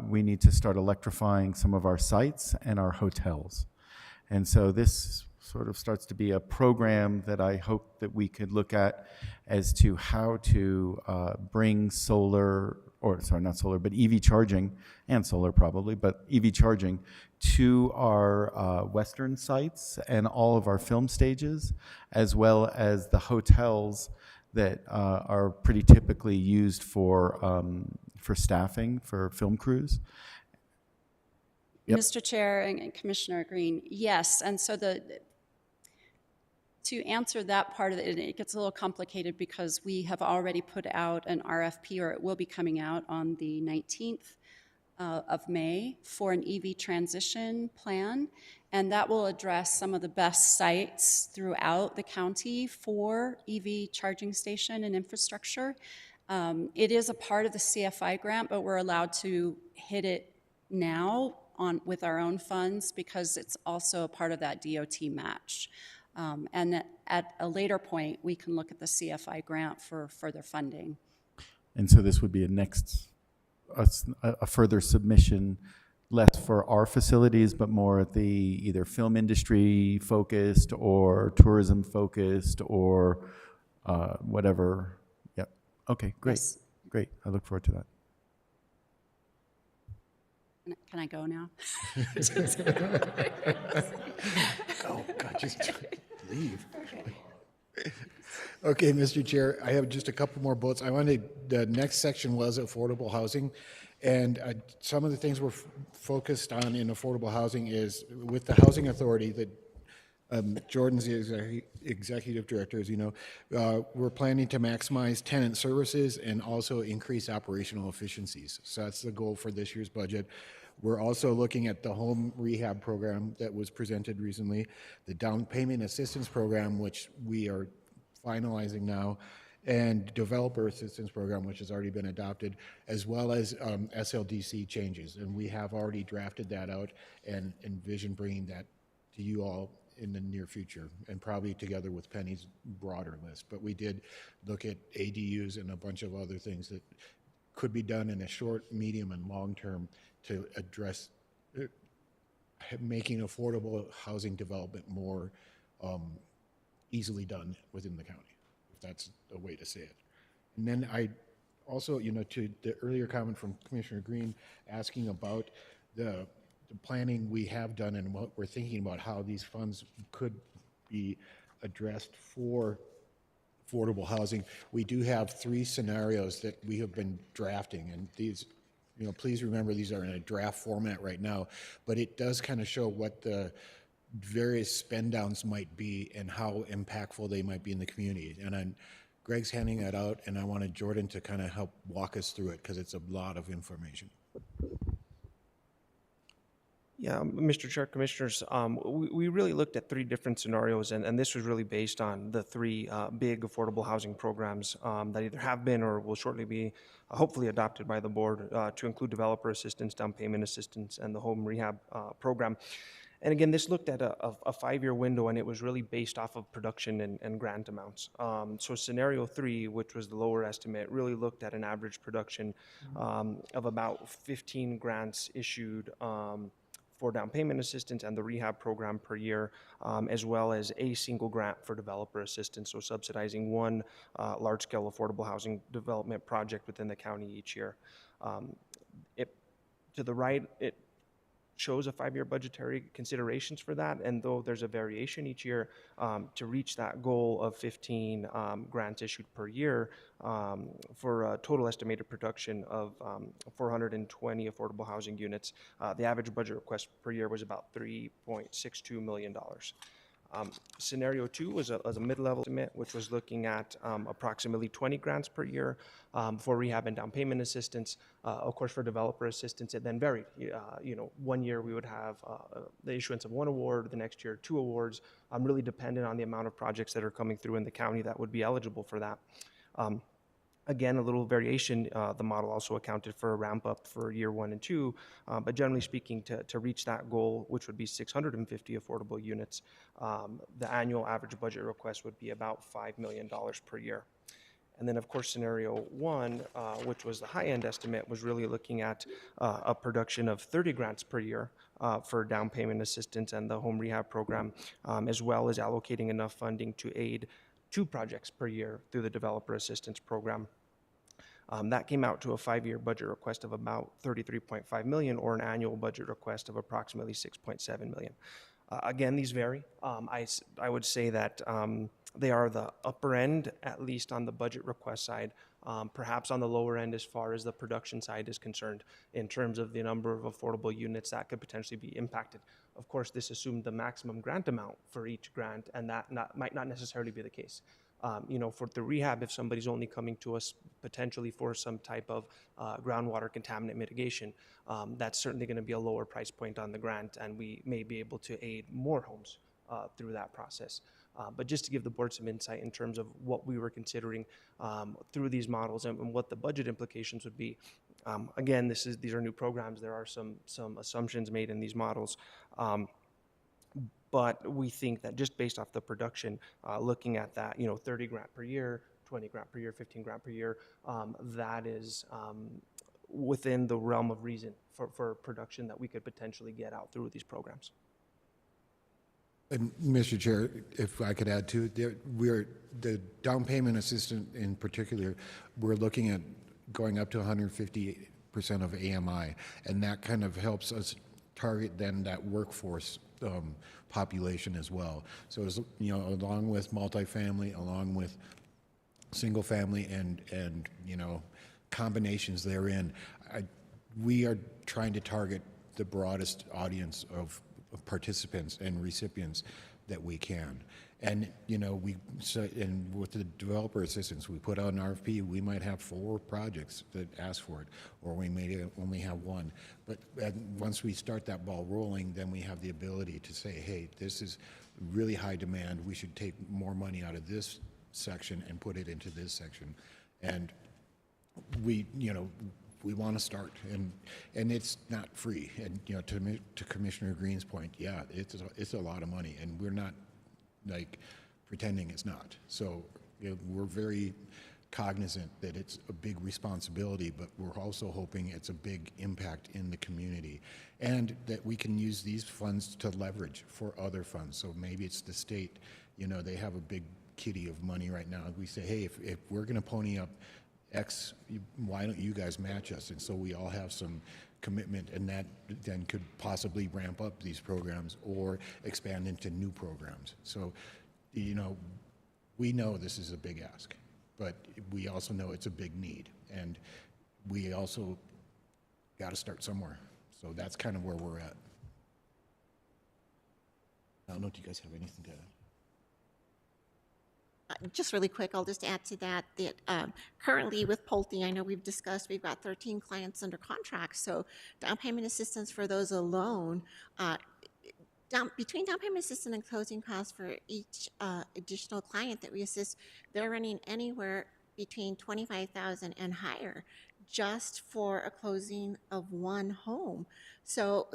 We need to start electrifying some of our sites and our hotels. And so this sort of starts to be a program that I hope that we could look at as to how to bring not solar, but EV charging, and solar probably, but EV charging to our Western sites and all of our film stages, as well as the hotels that are pretty typically used for staffing for film crews. Yep. Mr. Chair and Commissioner Green, yes, and so to answer that part of it, it gets a little complicated because we have already put out an RFP, or it will be coming out on the 19th of May for an EV transition plan, and that will address some of the best sites throughout the county for EV charging station and infrastructure. It is a part of the CFI grant, but we're allowed to hit it now with our own funds because it's also a part of that DOT match. And at a later point, we can look at the CFI grant for further funding. And so this would be a further submission, less for our facilities, but more at the either film industry focused or tourism focused or whatever. Yep. Okay, great. Yes. Great. I look forward to that. Can I go now? Oh, God, just leave. Okay, Mr. Chair, I have just a couple more bullets. The next section was affordable housing, and some of the things we're focused on in affordable housing is with the Housing Authority that Jordan's the executive director, as you know, we're planning to maximize tenant services and also increase operational efficiencies. So that's the goal for this year's budget. We're also looking at the home rehab program that was presented recently, the down payment assistance program, which we are finalizing now, and developer assistance program, which has already been adopted, as well as SLDC changes. And we have already drafted that out and envision bringing that to you all in the near future, and probably together with Penny's broader list. But we did look at ADUs and a bunch of other things that could be done in a short, medium, and long term to address making affordable housing development more easily done within the county, if that's a way to say it. And then I also, to the earlier comment from Commissioner Green asking about the planning we have done and what we're thinking about how these funds could be addressed for affordable housing. We do have 3 scenarios that we have been drafting, and these, please remember these are in a draft format right now, but it does kind of show what the various spend downs might be and how impactful they might be in the community. And Greg's handing that out, and I wanted Jordan to kind of help walk us through it because it's a lot of information. Yeah, Mr. Chair, Commissioners, we really looked at three different scenarios, and this was really based on the three big affordable housing programs that either have been or will shortly be hopefully adopted by the board to include developer assistance, down payment assistance, and the home rehab program. And again, this looked at a 5-year window, and it was really based off of production and grant amounts. So scenario 3, which was the lower estimate, really looked at an average production of about 15 grants issued for down payment assistance and the rehab program per year, as well as a single grant for developer assistance, so subsidizing one large-scale affordable housing development project within the county each year. To the right, it shows a 5-year budgetary considerations for that, and though there's a variation each year, to reach that goal of 15 grants issued per year for a total estimated production of 420 affordable housing units, the average budget request per year was about $3.62 million. Scenario 2 was a mid-level estimate, which was looking at approximately 20 grants per year for rehab and down payment assistance. Of course, for developer assistance, it then varied. One year we would have the issuance of one award, the next year 2 awards, really dependent on the amount of projects that are coming through in the county that would be eligible for that. Again, a little variation. The model also accounted for a ramp up for year 1 and 2, but generally speaking, to reach that goal, which would be 650 affordable units, the annual average budget request would be about $5 million per year. And then, of course, scenario 1, which was the high-end estimate, was really looking at a production of 30 grants per year for down payment assistance and the home rehab program, as well as allocating enough funding to aid 2 projects per year through the developer assistance program. That came out to a 5-year budget request of about $33.5 million, or an annual budget request of approximately $6.7 million. Again, these vary. I would say that they are the upper end, at least on the budget request side, perhaps on the lower end as far as the production side is concerned, in terms of the number of affordable units that could potentially be impacted. Of course, this assumed the maximum grant amount for each grant, and that might not necessarily be the case. For the rehab, if somebody's only coming to us potentially for some type of groundwater contaminant mitigation, that's certainly going to be a lower price point on the grant, and we may be able to aid more homes through that process. But just to give the board some insight in terms of what we were considering through these models and what the budget implications would be. Again, these are new programs. There are some assumptions made in these models. But we think that just based off the production, looking at that, 30 grant per year, 20 grant per year, 15 grant per year, that is within the realm of reason for production that we could potentially get out through these programs. And Mr. Chair, if I could add to it, the down payment assistance in particular, we're looking at going up to 150% of AMI, and that kind of helps us target then that workforce population as well. So, along with multifamily, along with single family and combinations therein, we are trying to target the broadest audience of participants and recipients that we can. And, and with the developer assistance, we put out an RFP, we might have 4 projects that ask for it, or we may only have 1. But once we start that ball rolling, then we have the ability to say, hey, this is really high demand, we should take more money out of this section and put it into this section. And we want to start, and it's not free. And, to Commissioner Green's point, yeah, it's a lot of money, and we're not pretending it's not. So we're very cognizant that it's a big responsibility, but we're also hoping it's a big impact in the community, and that we can use these funds to leverage for other funds. So maybe it's the state, they have a big kitty of money right now. We say, hey, if we're going to pony up X, why don't you guys match us? And so we all have some commitment, and that then could possibly ramp up these programs or expand into new programs. So, we know this is a big ask, but we also know it's a big need, and we also got to start somewhere. So that's kind of where we're at. I don't know if you guys have anything to add. just really quick, I'll just add to that, currently with Pulte, I know we've discussed, we've got 13 clients under contract, so down payment assistance for those alone, between down payment assistance and closing costs for each additional client that we assist, they're running anywhere between $25,000 and higher just for a closing of one home. So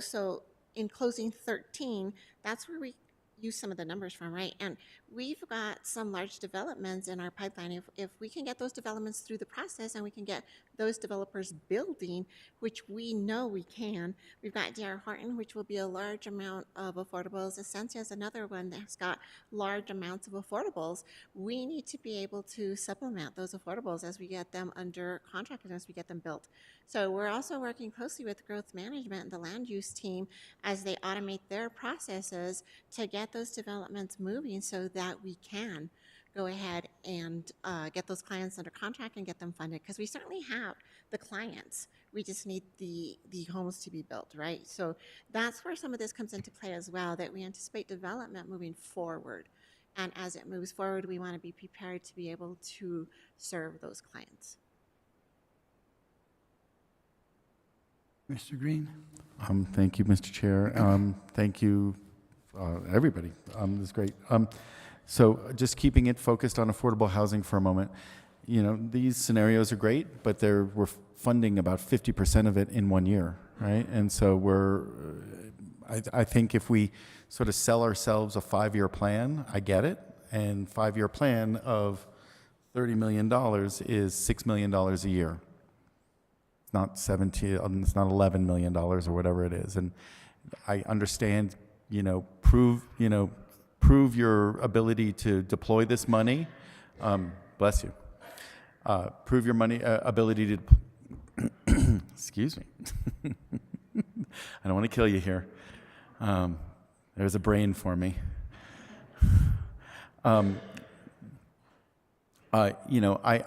in closing 13, that's where we use some of the numbers from, right? And we've got some large developments in our pipeline. If we can get those developments through the process and we can get those developers building, which we know we can, we've got D.R. Horton, which will be a large amount of affordables. Essentia is another one that's got large amounts of affordables. We need to be able to supplement those affordables as we get them under contract and as we get them built. So we're also working closely with growth management and the land use team as they automate their processes to get those developments moving so that we can go ahead and get those clients under contract and get them funded, because we certainly have the clients. We just need the homes to be built, right? So that's where some of this comes into play as well, that we anticipate development moving forward. And as it moves forward, we want to be prepared to be able to serve those clients. Mr. Green? Thank you, Mr. Chair. Thank you, everybody. This is great. So just keeping it focused on affordable housing for a moment. You know, these scenarios are great, but we're funding about 50% of it in 1 year, right? And so I think if we sort of sell ourselves a 5-year plan, I get it. And 5-year plan of $30 million is $6 million a year. It's not it's not $11 million or whatever it is. And I understand, prove your ability to deploy this money. Bless you. Prove your ability to, excuse me. I don't want to kill you here. There's a brain for me. I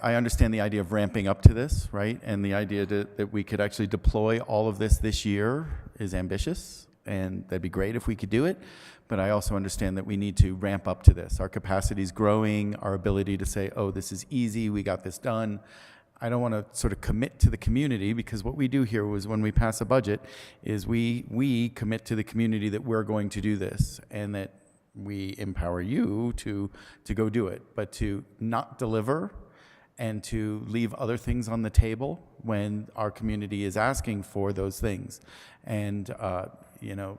understand the idea of ramping up to this, right? And the idea that we could actually deploy all of this year is ambitious, and that'd be great if we could do it. But I also understand that we need to ramp up to this. Our capacity is growing, our ability to say, oh, this is easy, we got this done. I don't want to sort of commit to the community, because what we do here was when we pass a budget is we commit to the community that we're going to do this, and that we empower you to go do it. But to not deliver and to leave other things on the table when our community is asking for those things. And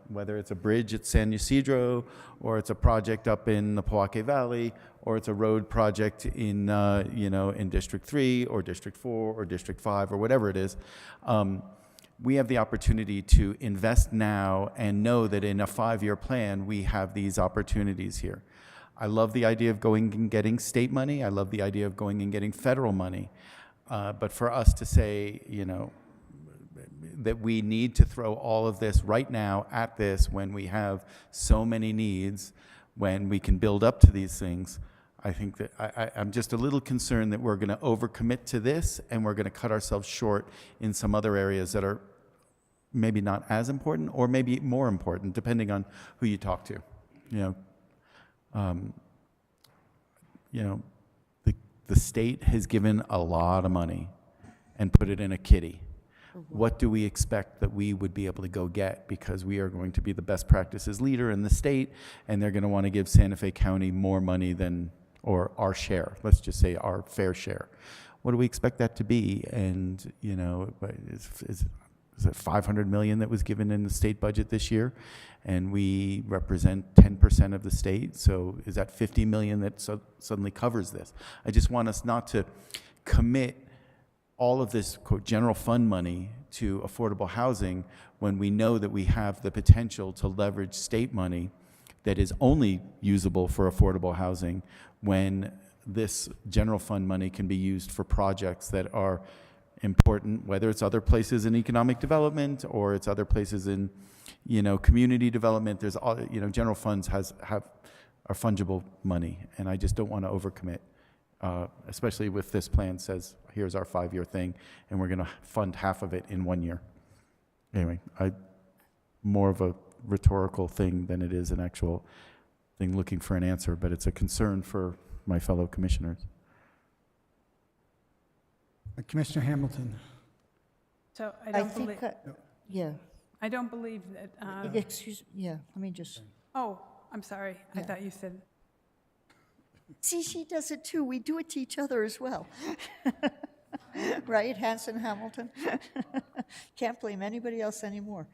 whether it's a bridge at San Ysidro, or it's a project up in the Pojoaque Valley, or it's a road project in in District 3 or District 4 or District 5 or whatever it is, we have the opportunity to invest now and know that in a 5-year plan we have these opportunities here. I love the idea of going and getting state money. I love the idea of going and getting federal money. But for us to say, that we need to throw all of this right now at this when we have so many needs, when we can build up to these things, I think that I'm just a little concerned that we're going to overcommit to this and we're going to cut ourselves short in some other areas that are maybe not as important or maybe more important, depending on who you talk to. The state has given a lot of money and put it in a kitty. What do we expect that we would be able to go get, because we are going to be the best practices leader in the state, and they're going to want to give Santa Fe County more money than, or our share, let's just say our fair share. What do we expect that to be? And, is it 500 million that was given in the state budget this year? And we represent 10% of the state. So is that 50 million that suddenly covers this? I just want us not to commit all of this, quote, general fund money to affordable housing when we know that we have the potential to leverage state money that is only usable for affordable housing, when this general fund money can be used for projects that are important, whether it's other places in economic development or it's other places in, community development. There's all, general funds are fungible money, and I just don't want to overcommit. Especially with this plan says, here's our 5-year thing, and we're going to fund half of it in 1 year. Anyway, more of a rhetorical thing than it is an actual thing looking for an answer, but it's a concern for my fellow commissioners. Commissioner Hamilton. So I I don't believe, think, yeah, I don't believe that, yeah, let me just, oh, I'm sorry. I Yeah. thought you said, see, she does it too. We do it to each other as well. Right, Hanson Hamilton? Can't blame anybody else anymore.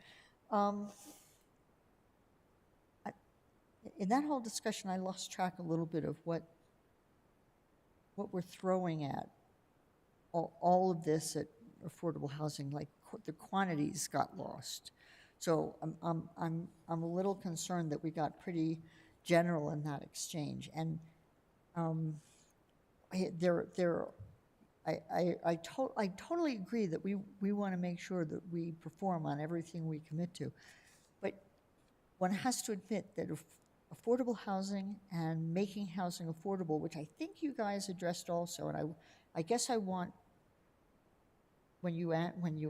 In that whole discussion, I lost track a little bit of what we're throwing at all of this at affordable housing, like the quantities got lost. So I'm a little concerned that we got pretty general in that exchange. And I totally agree that we want to make sure that we perform on everything we commit to. But one has to admit that if affordable housing and making housing affordable, which I think you guys addressed also, and I guess I want, when you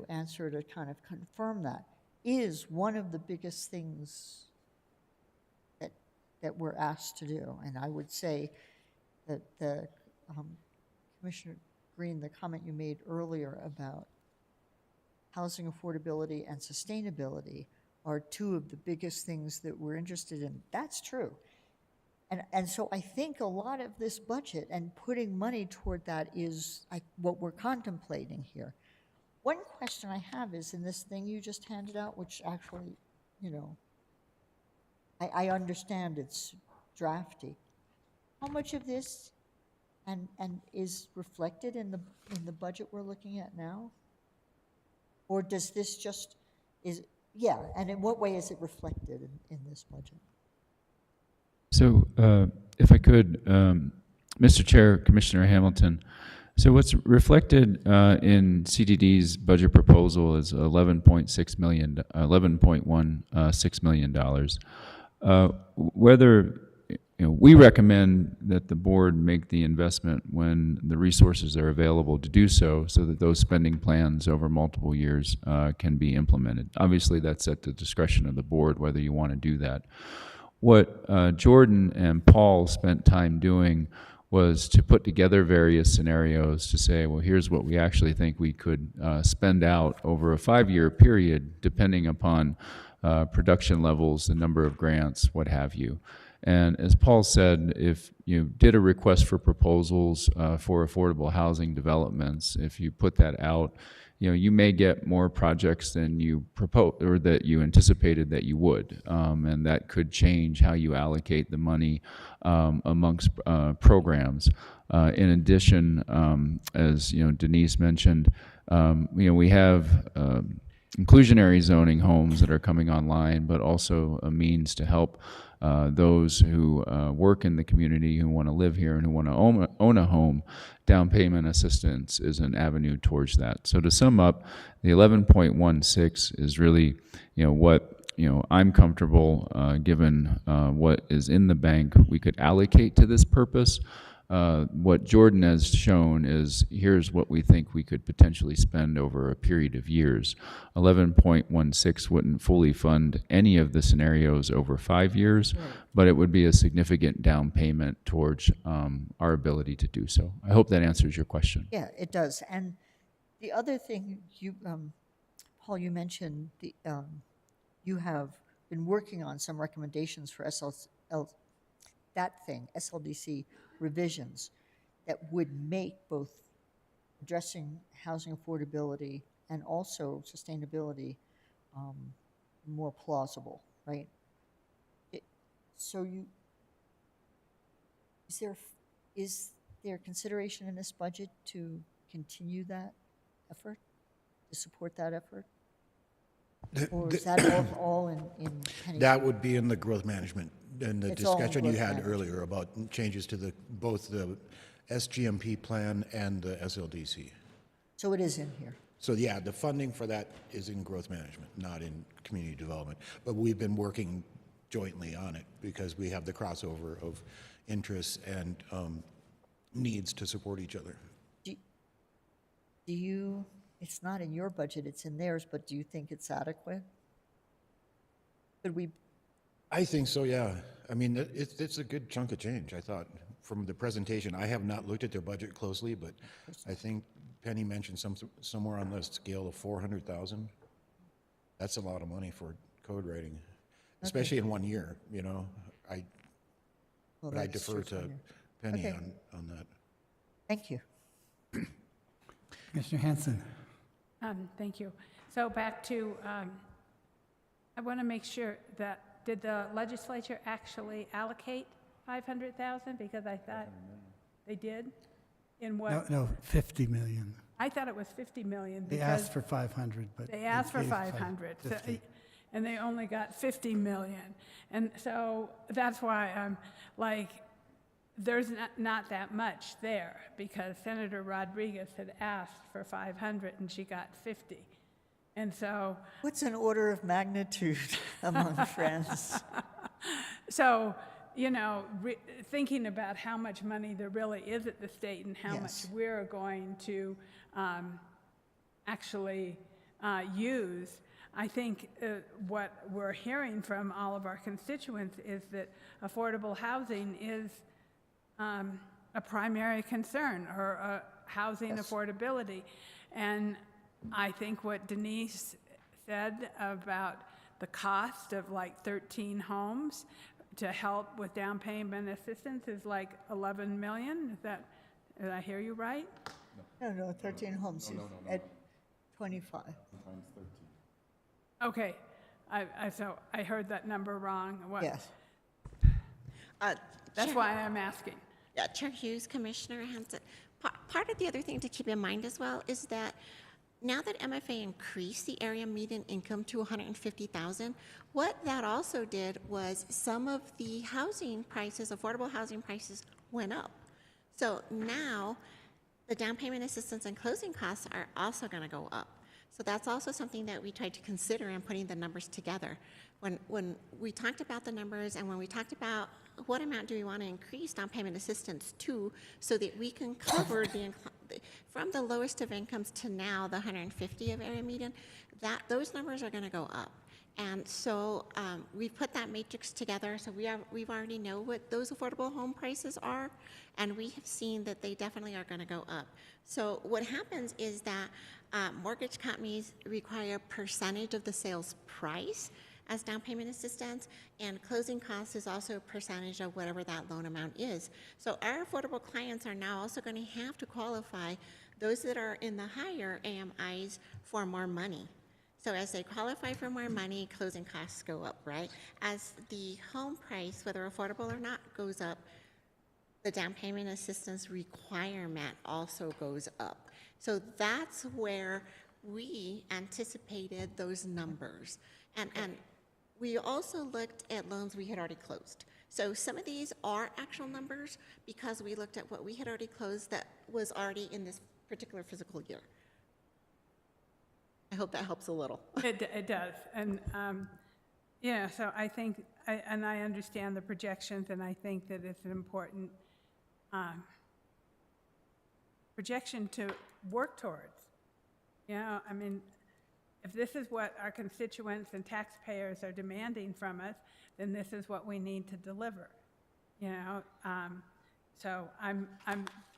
answer, to kind of confirm that, is one of the biggest things that we're asked to do. And I would say that Commissioner Green, the comment you made earlier about housing affordability and sustainability are two of the biggest things that we're interested in. That's true. And so I think a lot of this budget and putting money toward that is what we're contemplating here. One question I have is in this thing you just handed out, which actually, I understand it's drafty. How much of this and is reflected in the budget we're looking at now? Or does this just, and in what way is it reflected in this budget? So, if I could, Mr. Chair, Commissioner Hamilton, so what's reflected in CDD's budget proposal is $11.16 million. Whether we recommend that the board make the investment when the resources are available to do so, so that those spending plans over multiple years can be implemented. Obviously, that's at the discretion of the board whether you want to do that. What Jordan and Paul spent time doing was to put together various scenarios to say, well, here's what we actually think we could spend out over a 5-year period, depending upon production levels, the number of grants, what have you. And as Paul said, if you did a request for proposals for affordable housing developments, if you put that out, you may get more projects than you proposed or that you anticipated that you would, and that could change how you allocate the money amongst programs. In addition, as Denise mentioned, we have inclusionary zoning homes that are coming online, but also a means to help those who work in the community, who want to live here and who want to own a home. Down payment assistance is an avenue towards that. So to sum up, the 11.16 is really, what I'm comfortable given what is in the bank we could allocate to this purpose. What Jordan has shown is here's what we think we could potentially spend over a period of years. 11.16 wouldn't fully fund any of the scenarios over 5 years, but it would be a significant down payment towards our ability to do so. I hope that answers your question. Yeah, it does. And the other thing Paul, you mentioned you have been working on some recommendations for SLDC revisions that would make both addressing housing affordability and also sustainability more plausible, right? Is there consideration in this budget to continue that effort, to support that effort? Or is that all in Penny's? That would be in the growth management and the It's all in discussion you growth had management. earlier about changes to both the SGMP plan and the SLDC. So it is in here. So yeah, the funding for that is in growth management, not in community development. But we've been working jointly on it because we have the crossover of interests and needs to support each other. It's not in your budget, it's in theirs, but do you think it's adequate? Could we? I think so, yeah. I mean, it's a good chunk of change, I thought, from the presentation, I have not looked at their budget closely, but I think Penny mentioned somewhere on the scale of 400,000. That's a lot of money for code writing, especially in 1 year, you know. But I defer to Penny on that. Thank you. Commissioner Hanson. Thank you. So back to, I want to make sure that, did the legislature actually allocate 500,000? Because I thought they did. In what? No, 50 million. I thought it was 50 million. They asked for 500, but. They asked for gave 500, so, 50. and they only got 50 million. And so that's why I'm like, there's not that much there, because Senator Rodriguez had asked for 500 and she got 50. And so. What's an order of magnitude among friends? So, you know, thinking about how much money there really is at the state and how much we're going to actually use, I think what we're hearing from all of our constituents is that affordable housing is a primary concern, or housing affordability. And I think what Denise said about the cost of like 13 homes to help with down payment assistance is like 11 million. Is that, did I hear you right? No, 13 homes at 25. Okay, so I heard that number wrong. What? Yes. That's why I'm asking. Yeah, Chair Hughes, Commissioner Hanson. Part of the other thing to keep in mind as well is that now that MFA increased the area median income to 150,000, what that also did was some of the housing prices, affordable housing prices, went up. So now the down payment assistance and closing costs are also going to go up. So that's also something that we tried to consider in putting the numbers together. When we talked about the numbers and when we talked about what amount do we want to increase down payment assistance to, so that we can cover from the lowest of incomes to now the 150 of area median, those numbers are going to go up. And so we've put that matrix together, so we've already know what those affordable home prices are, and we have seen that they definitely are going to go up. So what happens is that mortgage companies require a percentage of the sales price as down payment assistance, and closing costs is also a percentage of whatever that loan amount is. So our affordable clients are now also going to have to qualify, those that are in the higher AMIs, for more money. So as they qualify for more money, closing costs go up, right? As the home price, whether affordable or not, goes up, the down payment assistance requirement also goes up. So that's where we anticipated those numbers. And we also looked at loans we had already closed. So some of these are actual numbers because we looked at what we had already closed that was already in this particular fiscal year. I hope that helps a little. It does. And, yeah, so I think, and I understand the projections, and I think that it's an important projection to work towards. You know, I mean, if this is what our constituents and taxpayers are demanding from us, then this is what we need to deliver. You know, so I'm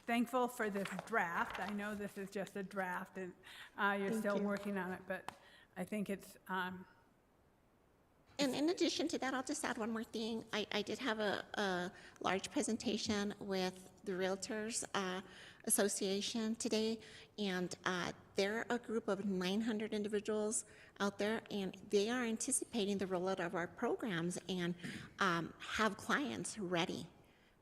thankful for this draft. I know this is just a draft, and you're still working on it, but I think it's. And in addition to that, I'll just add one more thing. I did have a large presentation with the Realtors Association today, and they're a group of 900 individuals out there, and they are anticipating the rollout of our programs and have clients ready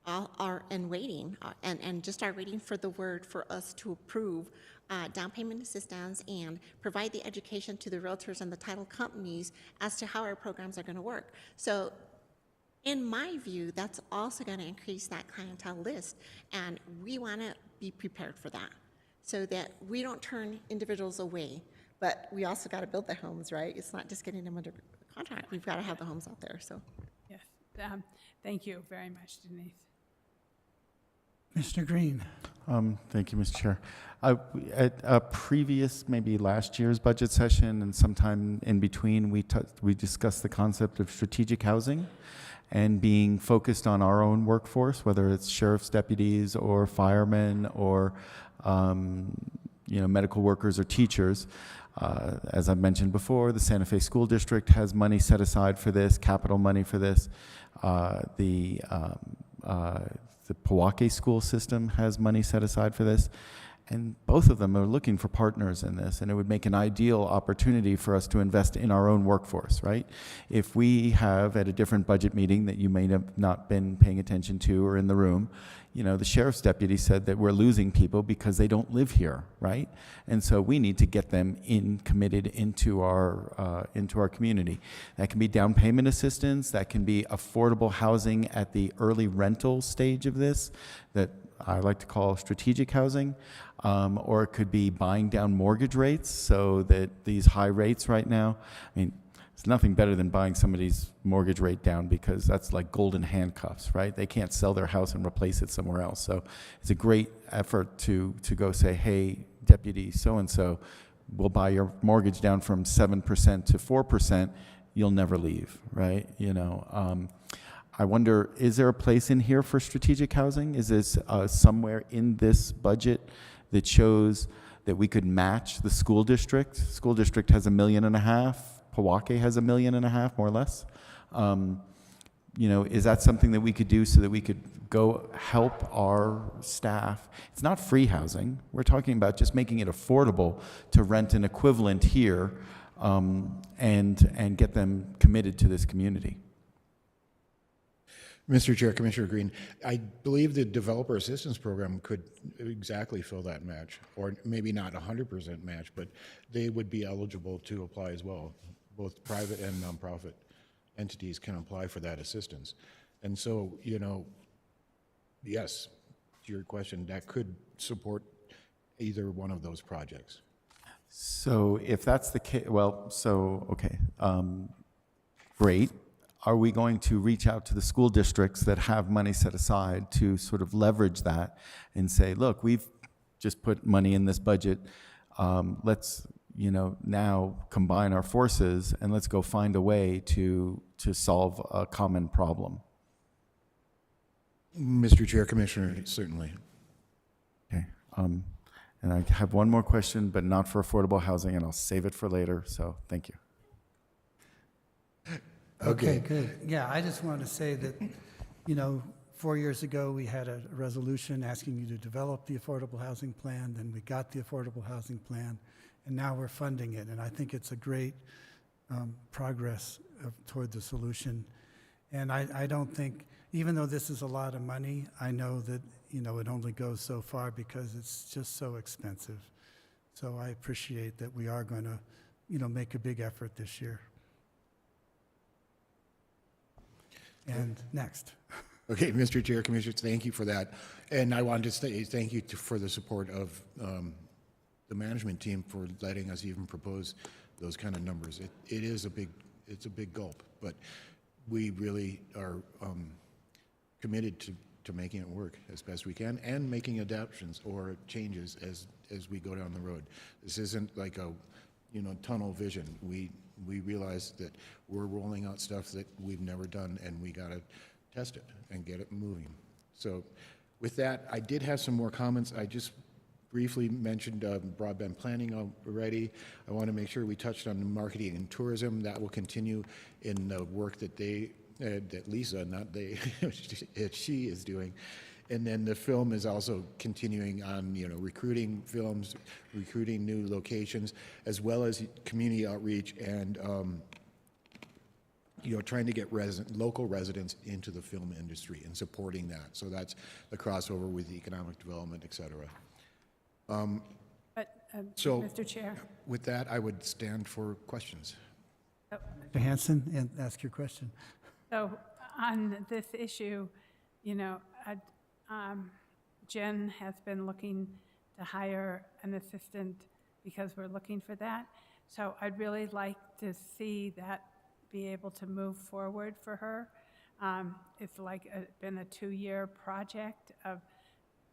and waiting, and just are waiting for the word for us to approve down payment assistance and provide the education to the realtors and the title companies as to how our programs are going to work. So in my view, that's also going to increase that clientele list, and we want to be prepared for that so that we don't turn individuals away, but we also got to build the homes, right? It's not just getting them under contract. We've got to have the homes out there. So Yes, thank you very much, Denise. Mr. Green. Thank you, Mr. Chair. At a previous, maybe last year's budget session and sometime in between, we discussed the concept of strategic housing. and being focused on our own workforce, whether it's sheriff's deputies or firemen or medical workers or teachers. As I mentioned before, the Santa Fe School District has money set aside for this, capital money for this. The Pewaukee school system has money set aside for this. And both of them are looking for partners in this, and it would make an ideal opportunity for us to invest in our own workforce, right? If we have at a different budget meeting that you may have not been paying attention to or in the room, the sheriff's deputy said that we're losing people because they don't live here, right? And so we need to get them committed into our community. That can be down payment assistance, that can be affordable housing at the early rental stage of this, that I like to call strategic housing, or it could be buying down mortgage rates so that these high rates right now, it's nothing better than buying somebody's mortgage rate down, because that's like golden handcuffs, right? They can't sell their house and replace it somewhere else. So it's a great effort to go say, hey, deputy so-and-so, we'll buy your mortgage down from 7% to 4%, you'll never leave, right? I wonder, is there a place in here for strategic housing? Is this somewhere in this budget that shows that we could match the school district? School district has $1.5 million. Pewaukee has $1.5 million, more or less. Is that something that we could do so that we could go help our staff? It's not free housing. We're talking about just making it affordable to rent an equivalent here, and get them committed to this community. Mr. Chair, Commissioner Green, I believe the Developer Assistance Program could exactly fill that match, or maybe not 100% match, but they would be eligible to apply as well. Both private and nonprofit entities can apply for that assistance. And so, yes, to your question, that could support either one of those projects. So if that's the case, great. Are we going to reach out to the school districts that have money set aside to sort of leverage that and say, look, we've just put money in this budget. Let's, now combine our forces and let's go find a way to solve a common problem. Mr. Chair, Commissioner, certainly. Okay. And I have one more question, but not for affordable housing, and I'll save it for later. So thank you. Okay, good. Yeah, I just wanted to say that, 4 years ago, we had a resolution asking you to develop the affordable housing plan, then we got the affordable housing plan, and now we're funding it. And I think it's a great progress toward the solution. And I don't think, even though this is a lot of money, I know that, it only goes so far because it's just so expensive. So I appreciate that we are going to, make a big effort this year. And next. Okay, Mr. Chair, Commissioners, thank you for that. And I wanted to say thank you for the support of the management team for letting us even propose those kind of numbers. It's a big gulp, but we really are committed to making it work as best we can and making adaptations or changes as we go down the road. This isn't like a tunnel vision. We realize that we're rolling out stuff that we've never done, and we got to test it and get it moving. So with that, I did have some more comments. I just briefly mentioned broadband planning already. I want to make sure we touched on marketing and tourism. That will continue in the work that that Lisa, not they, she is doing. And then the film is also continuing on, recruiting films, recruiting new locations, as well as community outreach and, trying to get local residents into the film industry and supporting that. So that's the crossover with economic development, et cetera. So, Mr. Chair. With that, I would stand for questions. Mr. Hanson, and ask your question. So on this issue, Jen has been looking to hire an assistant because we're looking for that. So I'd really like to see that be able to move forward for her. It's been a 2-year project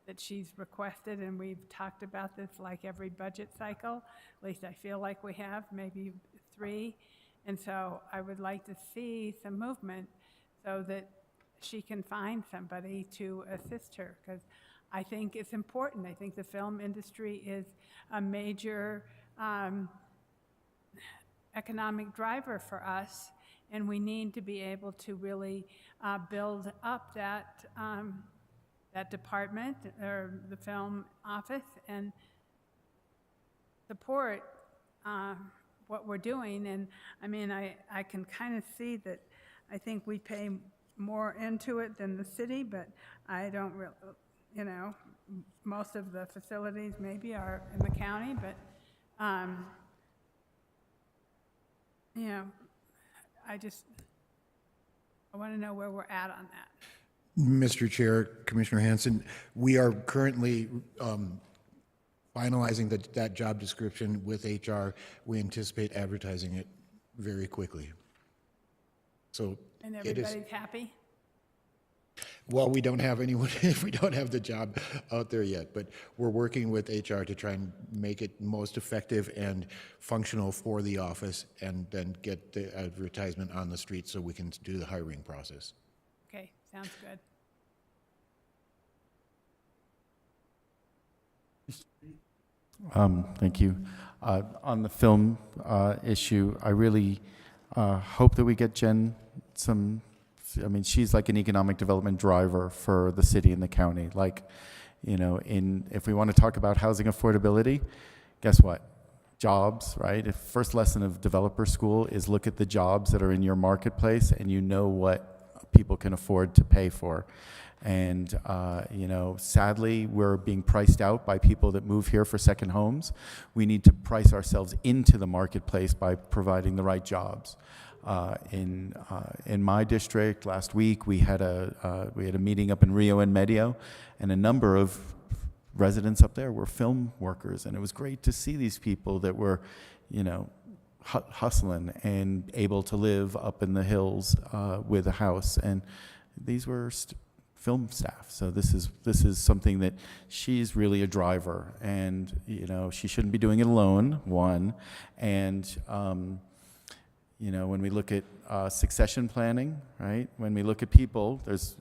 that she's requested, and we've talked about this like every budget cycle. At least I feel like we have, maybe 3. And so I would like to see some movement so that she can find somebody to assist her, because I think it's important. I think the film industry is a major economic driver for us, and we need to be able to really build up that department or the film office and support what we're doing. And I mean, I can kind of see that I think we pay more into it than the city, but I don't really, you know, most of the facilities maybe are in the county, but, you know, I want to know where we're at on that. Mr. Chair, Commissioner Hanson, we are currently finalizing that job description with HR. We anticipate advertising it very quickly. So And it is. everybody's happy? Well, we don't have anyone, we don't have the job out there yet, but we're working with HR to try and make it most effective and functional for the office, and then get the advertisement on the street so we can do the hiring process. Okay, sounds good. Thank you. On the film issue, I really hope that we get Jen some, I mean, she's like an economic development driver for the city and the county. Like, you know, if we want to talk about housing affordability, guess what? Jobs, right? If first lesson of developer school is look at the jobs that are in your marketplace and you know what people can afford to pay for. And, you know, sadly, we're being priced out by people that move here for second homes. We need to price ourselves into the marketplace by providing the right jobs. In my district, last week, we had a meeting up in Rio and Medio, and a number of residents up there were film workers. And it was great to see these people that were, you know, hustling and able to live up in the hills with a house. And these were film staff. So this is something that she's really a driver, and you know, she shouldn't be doing it alone, one. And you know, when we look at succession planning, right? When we look at people, there's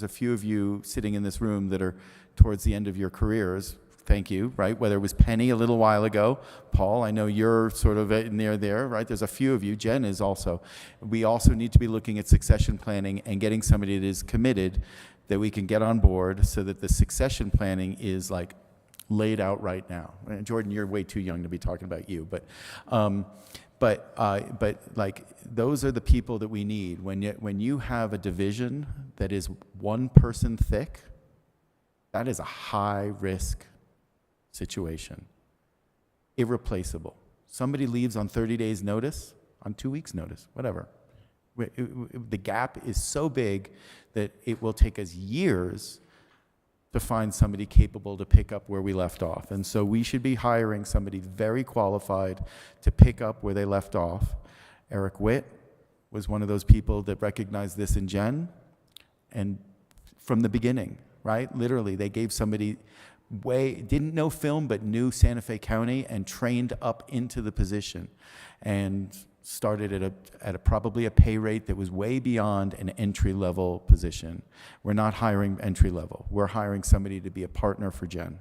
a few of you sitting in this room that are towards the end of your careers. Thank you, right? Whether it was Penny a little while ago, Paul, I know you're sort of near there, right? There's a few of you. Jen is also. We also need to be looking at succession planning and getting somebody that is committed, that we can get on board, so that the succession planning is like laid out right now. And Jordan, you're way too young to be talking about you, but like those are the people that we need. When you have a division that is one person thick, that is a high risk situation. Irreplaceable. Somebody leaves on 30 days notice, on 2 weeks notice, whatever. The gap is so big that it will take us years to find somebody capable to pick up where we left off. And so we should be hiring somebody very qualified to pick up where they left off. Eric Witt was one of those people that recognized this in Jen, and from the beginning, right? Literally, they gave somebody didn't know film, but knew Santa Fe County, and trained up into the position, and started at probably a pay rate that was way beyond an entry-level position. We're not hiring entry-level. We're hiring somebody to be a partner for Jen.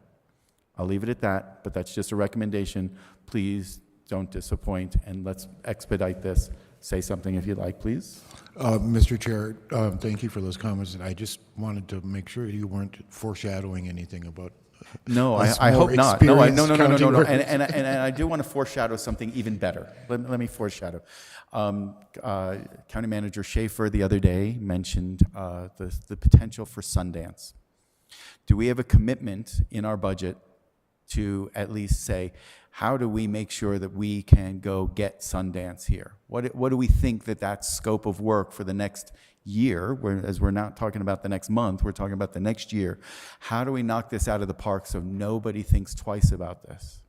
I'll leave it at that, but that's just a recommendation. Please don't disappoint, and let's expedite this. Say something if you'd like, please. Mr. Chair, thank you for those comments, and I just wanted to make sure you weren't foreshadowing anything about. No, I hope not. No. And I do want to foreshadow something even better. Let me foreshadow. County Manager Schaefer the other day mentioned the potential for Sundance. Do we have a commitment in our budget to at least say, how do we make sure that we can go get Sundance here? What do we think that scope of work for the next year, as we're not talking about the next month, we're talking about the next year. How do we knock this out of the park so nobody thinks twice about this?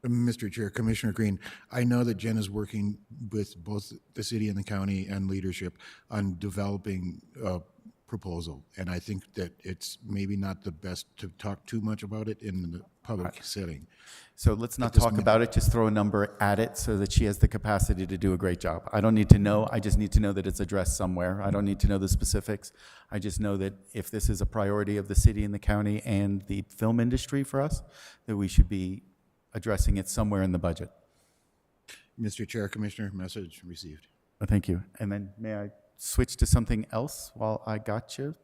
Mr. Chair, Commissioner Green, I know that Jen is working with both the city and the county and leadership on developing proposal, and I think that it's maybe not the best to talk too much about it in the public setting. So let's not At this talk minute. about it, just throw a number at it so that she has the capacity to do a great job. I don't need to know, I just need to know that it's addressed somewhere. I don't need to know the specifics. I just know that if this is a priority of the city and the county and the film industry for us, that we should be addressing it somewhere in the budget. Mr. Chair, Commissioner, message received. Thank you. And then may I switch to something else while I got you?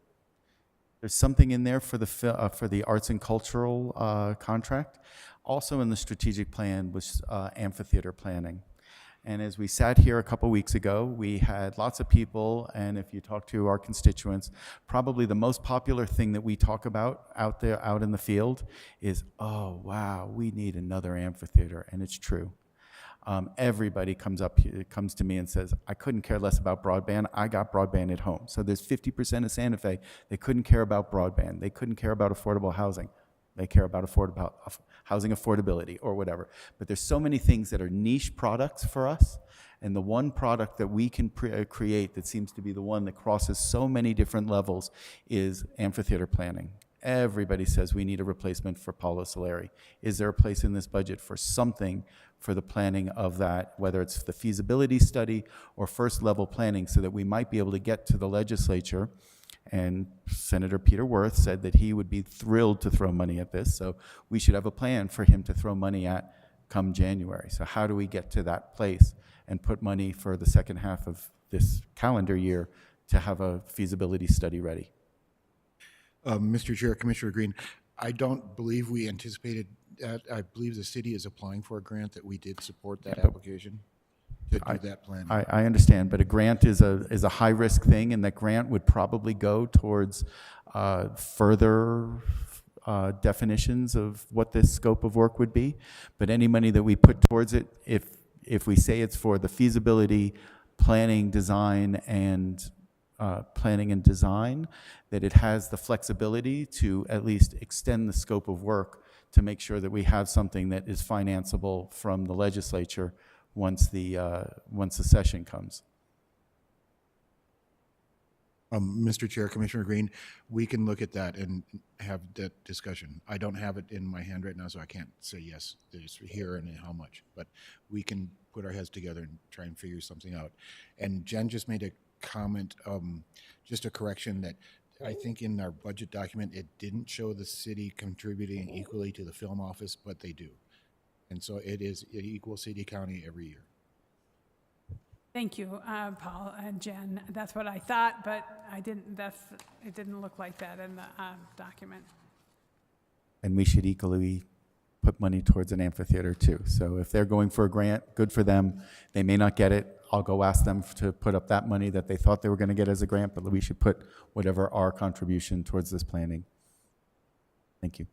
There's something in there for the arts and cultural contract. Also in the strategic plan was amphitheater planning. And as we sat here a couple weeks ago, we had lots of people, and if you talk to our constituents, probably the most popular thing that we talk about out there, out in the field, is, oh, wow, we need another amphitheater, and it's true. Everybody comes to me and says, I couldn't care less about broadband. I got broadband at home. So there's 50% of Santa Fe, they couldn't care about broadband. They couldn't care about affordable housing. They care about housing affordability or whatever. But there's so many things that are niche products for us. And the one product that we can create that seems to be the one that crosses so many different levels is amphitheater planning. Everybody says we need a replacement for Paulo Soleri. Is there a place in this budget for something for the planning of that, whether it's the feasibility study or first level planning, so that we might be able to get to the legislature? And Senator Peter Wirth said that he would be thrilled to throw money at this, so we should have a plan for him to throw money at come January. So how do we get to that place and put money for the second half of this calendar year to have a feasibility study ready? Mr. Chair, Commissioner Green, I don't believe we anticipated that. I believe the city is applying for a grant that we did support that application to do that planning. I understand, but a grant is a high-risk thing, and that grant would probably go towards further definitions of what this scope of work would be. But any money that we put towards it, if we say it's for the feasibility, planning, design, and that it has the flexibility to at least extend the scope of work to make sure that we have something that is financeable from the legislature once the session comes. Mr. Chair, Commissioner Green, we can look at that and have that discussion. I don't have it in my hand right now, so I can't say yes, there's here and how much, but we can put our heads together and try and figure something out. And Jen just made a comment, just a correction, that I think in our budget document, it didn't show the city contributing equally to the film office, but they do. And so it is, it equals city county every year. Thank you, Paul and Jen. That's what I thought, but it didn't look like that in the document. And we should equally put money towards an amphitheater too. So if they're going for a grant, good for them. They may not get it. I'll go ask them to put up that money that they thought they were going to get as a grant, but we should put whatever our contribution towards this planning. Thank you.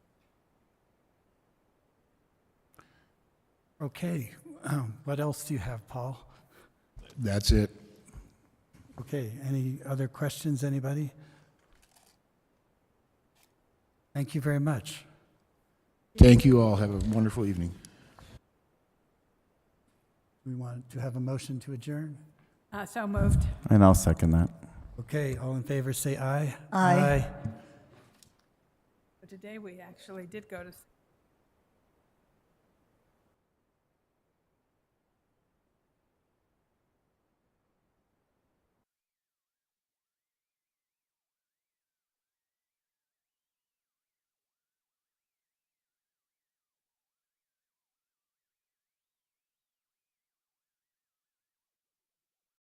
Okay, what else do you have, Paul? That's it. Okay, any other questions, anybody? Thank you very much. Thank you all. Have a wonderful evening. We want to have a motion to adjourn? So moved. And I'll second that. Okay, all in favor say aye. Aye. But today we actually did go to